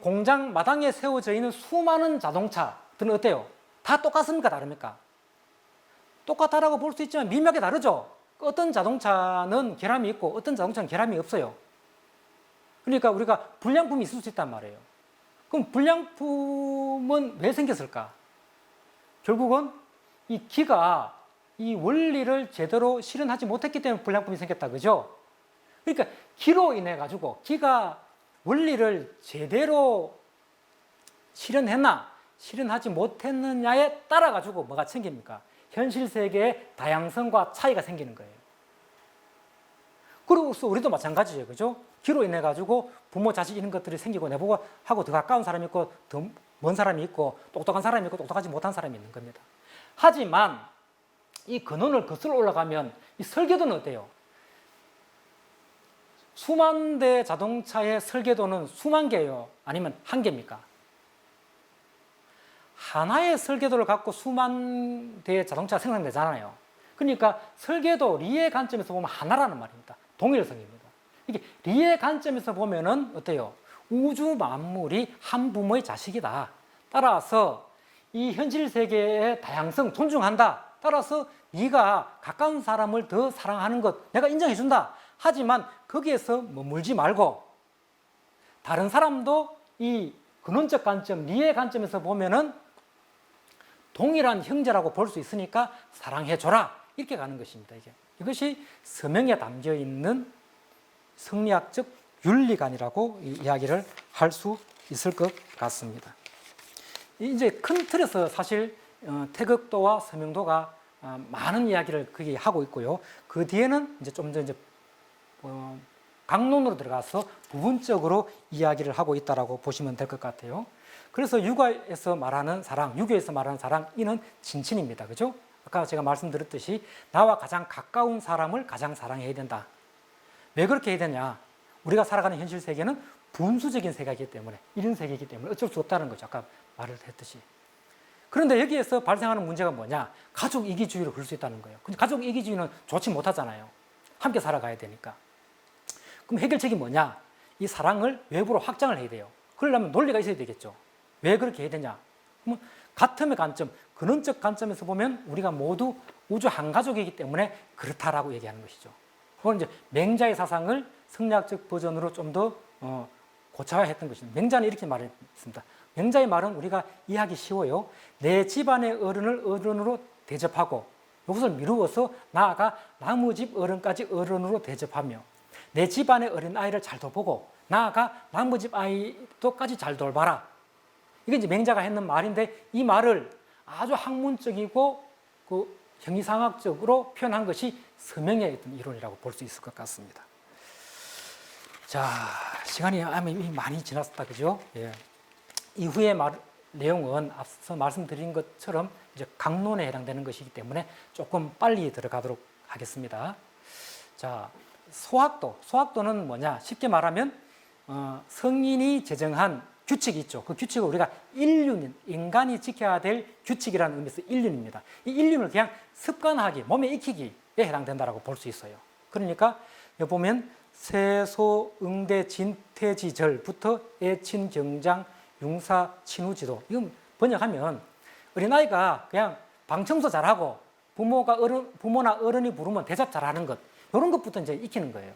공장 마당에 세워져 있는 수많은 자동차들은 어때요? 다 똑같습니까? 다릅니까? 똑같다라고 볼 수 있지만 미묘하게 다르죠? 어떤 자동차는 결함이 있고 어떤 자동차는 결함이 없어요. 그러니까 우리가 불량품이 있을 수 있단 말이에요. 그럼 불량품은 왜 생겼을까? 결국은 이 기가 이 원리를 제대로 실현하지 못했기 때문에 불량품이 생겼다, 그죠? 그러니까 기로 인해 가지고 기가 원리를 제대로 실현했나 실현하지 못했느냐에 따라 가지고 뭐가 생깁니까? 현실 세계의 다양성과 차이가 생기는 거예요. 그래서 우리도 마찬가지예요, 그죠? 기로 인해 가지고 부모, 자식 이런 것들이 생기고 내보고 하고 더 가까운 사람이 있고 더 먼 사람이 있고 똑똑한 사람이 있고 똑똑하지 못한 사람이 있는 겁니다. 하지만 이 근원을 거슬러 올라가면 이 설계도는 어때요? 수만 대 자동차의 설계도는 수만 개예요? 아니면 한 개입니까? 하나의 설계도를 갖고 수만 대의 자동차가 생산되잖아요. 그러니까 설계도, 리의 관점에서 보면 하나라는 말입니다. 동일성입니다. 이게 리의 관점에서 보면은 어때요? 우주 만물이 한 부모의 자식이다. 따라서 이 현실 세계의 다양성 존중한다. 따라서 네가 가까운 사람을 더 사랑하는 것 내가 인정해준다. 하지만 거기에서 머물지 말고 다른 사람도 이 근원적 관점, 리의 관점에서 보면은 동일한 형제라고 볼 수 있으니까 사랑해줘라. 이렇게 가는 것입니다. 이것이 서명에 담겨 있는 성리학적 윤리관이라고 이야기를 할 수 있을 것 같습니다. 이제 큰 틀에서 사실 태극도와 서명도가 많은 이야기를 거기 하고 있고요. 그 뒤에는 이제 좀 더 이제 강론으로 들어가서 부분적으로 이야기를 하고 있다라고 보시면 될 것 같아요. 그래서 육아에서 말하는 사랑, 유교에서 말하는 사랑, 이는 친친입니다. 그죠? 아까 제가 말씀드렸듯이 나와 가장 가까운 사람을 가장 사랑해야 된다. 왜 그렇게 해야 되냐? 우리가 살아가는 현실 세계는 분수적인 세계이기 때문에, 이런 세계이기 때문에 어쩔 수 없다는 거죠. 아까 말을 했듯이. 그런데 여기에서 발생하는 문제가 뭐냐? 가족 이기주의로 그럴 수 있다는 거예요. 근데 가족 이기주의는 좋지 못하잖아요. 함께 살아가야 되니까. 그럼 해결책이 뭐냐? 이 사랑을 외부로 확장을 해야 돼요. 그러려면 논리가 있어야 되겠죠. 왜 그렇게 해야 되냐? 그러면 같음의 관점, 근원적 관점에서 보면 우리가 모두 우주 한 가족이기 때문에 그렇다라고 얘기하는 것이죠. 그건 이제 맹자의 사상을 성리학적 버전으로 좀 더 고차화했던 것입니다. 맹자는 이렇게 말했습니다. 맹자의 말은 우리가 이해하기 쉬워요. 내 집안의 어른을 어른으로 대접하고 이것을 미루어서 나아가 나무 집 어른까지 어른으로 대접하며 내 집안의 어린 아이를 잘 돌보고 나아가 나무 집 아이도까지 잘 돌봐라. 이게 이제 맹자가 했는 말인데 이 말을 아주 학문적이고 그 형이상학적으로 표현한 것이 서명의 어떤 이론이라고 볼 수 있을 것 같습니다. 자, 시간이 많이 지났다, 그죠? 예. 이후의 내용은 앞서 말씀드린 것처럼 이제 강론에 해당되는 것이기 때문에 조금 빨리 들어가도록 하겠습니다. 자, 소학도는 뭐냐? 쉽게 말하면 성인이 제정한 규칙이 있죠. 그 규칙을 우리가 인간이 지켜야 될 규칙이라는 의미에서 인륜입니다. 이 인륜을 그냥 습관하기, 몸에 익히기에 해당된다고 볼 수 있어요. 그러니까 여기 보면 세소, 응대, 진태지절부터 애친, 경장, 융사, 친우지도. 이건 번역하면 어린아이가 그냥 방청소 잘하고 부모나 어른이 부르면 대답 잘하는 것, 이런 것부터 이제 익히는 거예요.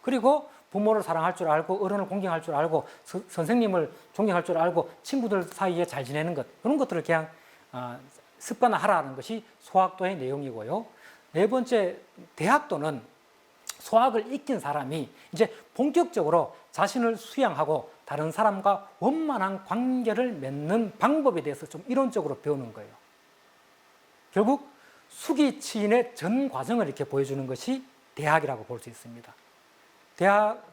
그리고 부모를 사랑할 줄 알고 어른을 공경할 줄 알고 선생님을 존경할 줄 알고 친구들 사이에 잘 지내는 것, 이런 것들을 그냥 습관화하라는 것이 소학도의 내용이고요. 네 번째, 대학도는 소학을 익힌 사람이 이제 본격적으로 자신을 수양하고 다른 사람과 원만한 관계를 맺는 방법에 대해서 좀 이론적으로 배우는 거예요. 결국 수기치인의 전 과정을 이렇게 보여주는 것이 대학이라고 볼 수 있습니다.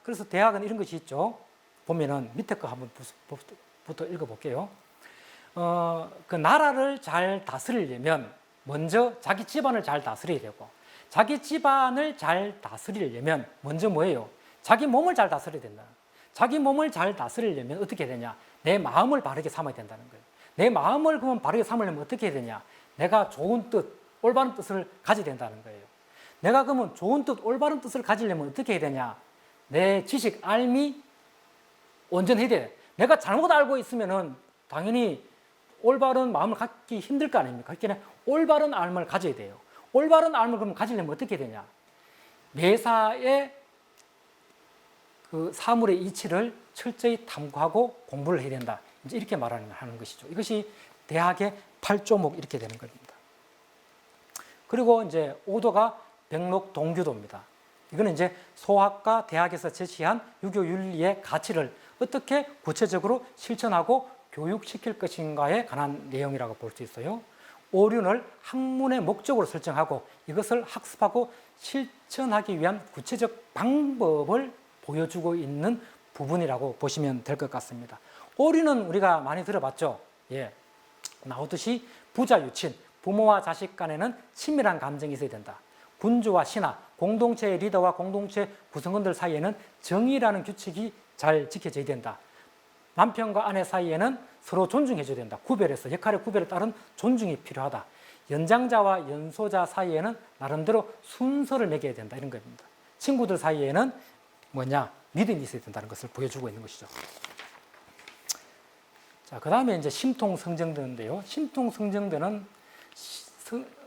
그래서 대학은 이런 것이 있죠. 보면은 밑에 거 한번 부터 읽어볼게요. 그 나라를 잘 다스리려면 먼저 자기 집안을 잘 다스려야 되고, 자기 집안을 잘 다스리려면 먼저 뭐예요? 자기 몸을 잘 다스려야 된다. 자기 몸을 잘 다스리려면 어떻게 해야 되냐? 내 마음을 바르게 삼아야 된다는 거예요. 내 마음을 그러면 바르게 삼으려면 어떻게 해야 되냐? 내가 좋은 뜻, 올바른 뜻을 가져야 된다는 거예요. 내가 그러면 좋은 뜻, 올바른 뜻을 가지려면 어떻게 해야 되냐? 내 지식, 알미 온전해야 돼. 내가 잘못 알고 있으면은 당연히 올바른 마음을 갖기 힘들 거 아닙니까? 그러니까 올바른 알을 가져야 돼요. 올바른 알을 그럼 가지려면 어떻게 해야 되냐? 매사에 그 사물의 이치를 철저히 탐구하고 공부를 해야 된다. 이제 이렇게 말하는 것이죠. 이것이 대학의 8조목 이렇게 되는 겁니다. 그리고 이제 5도가 백록 동규도입니다. 이거는 이제 소학과 대학에서 제시한 유교 윤리의 가치를 어떻게 구체적으로 실천하고 교육시킬 것인가에 관한 내용이라고 볼 수 있어요. 오륜을 학문의 목적으로 설정하고 이것을 학습하고 실천하기 위한 구체적 방법을 보여주고 있는 부분이라고 보시면 될 것 같습니다. 오륜은 우리가 많이 들어봤죠. 예, 나오듯이 부자유친, 부모와 자식 간에는 친밀한 감정이 있어야 된다. 군주와 신하, 공동체의 리더와 공동체 구성원들 사이에는 정의라는 규칙이 잘 지켜져야 된다. 남편과 아내 사이에는 서로 존중해줘야 된다. 구별해서 역할의 구별에 따른 존중이 필요하다. 연장자와 연소자 사이에는 나름대로 순서를 매겨야 된다. 이런 겁니다. 친구들 사이에는 믿음이 있어야 된다는 것을 보여주고 있는 것이죠. 자, 그 다음에 이제 심통성정대인데요. 심통성정대는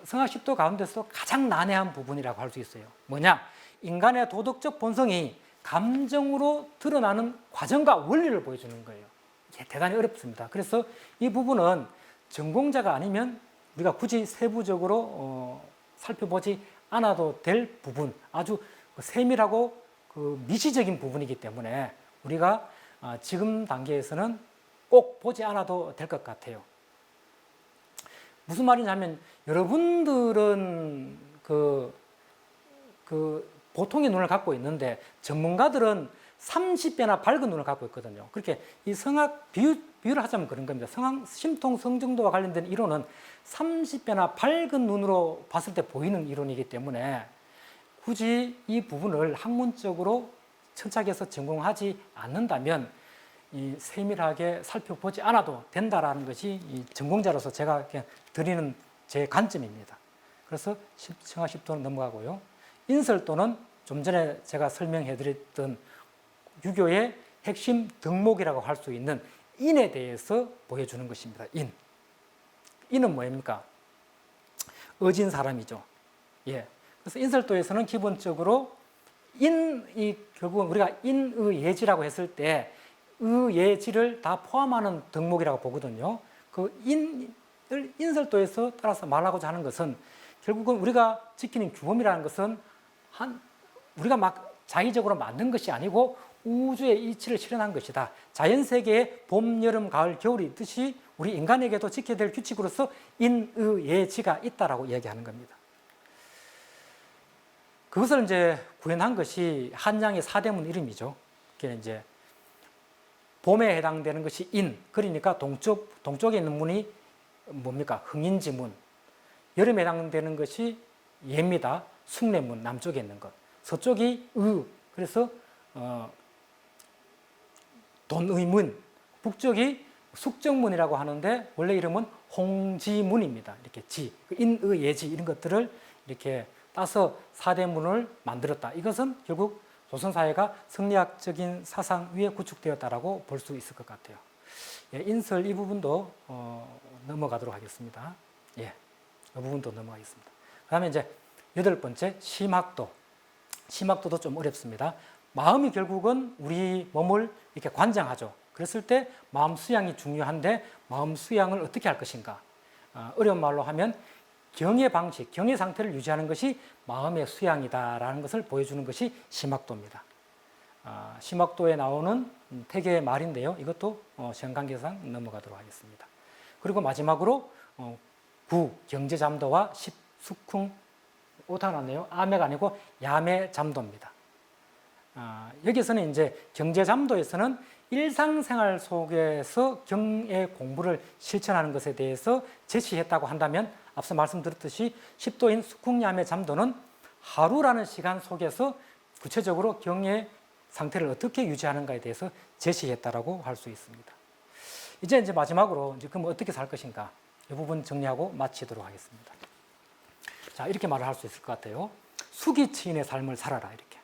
성학 10도 가운데서 가장 난해한 부분이라고 할 수 있어요. 인간의 도덕적 본성이 감정으로 드러나는 과정과 원리를 보여주는 거예요. 이게 대단히 어렵습니다. 그래서 이 부분은 전공자가 아니면 우리가 굳이 세부적으로 살펴보지 않아도 될 부분, 아주 세밀하고 미시적인 부분이기 때문에 우리가 지금 단계에서는 꼭 보지 않아도 될 것 같아요. 무슨 말이냐면 여러분들은 보통의 눈을 갖고 있는데 전문가들은 30배나 밝은 눈을 갖고 있거든요. 그렇게 이 성학 비유를 하자면 그런 겁니다. 심통 성정도와 관련된 이론은 30배나 밝은 눈으로 봤을 때 보이는 이론이기 때문에 굳이 이 부분을 학문적으로 천착해서 전공하지 않는다면 이 세밀하게 살펴보지 않아도 된다라는 것이 이 전공자로서 제가 그냥 드리는 제 관점입니다. 그래서 청학 10도는 넘어가고요. 인설도는 좀 전에 제가 설명해 드렸던 유교의 핵심 덕목이라고 할 수 있는 인에 대해서 보여주는 것입니다. 인. 인은 뭐입니까? 어진 사람이죠. 예. 그래서 인설도에서는 기본적으로 인이 결국은 우리가 인의예지라고 했을 때 의예지를 다 포함하는 덕목이라고 보거든요. 그 인을 인설도에서 따라서 말하고자 하는 것은 결국은 우리가 지키는 규범이라는 것은 우리가 막 자의적으로 만든 것이 아니고 우주의 이치를 실현한 것이다. 자연 세계에 봄, 여름, 가을, 겨울이 있듯이 우리 인간에게도 지켜야 될 규칙으로서 인의예지가 있다라고 이야기하는 겁니다. 그것을 이제 구현한 것이 한양의 사대문 이름이죠. 그게 이제 봄에 해당되는 것이 인, 그러니까 동쪽에 있는 문이 뭡니까? 흥인지문. 여름에 해당되는 것이 예입니다. 숭례문, 남쪽에 있는 것. 서쪽이 그래서 돈의문, 북쪽이 숙정문이라고 하는데 원래 이름은 홍지문입니다. 이렇게 인의예지 이런 것들을 이렇게 따서 사대문을 만들었다. 이것은 결국 조선사회가 성리학적인 사상 위에 구축되었다라고 볼 수 있을 것 같아요. 예, 인설 이 부분도 넘어가도록 하겠습니다. 예, 이 부분도 넘어가겠습니다. 그 다음에 이제 8번째, 심학도. 심학도도 좀 어렵습니다. 마음이 결국은 우리 몸을 이렇게 관장하죠. 그랬을 때 마음 수양이 중요한데 마음 수양을 어떻게 할 것인가? 어려운 말로 하면 경의 방식, 경의 상태를 유지하는 것이 마음의 수양이다라는 것을 보여주는 것이 심학도입니다. 심학도에 나오는 태계의 말인데요. 이것도 시간 관계상 넘어가도록 하겠습니다. 그리고 마지막으로 경제잠도와 숙쿵 오타 났네요. 아매가 아니고 야매잠도입니다. 여기서는 이제 경제잠도에서는 일상생활 속에서 경의 공부를 실천하는 것에 대해서 제시했다고 한다면 앞서 말씀드렸듯이 10도인 숙쿵야매잠도는 하루라는 시간 속에서 구체적으로 경의 상태를 어떻게 유지하는가에 대해서 제시했다라고 할 수 있습니다. 이제 마지막으로 그럼 어떻게 살 것인가 이 부분 정리하고 마치도록 하겠습니다. 자, 이렇게 말을 할 수 있을 것 같아요. 수기치인의 삶을 살아라 이렇게.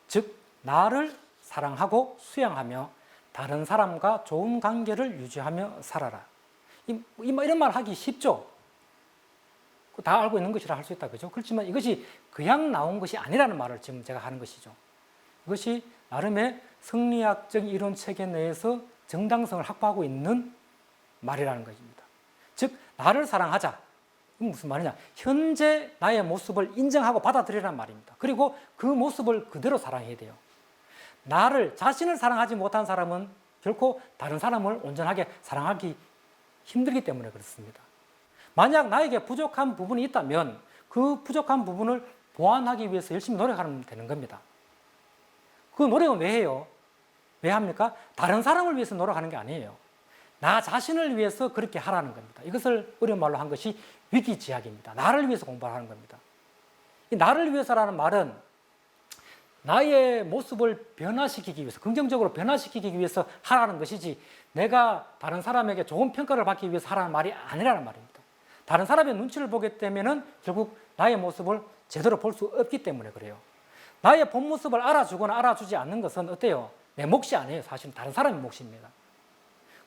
즉 나를 사랑하고 수양하며 다른 사람과 좋은 관계를 유지하며 살아라. 이런 말 하기 쉽죠? 다 알고 있는 것이라 할 수 있다. 그죠? 그렇지만 이것이 그냥 나온 것이 아니라는 말을 지금 제가 하는 것이죠. 이것이 나름의 성리학적 이론 체계 내에서 정당성을 확보하고 있는 말이라는 것입니다. 즉, 나를 사랑하자. 이건 무슨 말이냐? 현재 나의 모습을 인정하고 받아들이라는 말입니다. 그리고 그 모습을 그대로 사랑해야 돼요. 자신을 사랑하지 못한 사람은 결코 다른 사람을 온전하게 사랑하기 힘들기 때문에 그렇습니다. 만약 나에게 부족한 부분이 있다면 그 부족한 부분을 보완하기 위해서 열심히 노력하면 되는 겁니다. 그 노력은 왜 해요? 왜 합니까? 다른 사람을 위해서 노력하는 게 아니에요. 나 자신을 위해서 그렇게 하라는 겁니다. 이것을 어려운 말로 한 것이 위기지학입니다. 나를 위해서 공부하는 겁니다. 이 나를 위해서라는 말은 나의 모습을 변화시키기 위해서, 긍정적으로 변화시키기 위해서 하라는 것이지 내가 다른 사람에게 좋은 평가를 받기 위해서 하라는 말이 아니라는 말입니다. 다른 사람의 눈치를 보게 되면은 결국 나의 모습을 제대로 볼 수 없기 때문에 그래요. 나의 본 모습을 알아주거나 알아주지 않는 것은 어때요? 내 몫이 아니에요. 사실은 다른 사람의 몫입니다.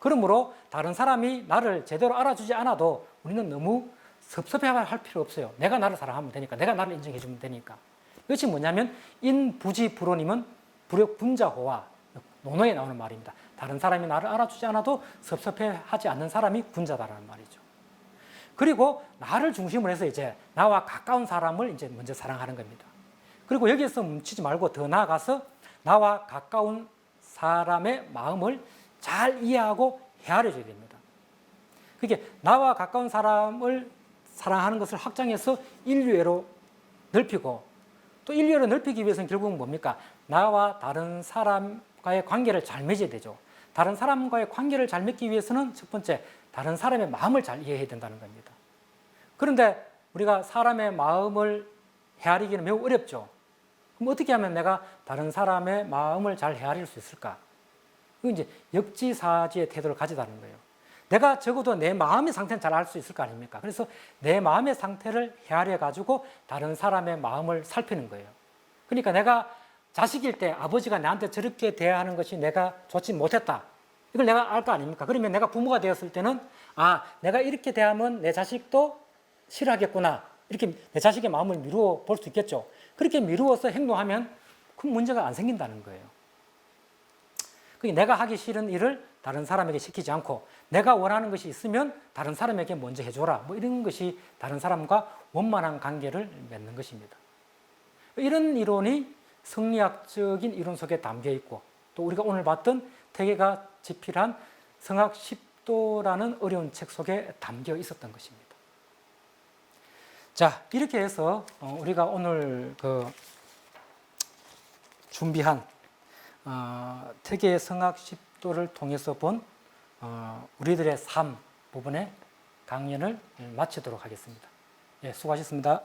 그러므로 다른 사람이 나를 제대로 알아주지 않아도 우리는 너무 섭섭해할 필요 없어요. 내가 나를 사랑하면 되니까, 내가 나를 인정해 주면 되니까. 이것이 뭐냐면 인부지불원이면 불역분자호와 논어에 나오는 말입니다. 다른 사람이 나를 알아주지 않아도 섭섭해하지 않는 사람이 군자다라는 말이죠. 그리고 나를 중심으로 해서 이제 나와 가까운 사람을 이제 먼저 사랑하는 겁니다. 그리고 여기에서 멈추지 말고 더 나아가서 나와 가까운 사람의 마음을 잘 이해하고 헤아려 줘야 됩니다. 그게 나와 가까운 사람을 사랑하는 것을 확장해서 인류애로 넓히고 또 인류애로 넓히기 위해서는 결국은 뭡니까? 나와 다른 사람과의 관계를 잘 맺어야 되죠. 다른 사람과의 관계를 잘 맺기 위해서는 첫 번째, 다른 사람의 마음을 잘 이해해야 된다는 겁니다. 그런데 우리가 사람의 마음을 헤아리기는 매우 어렵죠. 그럼 어떻게 하면 내가 다른 사람의 마음을 잘 헤아릴 수 있을까? 이건 이제 역지사지의 태도를 가지다는 거예요. 내가 적어도 내 마음의 상태는 잘 알 수 있을 거 아닙니까? 그래서 내 마음의 상태를 헤아려 가지고 다른 사람의 마음을 살피는 거예요. 그러니까 내가 자식일 때 아버지가 나한테 저렇게 대하는 것이 내가 좋지 못했다. 이걸 내가 알 거 아닙니까? 그러면 내가 부모가 되었을 때는 아, 내가 이렇게 대하면 내 자식도 싫어하겠구나. 이렇게 내 자식의 마음을 미루어 볼 수 있겠죠. 그렇게 미루어서 행동하면 큰 문제가 안 생긴다는 거예요. 내가 하기 싫은 일을 다른 사람에게 시키지 않고 내가 원하는 것이 있으면 다른 사람에게 먼저 해줘라. 뭐 이런 것이 다른 사람과 원만한 관계를 맺는 것입니다. 이런 이론이 성리학적인 이론 속에 담겨 있고 또 우리가 오늘 봤던 태계가 집필한 성학 10도라는 어려운 책 속에 담겨 있었던 것입니다. 자, 이렇게 해서 우리가 오늘 준비한 태계의 성학 10도를 통해서 본 우리들의 삶 부분의 강연을 마치도록 하겠습니다. 예, 수고하셨습니다.